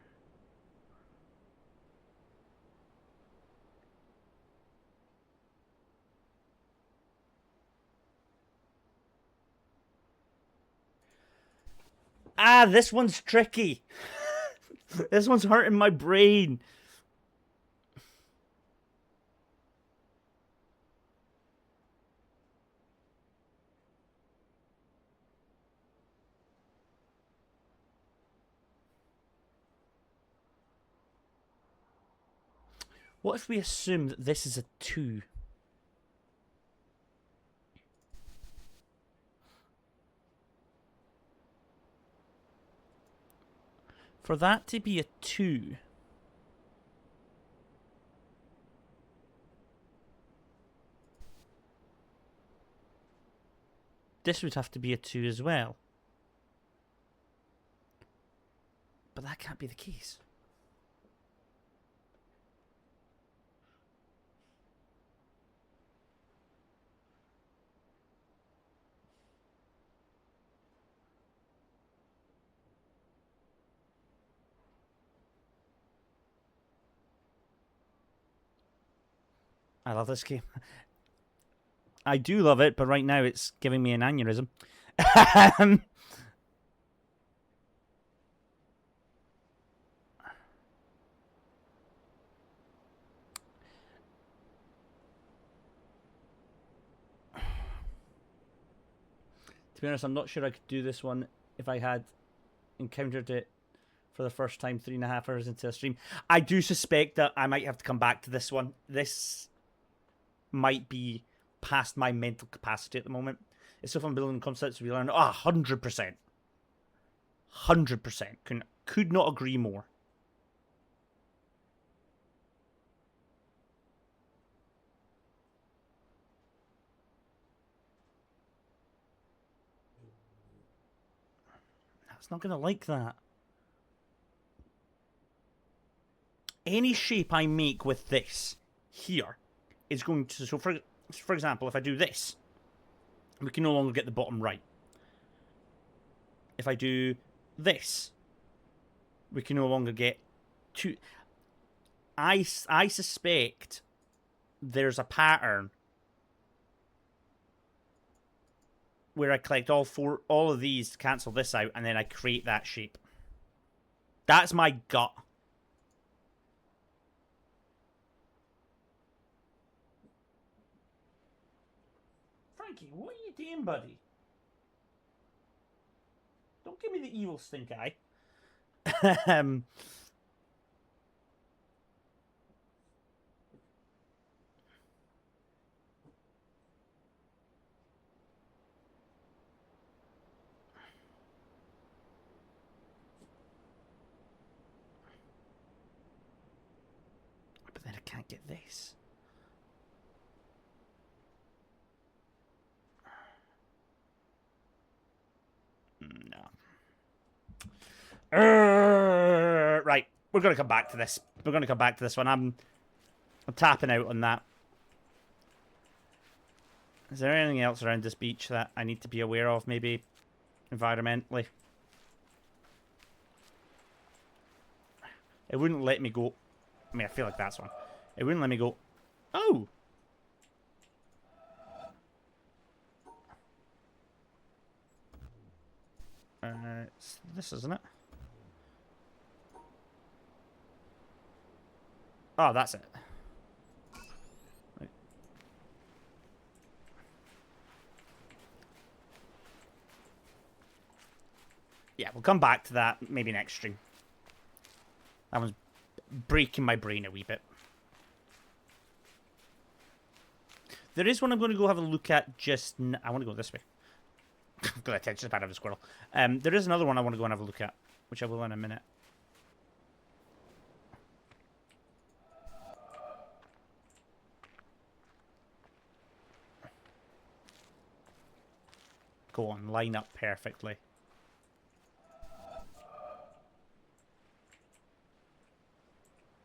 Ah, this one's tricky. This one's hurting my brain. What if we assume that this is a 2? For that to be a 2, this would have to be a 2 as well. But that can't be the case. I love this game. I do love it, but right now it's giving me an aneurysm. To be honest, I'm not sure I could do this one if I had encountered it for the first time 3.5 hours into a stream. I do suspect that I might have to come back to this one. This might be past my mental capacity at the moment. It's if I'm building concepts we learn. 100%. 100%. Could not agree more. It's not going to like that. Any shape I make with this here is going to... So, for example, if I do this, we can no longer get the bottom right. If I do this, we can no longer get two... I suspect there's a pattern where I collect all of these to cancel this out, and then I create that shape. That's my gut. Frankie, what are you doing, buddy? Don't give me the evil stink eye. But then I can't get this. No. Right, we're gonna come back to this. We're gonna come back to this one. I'm tapping out on that. Is there anything else around this beach that I need to be aware of, maybe environmentally? It wouldn't let me go. I mean, I feel like that's one. It wouldn't let me go. Oh! It's this, isn't it? Oh, that's it. Right. Yeah, we'll come back to that maybe next stream. That one's breaking my brain a wee bit. There is one I'm going to go have a look at just... I want to go this way. I've got attention span of a squirrel. There is another one I want to go and have a look at, which I will in a minute. Go on, line up perfectly.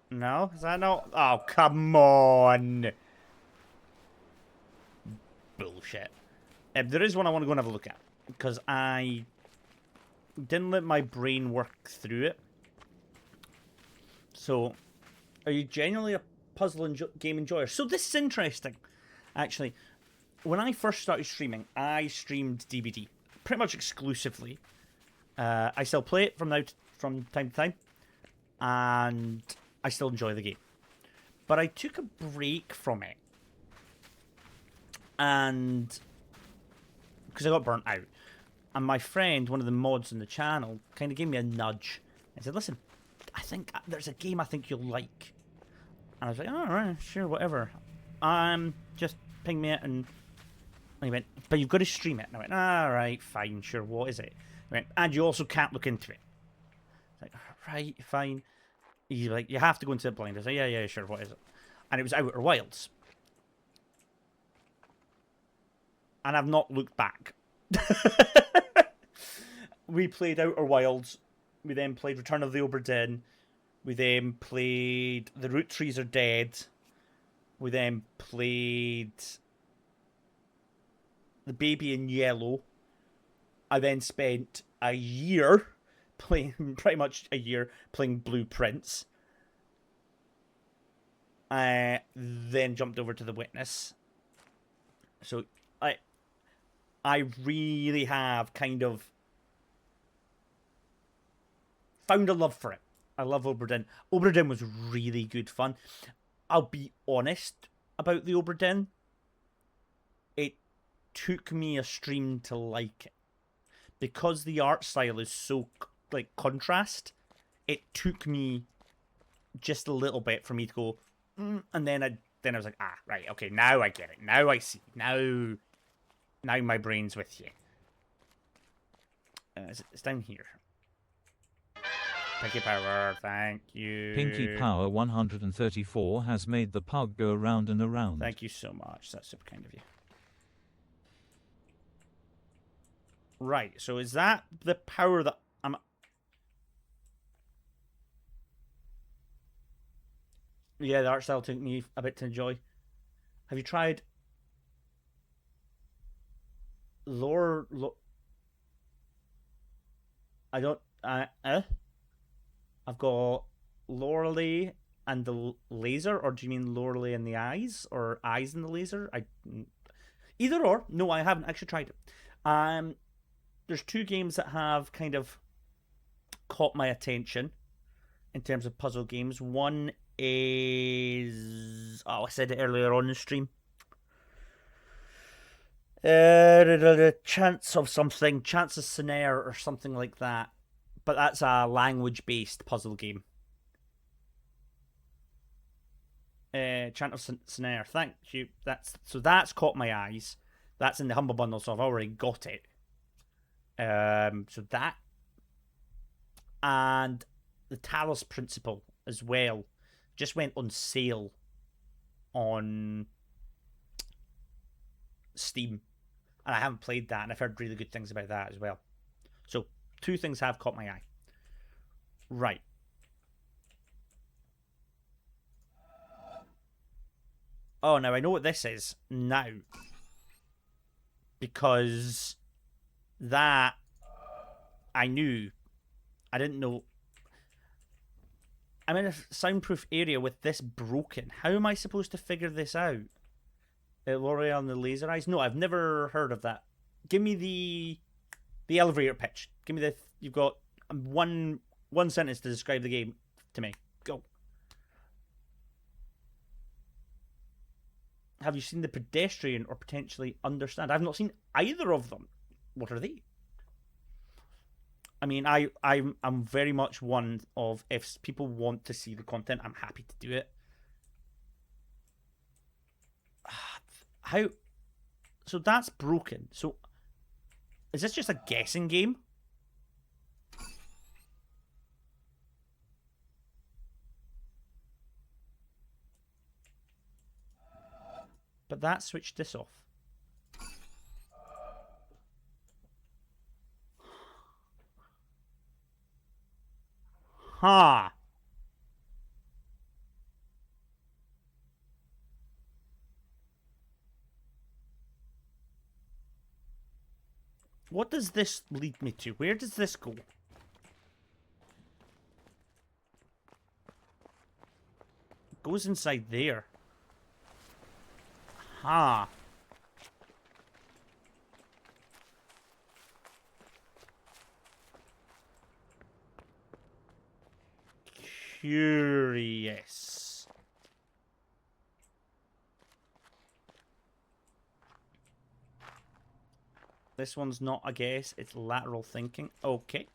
No? Is that not? Oh, come on! Bullshit. There is one I want to go and have a look at, because I didn't let my brain work through it. So, are you genuinely a puzzle game enjoyer? So this is interesting, actually. When I first started streaming, I streamed DBD pretty much exclusively. I still play it from time to time, and I still enjoy the game. But I took a break from it, and because I got burnt out. And my friend, one of the mods in the channel, kind of gave me a nudge and said, listen, I think there's a game I think you'll like. And I was like, all right, sure, whatever. Just ping me it. And he went, but you've got to stream it. And I went, all right, fine, sure, what is it? He went, and you also can't look into it. I was like, right, fine. He's like, you have to go into it blind. I was like, yeah, sure, what is it? And it was Outer Wilds. And I've not looked back. We played Outer Wilds. We then played Return of the Obra Dinn. We then played The Root Trees Are Dead. We then played The Baby in Yellow. I then spent a year playing, pretty much a year, playing Blueprints. then jumped over to The Witness. So I really have kind of found a love for it. I love Oberdin. Oberdin was really good fun. I'll be honest about the Oberdin. It took me a stream to like it. Because the art style is so, like, contrast, it took me just a little bit for me to go, and then I was like, right, okay, now I get it. Now I see. Now my brain's with you. It's down here. Pinky Power, thank you. Pinky Power 134 has made the pug go round and around. Thank you so much. That's super kind of you. Right, so is that the power that I'm... Yeah, the art style took me a bit to enjoy. Have you tried... I don't... I've got Lorelei and the laser, or do you mean Lorelei and the eyes? Or eyes and the laser? Either or. No, I haven't actually tried it. There's two games that have kind of caught my attention in terms of puzzle games. One is... I said it earlier on the stream. Chance of something. Chance of Snare or something like that. But that's a language-based puzzle game. Chant of Snare. Thank you. That's caught my eyes. That's in the Humble Bundle, so I've already got it. So that, and the Talos Principle as well just went on sale on Steam, and I haven't played that, and I've heard really good things about that as well. So two things have caught my eye. Right. Oh, now I know what this is now, because that I knew. I didn't know. I'm in a soundproof area with this broken. How am I supposed to figure this out? L'Oreal and the laser eyes? No, I've never heard of that. Give me the elevator pitch. Give me the... You've got one sentence to describe the game to me. Go. Have you seen the pedestrian or potentially understand? I've not seen either of them. What are they? I mean, I'm very much one of, if people want to see the content, I'm happy to do it. How? So that's broken. So is this just a guessing game? But that switched this off. Huh. What does this lead me to? Where does this go? It goes inside there. Huh. Curious. This one's not a guess, it's lateral thinking. Okay.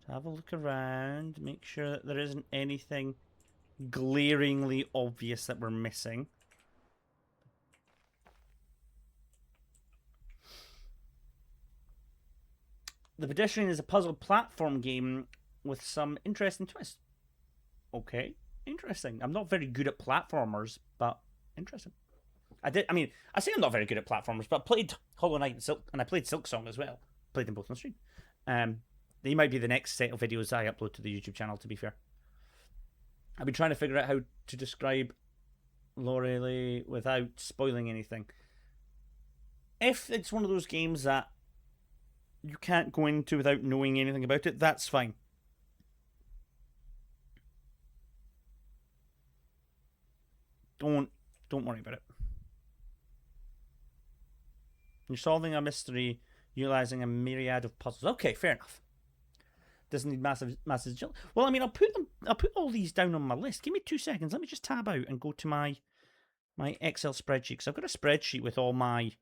Have a look around, make sure that there isn't anything glaringly obvious that we're missing. The Pedestrian is a puzzle platform game with some interesting twists. Okay, interesting. I'm not very good at platformers, but interesting. I say I'm not very good at platformers, but I played Hollow Knight and Silk, and I played Silksong as well. Played them both on stream. They might be the next set of videos I upload to the YouTube channel, to be fair. I've been trying to figure out how to describe Lorelei without spoiling anything. If it's one of those games that you can't go into without knowing anything about it, that's fine. Don't worry about it. You're solving a mystery utilizing a myriad of puzzles. Okay, fair enough. Doesn't need massive agility. Well, I mean, I'll put all these down on my list. Give me 2 seconds. Let me just tab out and go to my Excel spreadsheet. Because I've got a spreadsheet with all my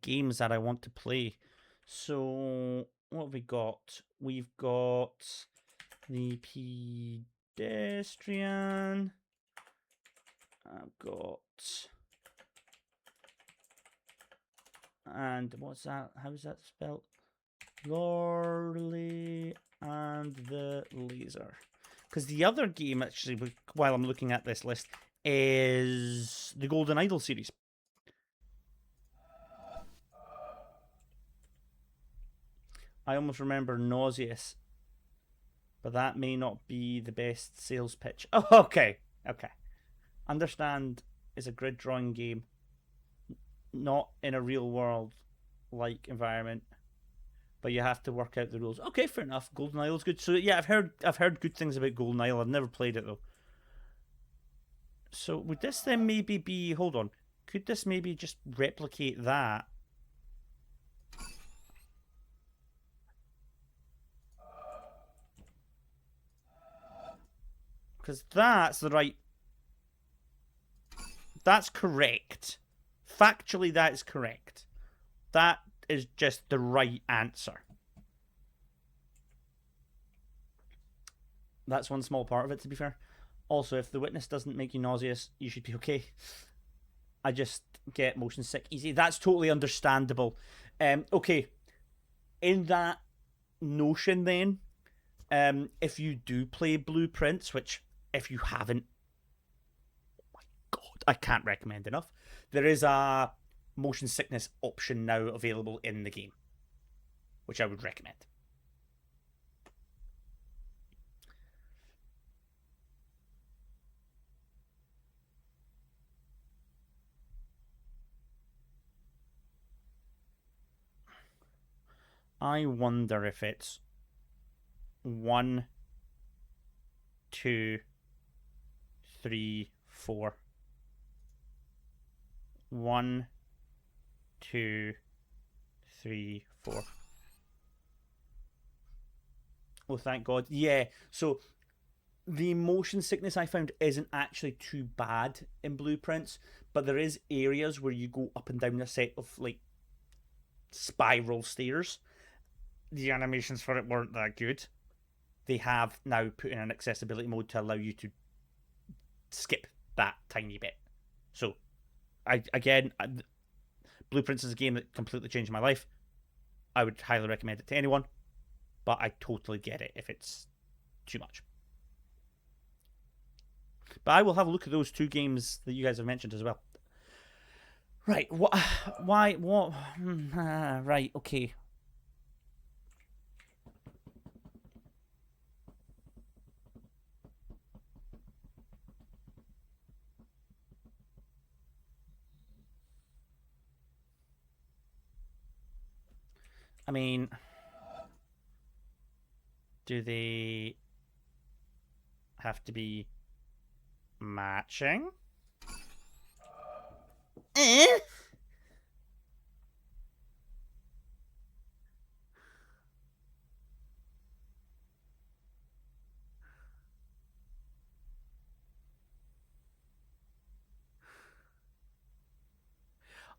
games that I want to play. So what have we got? We've got the pedestrian. I've got, and what's that? How's that spelled? Lorley and the Laser. Because the other game, actually, while I'm looking at this list, is the Golden Idol series. I almost remember Nauseous, but that may not be the best sales pitch. Oh, okay. Understand is a grid drawing game, not in a real world like environment, but you have to work out the rules. Okay, fair enough. Golden Isle's good. So yeah, I've heard good things about Golden Isle. I've never played it though. So would this then maybe be? Hold on. Could this maybe just replicate that? Because that's the right. That's correct. Factually, that is correct. That is just the right answer. That's one small part of it, to be fair. Also, if the witness doesn't make you nauseous, you should be okay. I just get motion sick easy. That's totally understandable. Okay. In that notion, then, if you do play Blueprints, which if you haven't, oh my god, I can't recommend enough. There is a motion sickness option now available in the game, which I would recommend. I wonder if it's 1, 2, 3, 4. 1, 2, 3, 4. Oh, thank God. Yeah, so the motion sickness I found isn't actually too bad in Blueprints, but there is areas where you go up and down a set of like spiral stairs. The animations for it weren't that good. They have now put in an accessibility mode to allow you to skip that tiny bit. So, Blueprints is a game that completely changed my life. I would highly recommend it to anyone, but I totally get it if it's too much. But I will have a look at those 2 games that you guys have mentioned as well. Right, why, right, okay. I mean, do they have to be matching?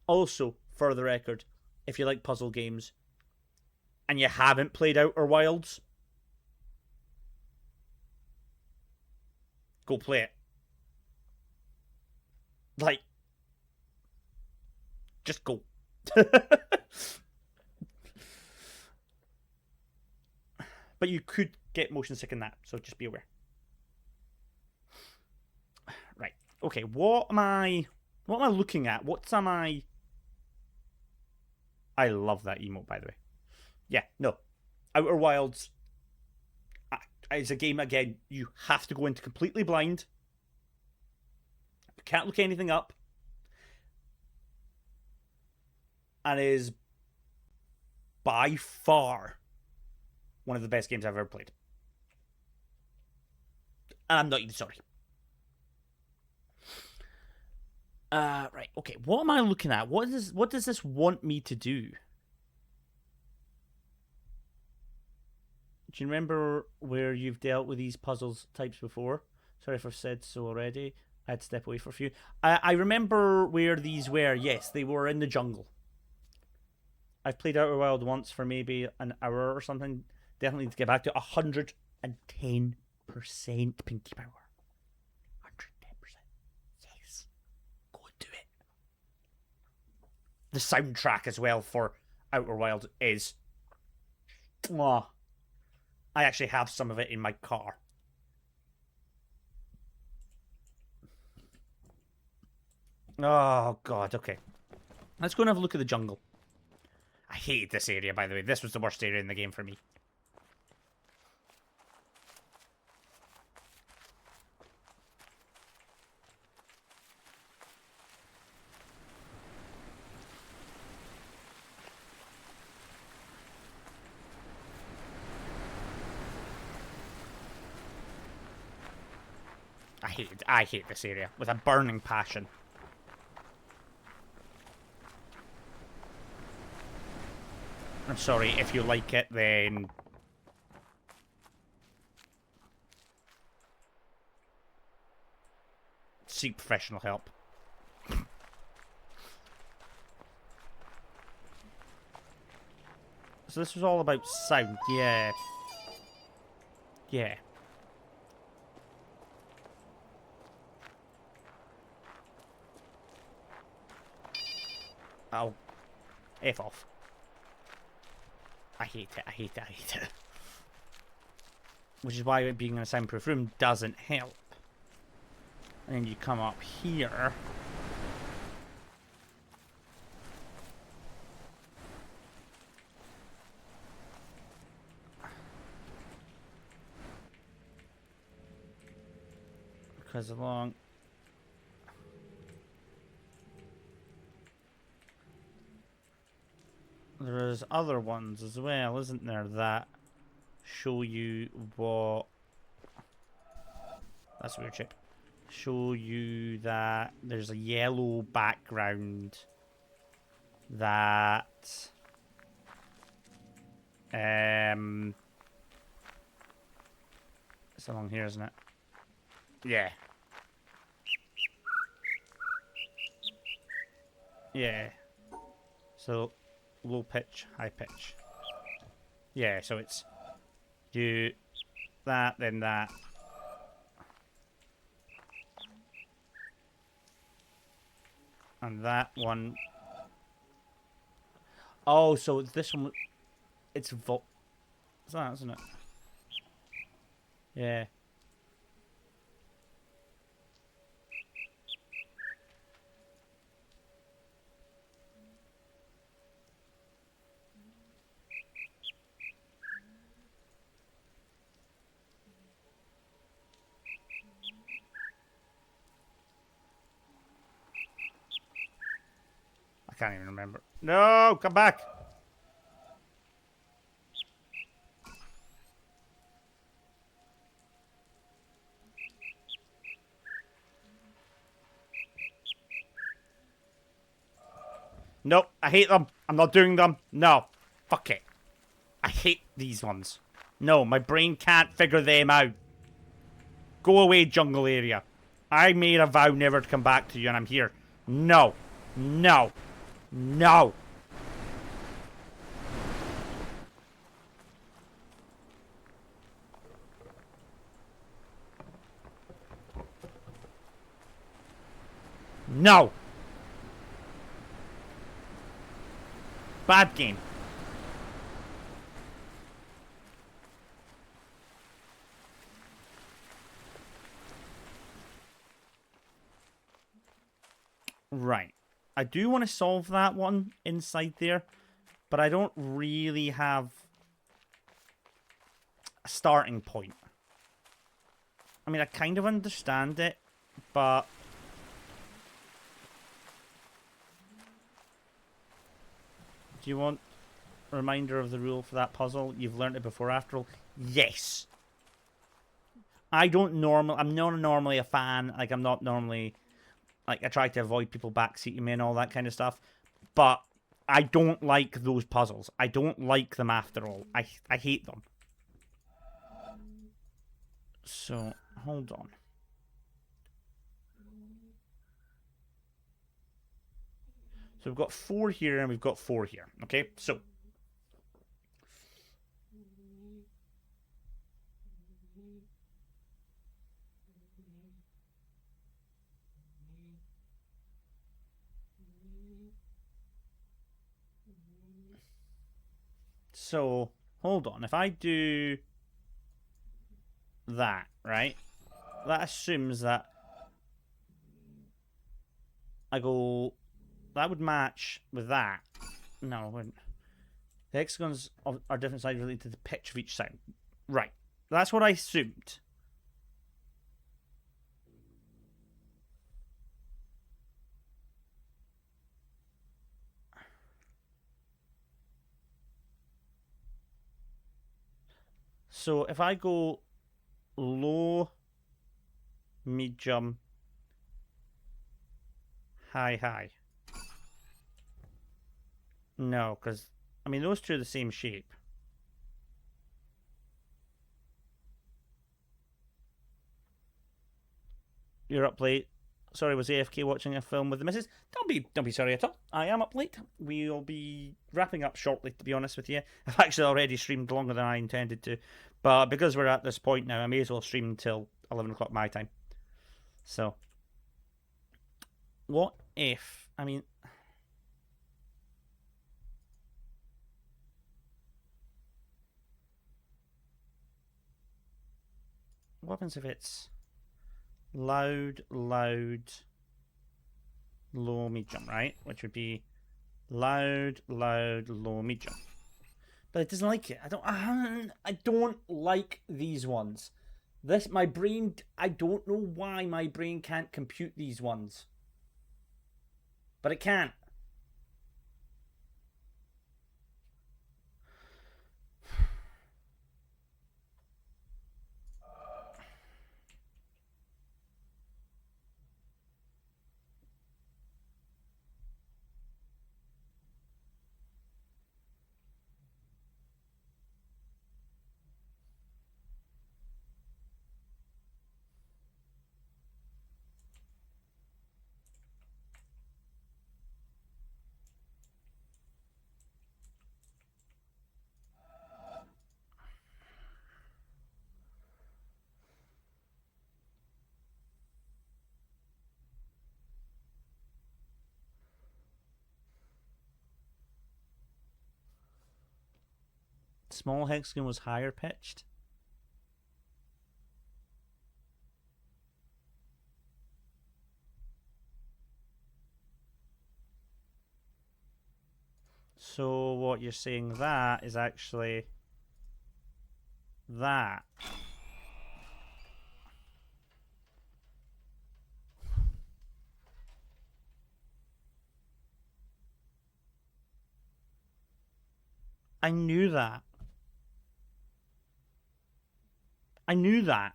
Also, for the record, if you like puzzle games and you haven't played Outer Wilds, go play it. Like, just go. But you could get motion sick in that, so just be aware. Right. Okay, what am I looking at? I love that emote, by the way. Yeah, no. Outer Wilds is a game, again, you have to go into completely blind. You can't look anything up. and is by far one of the best games I've ever played. And I'm not even sorry. Right, okay. What am I looking at? What does this want me to do? Do you remember where you've dealt with these puzzles types before? Sorry if I've said so already. I had to step away for a few. I remember where these were. Yes, they were in the jungle. I've played Outer Wild once for maybe an hour or something. Definitely need to get back to 110% Pinky Power. 110%. Yes. Go and do it. The soundtrack as well for Outer Wild is... Mwah. I actually have some of it in my car. Oh, God, okay. Let's go and have a look at the jungle. I hated this area, by the way. This was the worst area in the game for me. I hate this area with a burning passion. I'm sorry, if you like it, then... seek professional help. So this was all about sound, yeah. Yeah. Oh. F off. I hate it, I hate it, I hate it. Which is why it being in a soundproof room doesn't help. And then you come up here. Because along... There's other ones as well, isn't there, that show you what... That's a weird shape. Show you that there's a yellow background that... It's along here, isn't it? Yeah. Yeah. So... low pitch, high pitch. Yeah, so it's you that, then that. And that one. Oh, so this one, it's it's that, isn't it? Yeah. I can't even remember. No, come back. Nope, I hate them. I'm not doing them. No, fuck it. I hate these ones. No, my brain can't figure them out. Go away, jungle area. I made a vow never to come back to you, and I'm here. No. No. No. No. Bad game. Right. I do want to solve that one inside there, but I don't really have a starting point. I mean, I kind of understand it, but... Do you want a reminder of the rule for that puzzle? You've learnt it before, after all. Yes. I'm not normally a fan. Like, I'm not normally... Like, I try to avoid people backseating me and all that kind of stuff. But I don't like those puzzles. I don't like them after all. I hate them. So, hold on. So we've got 4 here and we've got 4 here. Okay, so... So, hold on. If I do that, right? That assumes that I go... That would match with that. No, it wouldn't. The hexagons are different sides related to the pitch of each side. Right. That's what I assumed. So if I go low, medium, high, high. No, because, I mean, those two are the same shape. You're up late. Sorry, was AFK watching a film with the missus? Don't be sorry at all. I am up late. We'll be wrapping up shortly, to be honest with you. I've actually already streamed longer than I intended to. But because we're at this point now, I may as well stream until 11 o'clock my time. So, what if... I mean... What happens if it's loud, loud, low, medium, right? Which would be loud, loud, low, medium. But it doesn't like it. I don't like these ones. My brain, I don't know why my brain can't compute these ones. But it can't. Small hexagon was higher pitched. So what you're saying that is actually that. I knew that. I knew that.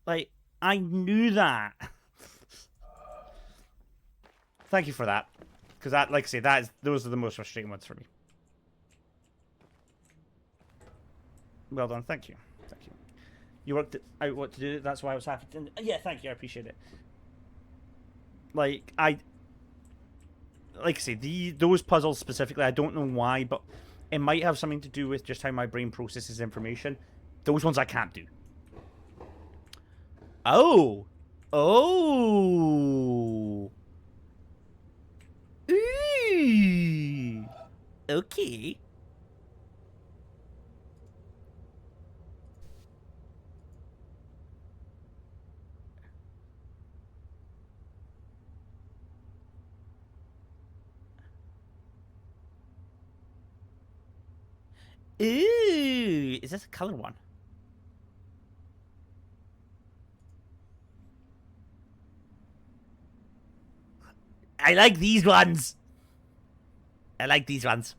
Like, I knew that. Thank you for that. Because that, like I say, those are the most frustrating ones for me. Well done, thank you. Thank you. You worked out what to do, that's why I was happy to... Yeah, thank you, I appreciate it. Like I say, those puzzles specifically, I don't know why, but it might have something to do with just how my brain processes information. Those ones I can't do. Oh. Oh. Ooh. Okay. Ooh. Is this a color one? I like these ones. I like these ones.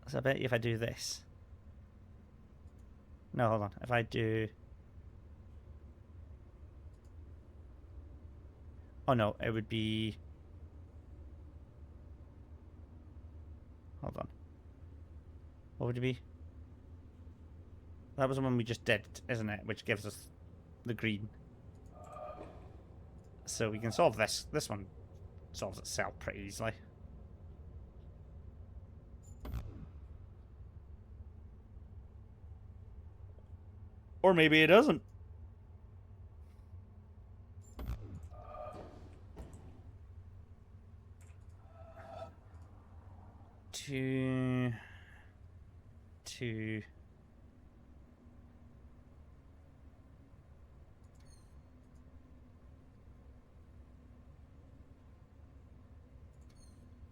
So I bet you if I do this. No, hold on. If I do... Oh no, it would be... Hold on. What would it be? That was the one we just did, isn't it? Which gives us the green. So we can solve this. This one solves itself pretty easily. Or maybe it doesn't. Two.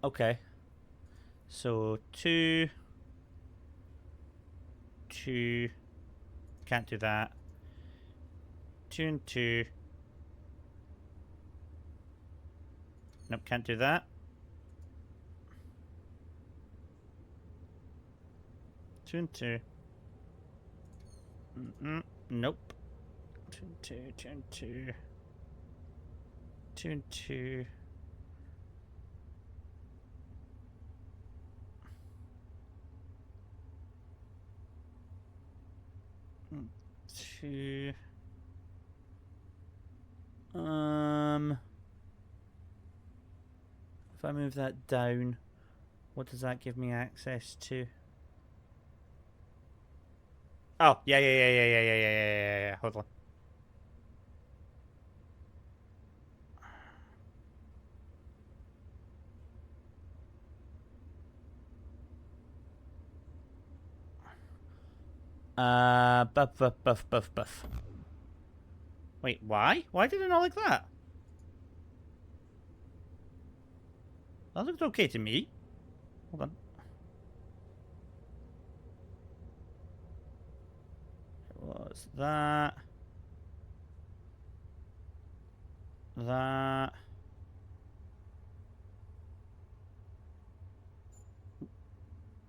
Okay. So 2. Can't do that. 2 and 2. Nope, can't do that. 2 and 2. Nope. 2 and 2, 2 and 2. 2 and 2. Two. If I move that down, what does that give me access to? Oh, yeah. Hold on. Buff. Wait, why? Why did it not like that? That looked okay to me. Hold on. It was that. That.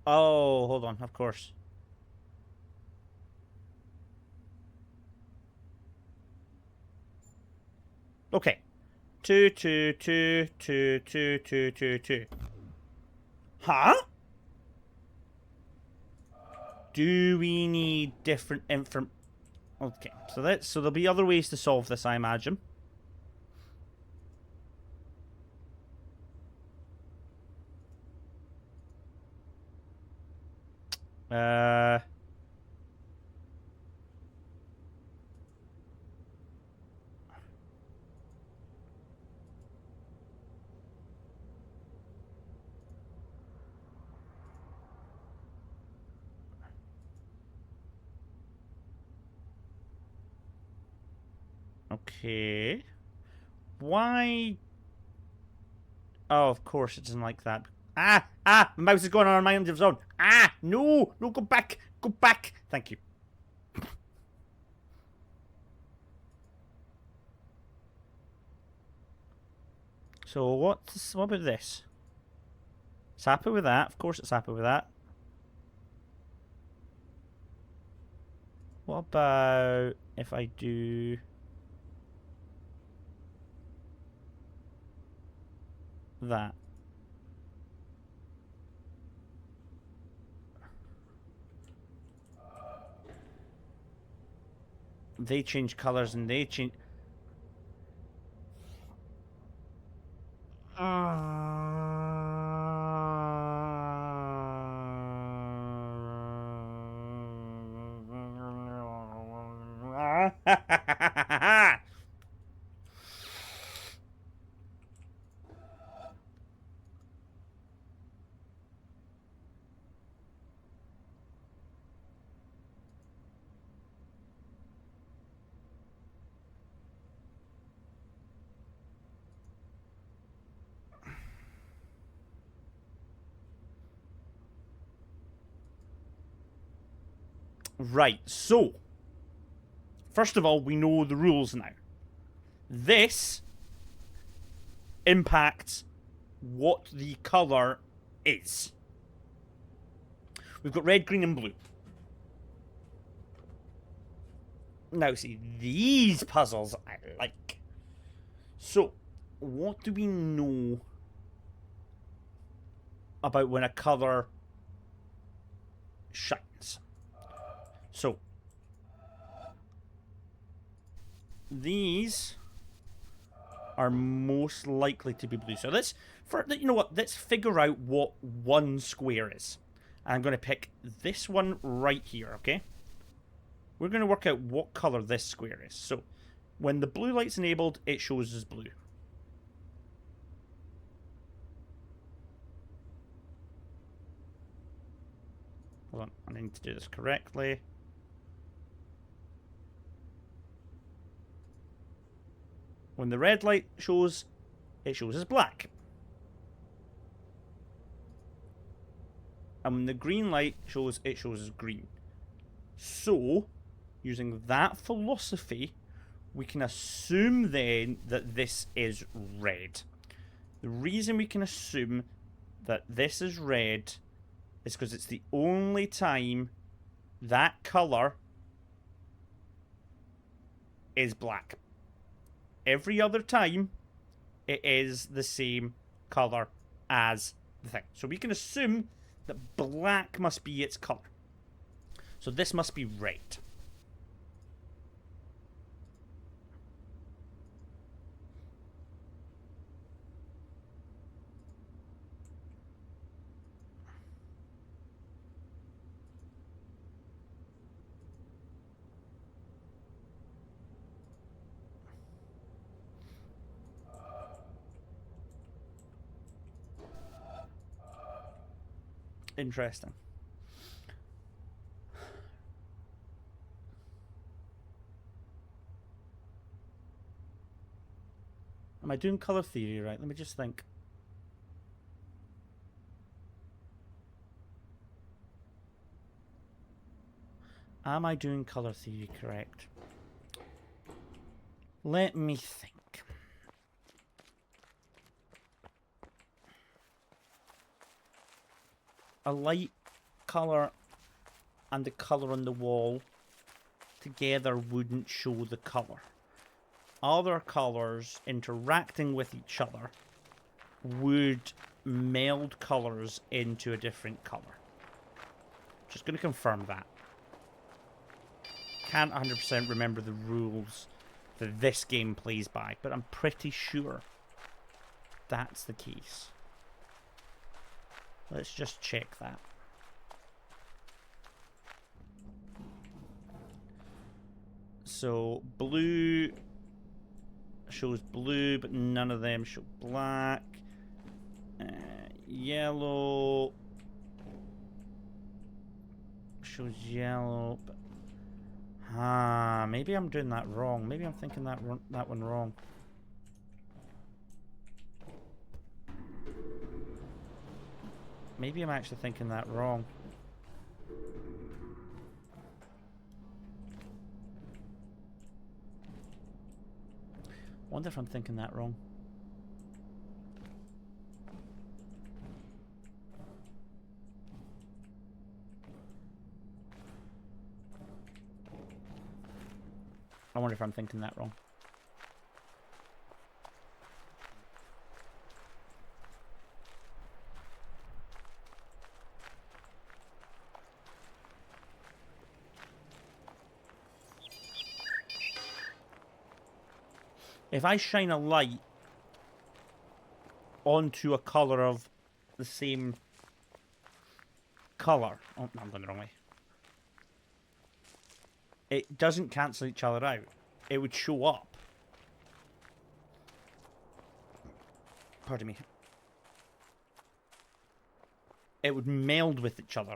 Oh, hold on, of course. Okay. 2, 2, 2, 2, 2, 2, 2, 2. Huh? Do we need different inform... Okay, so there'll be other ways to solve this, I imagine. Okay. Why? Oh, of course it doesn't like that. My mouse is going on my end of zone. No, go back. Thank you. So what about this? It's happy with that. Of course it's happy with that. What about if I do that? They change colors and they change... Right, so first of all, we know the rules now. This impacts what the colour is. We've got red, green, and blue. Now, see, these puzzles I like. So, what do we know about when a colour shines? So, these are most likely to be blue. So let's, you know what, let's figure out what one square is. I'm going to pick this one right here, okay? We're going to work out what colour this square is. So, when the blue light's enabled, it shows as blue. Hold on, I need to do this correctly. When the red light shows, it shows as black. And when the green light shows, it shows as green. So, using that philosophy, we can assume then that this is red. The reason we can assume that this is red is because it's the only time that colour is black. Every other time, it is the same colour as the thing. So we can assume that black must be its colour. So this must be red. Interesting. Am I doing colour theory right? Let me just think. Am I doing colour theory correct? Let me think. A light colour and the colour on the wall together wouldn't show the colour. Other colours interacting with each other would meld colours into a different colour. Just going to confirm that. Can't 100% remember the rules that this game plays by, but I'm pretty sure that's the case. Let's just check that. So, blue shows blue, but none of them show black. Yellow shows yellow, but maybe I'm doing that wrong. Maybe I'm thinking that one wrong. Maybe I'm actually thinking that wrong. Wonder if I'm thinking that wrong. I wonder if I'm thinking that wrong. If I shine a light onto a colour of the same colour... Oh, no, I'm going the wrong way. It doesn't cancel each other out. It would show up. Pardon me. It would meld with each other.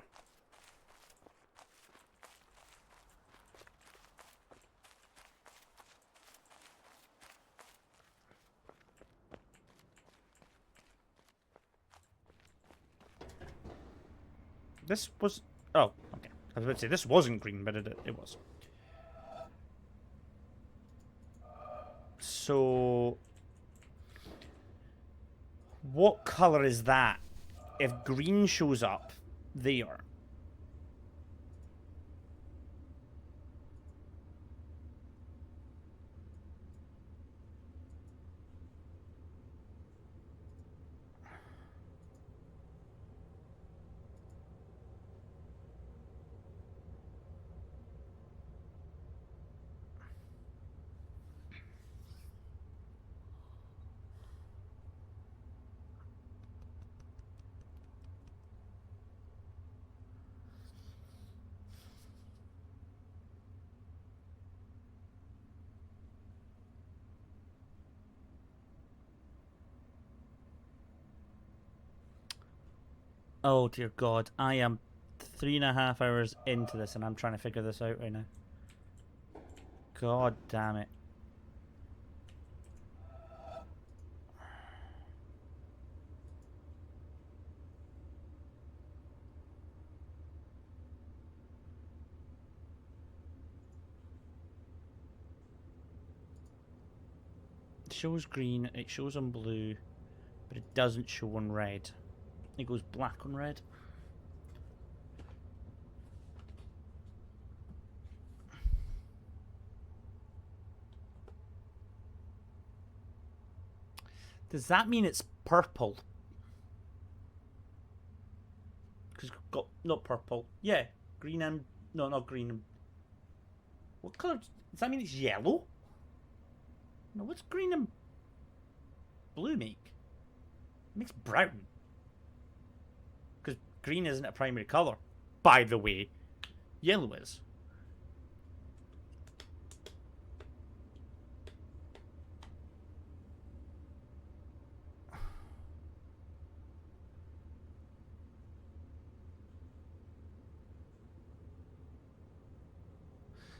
This was... Oh, okay. I was about to say, this wasn't green, but it was. So... What colour is that if green shows up there? Oh dear God, I am 3.5 hours into this and I'm trying to figure this out right now. God damn it. It shows green, it shows on blue, but it doesn't show on red. It goes black on red. Does that mean it's purple? Because got not purple. Yeah, green and no, not green. And, what color? Does that mean it's yellow? No, what's green and blue make? It makes brown. Because green isn't a primary color, by the way. Yellow is.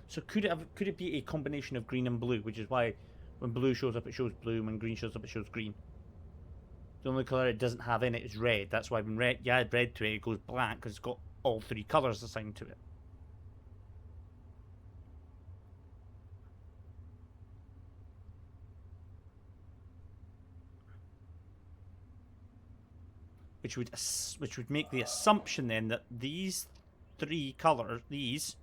So could it be a combination of green and blue, which is why when blue shows up it shows blue, when green shows up it shows green. The only colour it doesn't have in it is red. That's why when you add red to it, it goes black because it's got all three colours assigned to it. Which would make the assumption then that these three colours, these,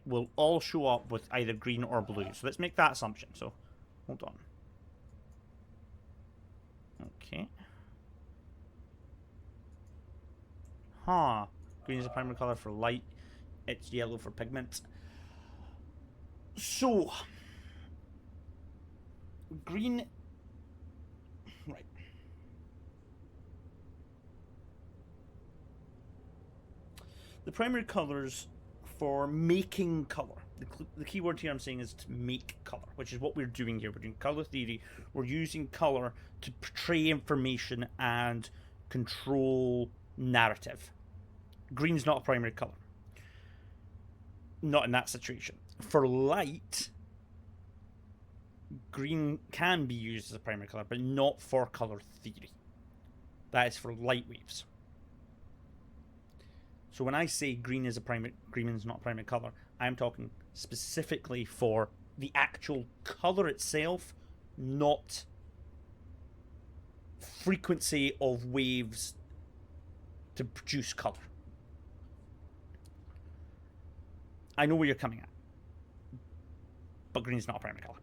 will all show up with either green or blue. So let's make that assumption. So, hold on. Okay. Huh. Green is a primary colour for light. It's yellow for pigment. So, green... Right. The primary colours for making colour. The key word here I'm saying is to make colour, which is what we're doing here. We're doing colour theory. We're using colour to portray information and control narrative. Green's not a primary colour. Not in that situation. For light, green can be used as a primary colour, but not for colour theory. That is for light waves. So when I say green is not a primary colour, I'm talking specifically for the actual colour itself, not frequency of waves to produce colour. I know where you're coming at, but green is not a primary colour.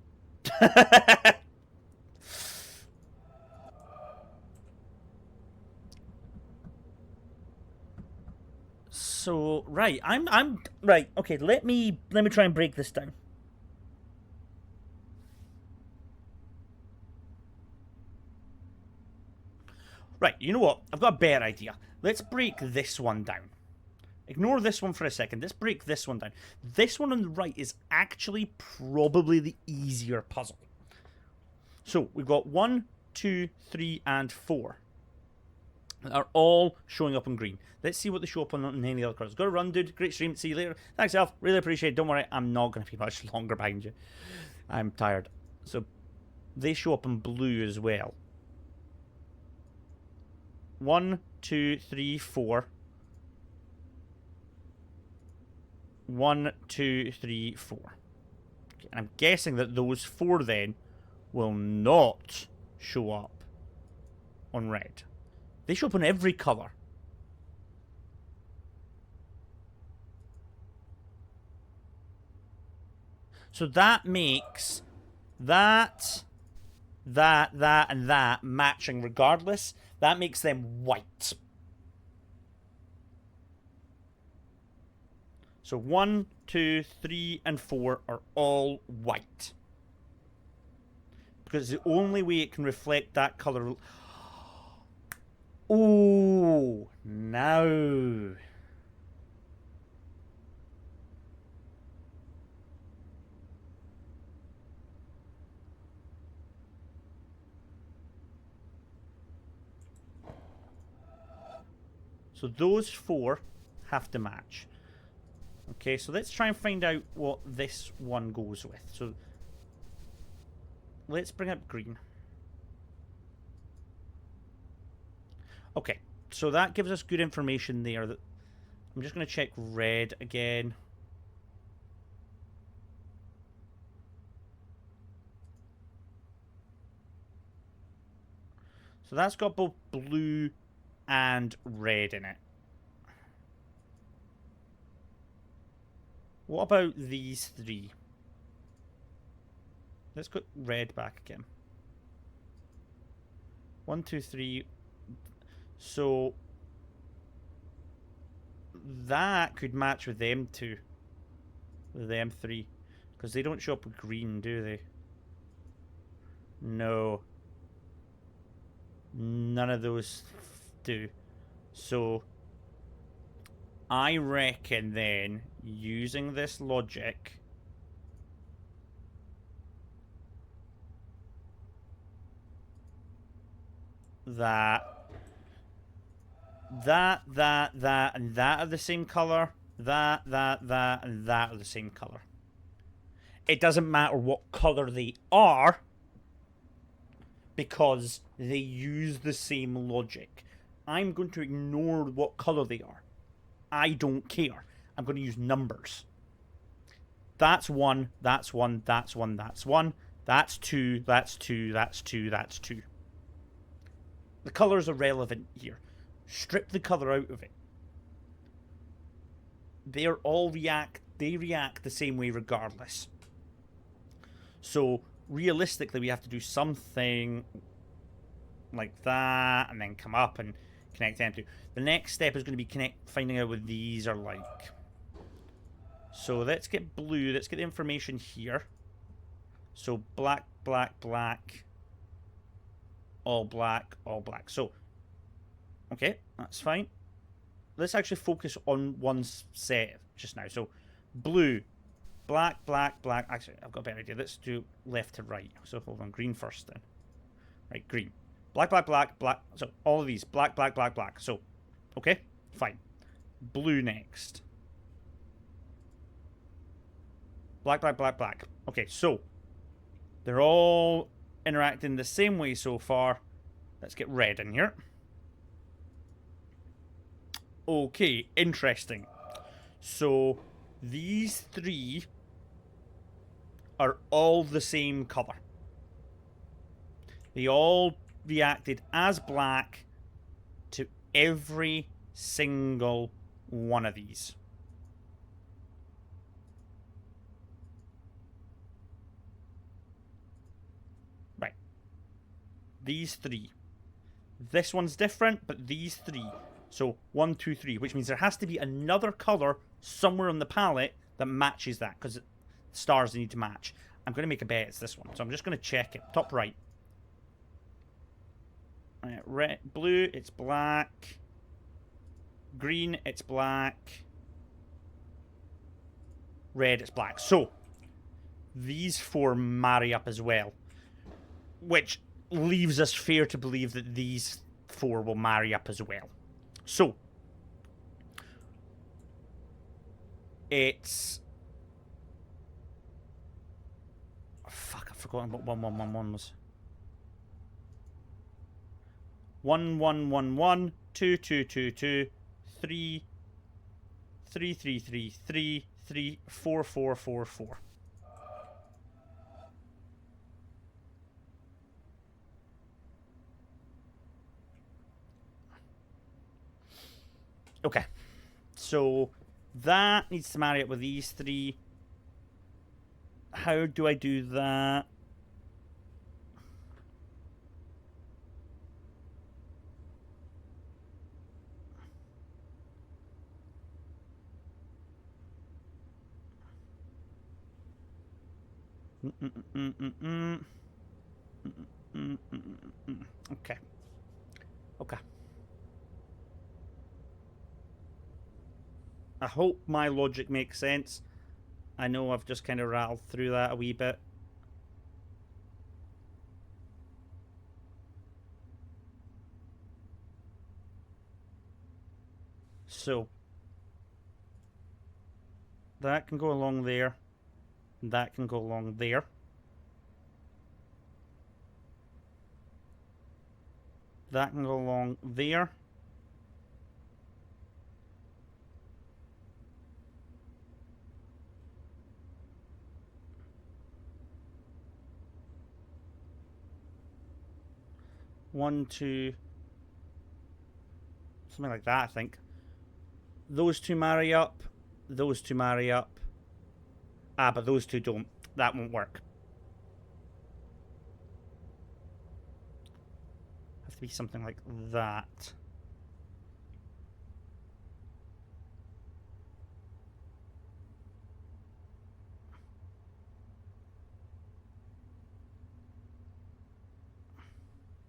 So right, I'm right. Okay, let me try and break this down. Right, you know what? I've got a better idea. Let's break this one down. Ignore this one for a second. Let's break this one down. This one on the right is actually probably the easier puzzle. So we've got 1, 2, 3, and 4. Are all showing up in green. Let's see what they show up on any other colours. Got to run, dude. Great stream. See you later. Thanks, Elf. Really appreciate it. Don't worry, I'm not going to be much longer behind you. I'm tired. So, they show up in blue as well. 1, 2, 3, 4. 1, 2, 3, 4. Okay, and I'm guessing that those 4 then will not show up on red. They show up on every colour. So that makes that, and that matching regardless. That makes them white. So 1, 2, 3, and 4 are all white. Because the only way it can reflect that colour... Oh, now... So those 4 have to match. Okay, so let's try and find out what this one goes with. So let's bring up green. Okay, so that gives us good information there. That I'm just going to check red again. So that's got both blue and red in it. What about these 3? Let's go red back again. 1, 2, 3. So that could match with them 2. With them 3. Because they don't show up with green, do they? No. None of those do. So I reckon then, using this logic, that, and that are the same colour, that, and that are the same colour. It doesn't matter what colour they are, because they use the same logic. I'm going to ignore what colour they are. I don't care. I'm going to use numbers. That's 1, that's 1, that's 1, that's 1. That's 2, that's 2, that's 2, that's 2. The colours are relevant here. Strip the colour out of it. They react the same way regardless. So realistically, we have to do something like that, and then come up and connect them to. The next step is going to be finding out what these are like. So let's get blue. Let's get the information here. So black, black, black. All black, all black. So, okay, that's fine. Let's actually focus on one set just now. So, blue, black, black, black. Actually, I've got a better idea. Let's do left to right. So, hold on, green first then. Right, green. Black, black, black, black. So, all of these. Black, black, black, black. So, okay, fine. Blue next. Black, black, black, black. Okay, so, they're all interacting the same way so far. Let's get red in here. Okay, interesting. So, these 3 are all the same colour. They all reacted as black to every single one of these. Right. These 3. This one's different, but these 3. So 1, 2, 3, which means there has to be another colour somewhere on the palette that matches that, because stars need to match. I'm going to make a bet it's this one, so I'm just going to check it. Top right. Red, blue, it's black. Green, it's black. Red, it's black. So these 4 marry up as well, which leaves us fair to believe that these 4 will marry up as well. So it's... Oh, fuck, I've forgotten what 1111 was. 1111, 2222, 3, 3333, 3, 4444. Okay. So that needs to marry up with these three. How do I do that? Okay. Okay. I hope my logic makes sense. I know I've just kind of rattled through that a wee bit. So that can go along there. That can go along there. That can go along there. One, two, something like that, I think. Those two marry up. Those two marry up. Ah, but those two don't. That won't work. Have to be something like that.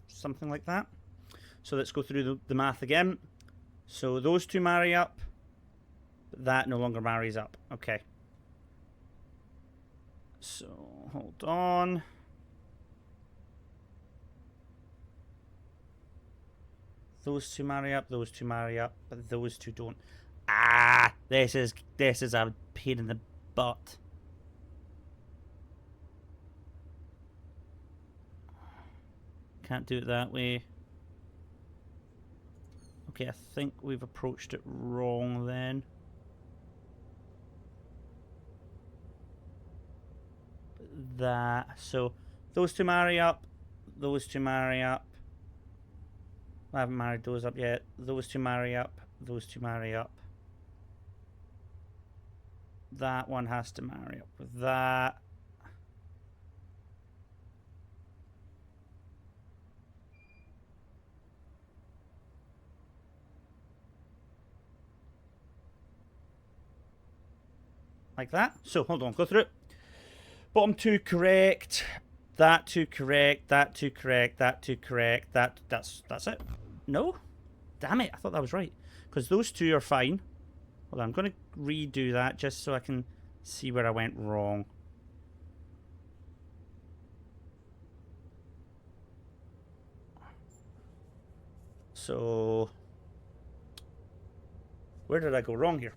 Something like that. So let's go through the math again. So those two marry up. But that no longer marries up. Okay. So hold on. Those two marry up, those two marry up, but those two don't. Ah, this is a pain in the butt. Can't do it that way. Okay, I think we've approached it wrong then. That, so those two marry up, those two marry up. I haven't married those up yet. Those two marry up, those two marry up. That one has to marry up with that. Like that. So hold on, go through it. Bottom two correct. That two correct. That two correct. That two correct. That's it. No? Damn it, I thought that was right. Because those two are fine. Hold on, I'm going to redo that just so I can see where I went wrong. So, where did I go wrong here?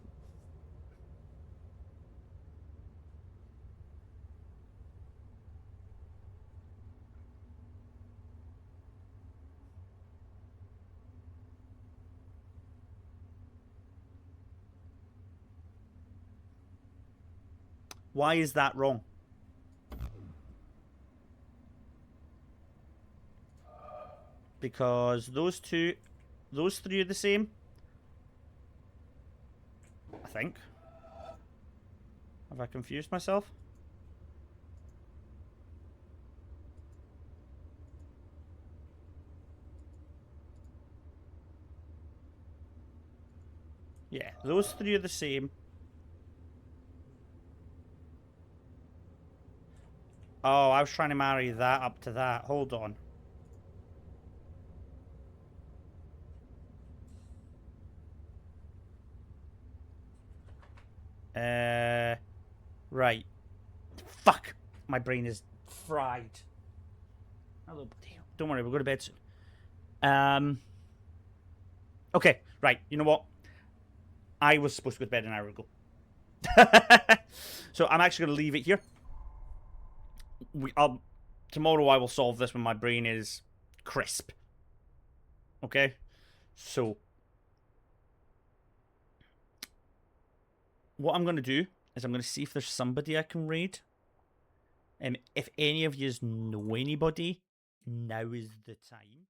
Why is that wrong? Because those three are the same. I think. Have I confused myself? Yeah, those three are the same. Oh, I was trying to marry that up to that. Hold on. Right. Fuck. My brain is fried. Hello, don't worry, we'll go to bed soon. Okay, right. You know what? I was supposed to go to bed an hour ago. So I'm actually going to leave it here. Tomorrow I will solve this when my brain is crisp. Okay? So, what I'm going to do is I'm going to see if there's somebody I can raid. If any of you know anybody, now is the time.